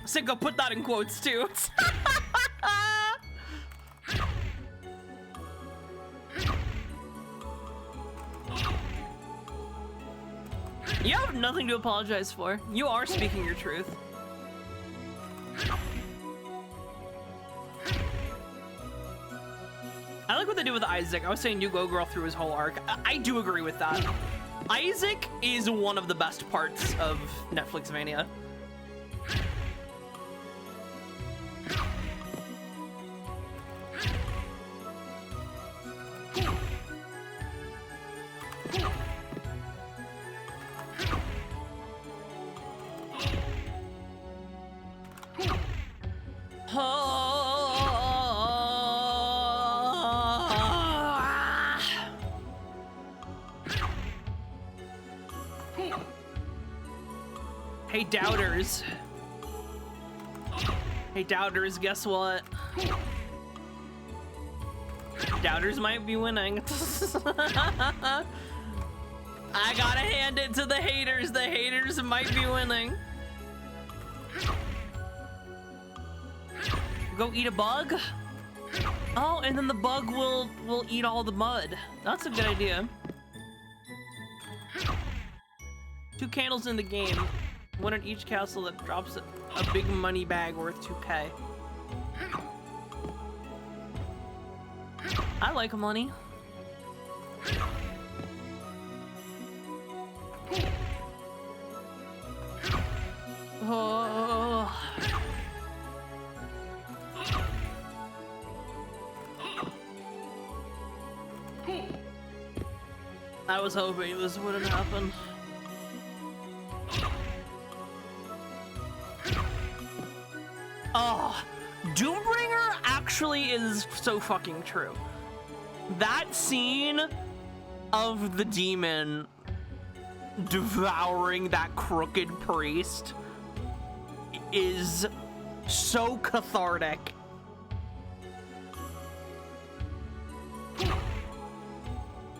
Sicko, put that in quotes too. You have nothing to apologize for. You are speaking your truth. I like what they do with Isaac. I was saying you go girl through his whole arc. I do agree with that. Isaac is one of the best parts of Netflixmania. Hey, doubters. Hey, doubters, guess what? Doubters might be winning. I gotta hand it to the haters. The haters might be winning. Go eat a bug? Oh, and then the bug will eat all the mud. That's a good idea. 2 candles in the game. One at each castle that drops a big money bag worth 2k. I like money. Oh. I was hoping this wouldn't happen. Oh, Doombringer actually is so fucking true. That scene of the demon devouring that crooked priest is so cathartic.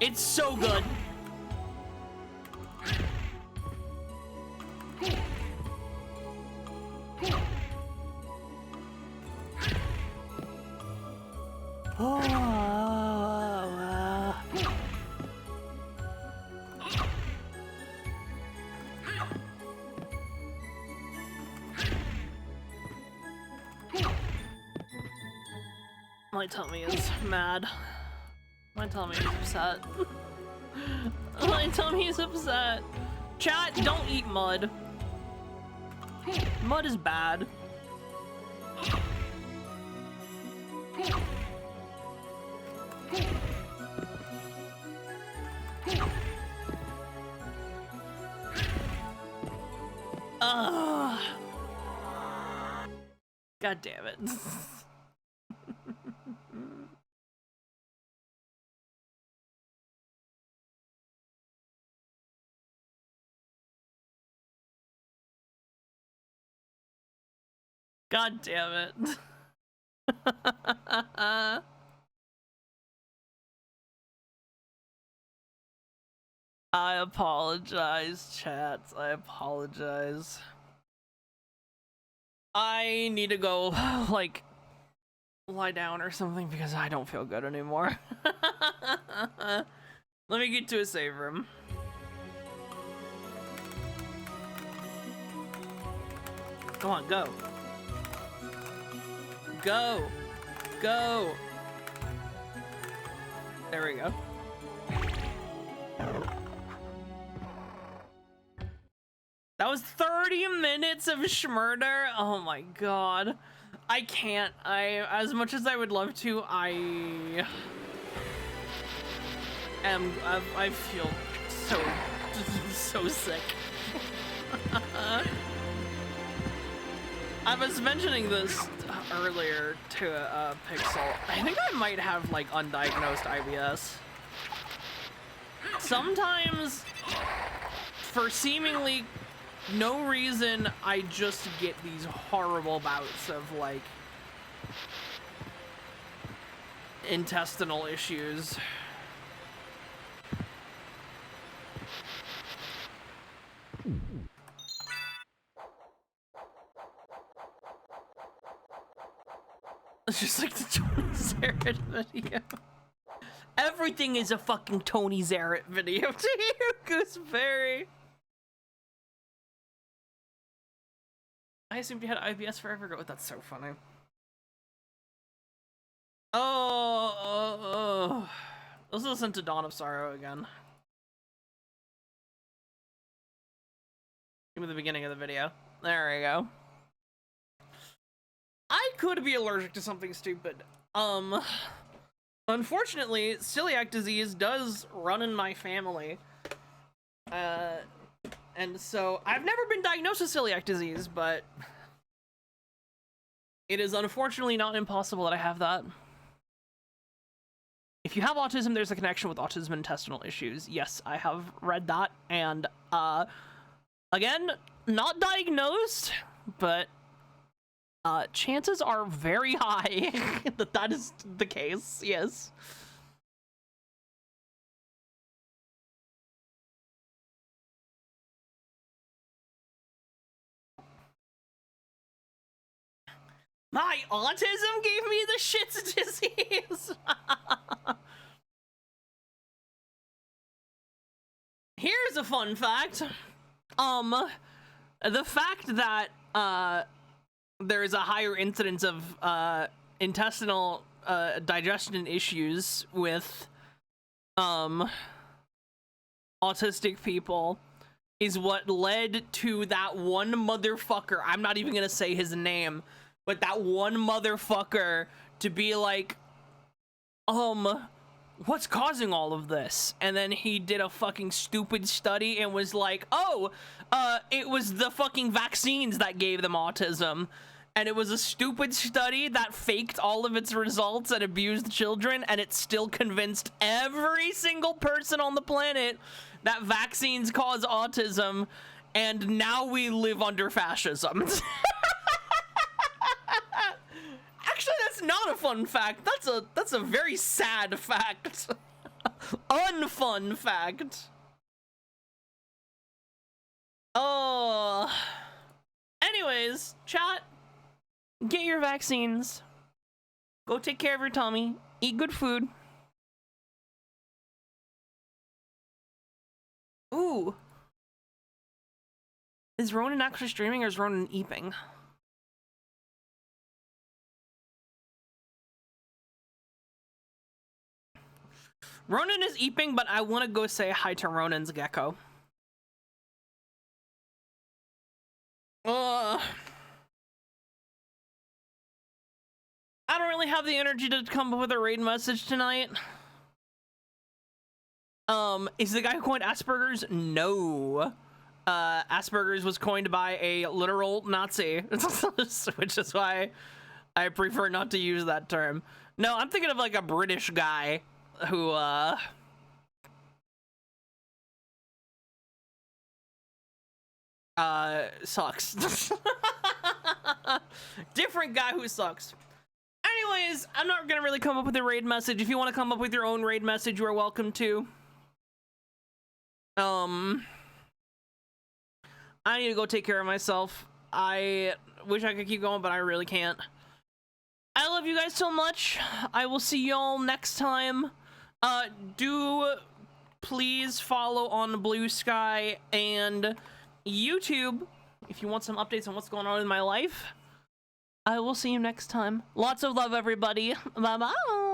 It's so good. My tummy is mad. My tummy is upset. My tummy is upset. Chat, don't eat mud. Mud is bad. God damn it. God damn it. I apologize, chats. I apologize. I need to go, like, lie down or something because I don't feel good anymore. Let me get to a save room. Come on, go. Go. Go. There we go. That was 30 minutes of schmurder. Oh my god. I can't. As much as I would love to, I feel so sick. I was mentioning this earlier to Pixel. I think I might have like undiagnosed IBS. Sometimes, for seemingly no reason, I just get these horrible bouts of like intestinal issues. It's just like the Tony Zarrett video. Everything is a fucking Tony Zarrett video to you, Gooseberry. I assumed you had IBS forever ago. That's so funny. Oh. Let's listen to Dawn of Sorrow again. Give me the beginning of the video. There we go. I could be allergic to something stupid. Unfortunately, celiac disease does run in my family. And so I've never been diagnosed with celiac disease, but it is unfortunately not impossible that I have that. If you have autism, there's a connection with autism and intestinal issues. Yes, I have read that, and again, not diagnosed, but chances are very high that that is the case. Yes. My autism gave me the shit's disease. Here's a fun fact. The fact that there is a higher incidence of intestinal digestion issues with autistic people is what led to that one motherfucker. I'm not even gonna say his name, but that one motherfucker to be like, what's causing all of this? And then he did a fucking stupid study and was like, oh, it was the fucking vaccines that gave them autism. And it was a stupid study that faked all of its results and abused children, and it still convinced every single person on the planet that vaccines cause autism, and now we live under fascism. Actually, that's not a fun fact. That's a very sad fact. Unfun fact. Oh. Anyways, chat. Get your vaccines. Go take care of your tummy. Eat good food. Ooh. Is Ronan actually streaming or is Ronan eeping? Ronan is eeping, but I want to go say hi to Ronan's gecko. I don't really have the energy to come up with a raid message tonight. Is the guy who coined Asperger's? No. Asperger's was coined by a literal Nazi, which is why I prefer not to use that term. No, I'm thinking of like a British guy who, sucks. Different guy who sucks. Anyways, I'm not gonna really come up with a raid message. If you want to come up with your own raid message, you are welcome to. I need to go take care of myself. I wish I could keep going, but I really can't. I love you guys so much. I will see y'all next time. Do please follow on Blue Sky and YouTube if you want some updates on what's going on in my life. I will see you next time. Lots of love, everybody. Bye-bye.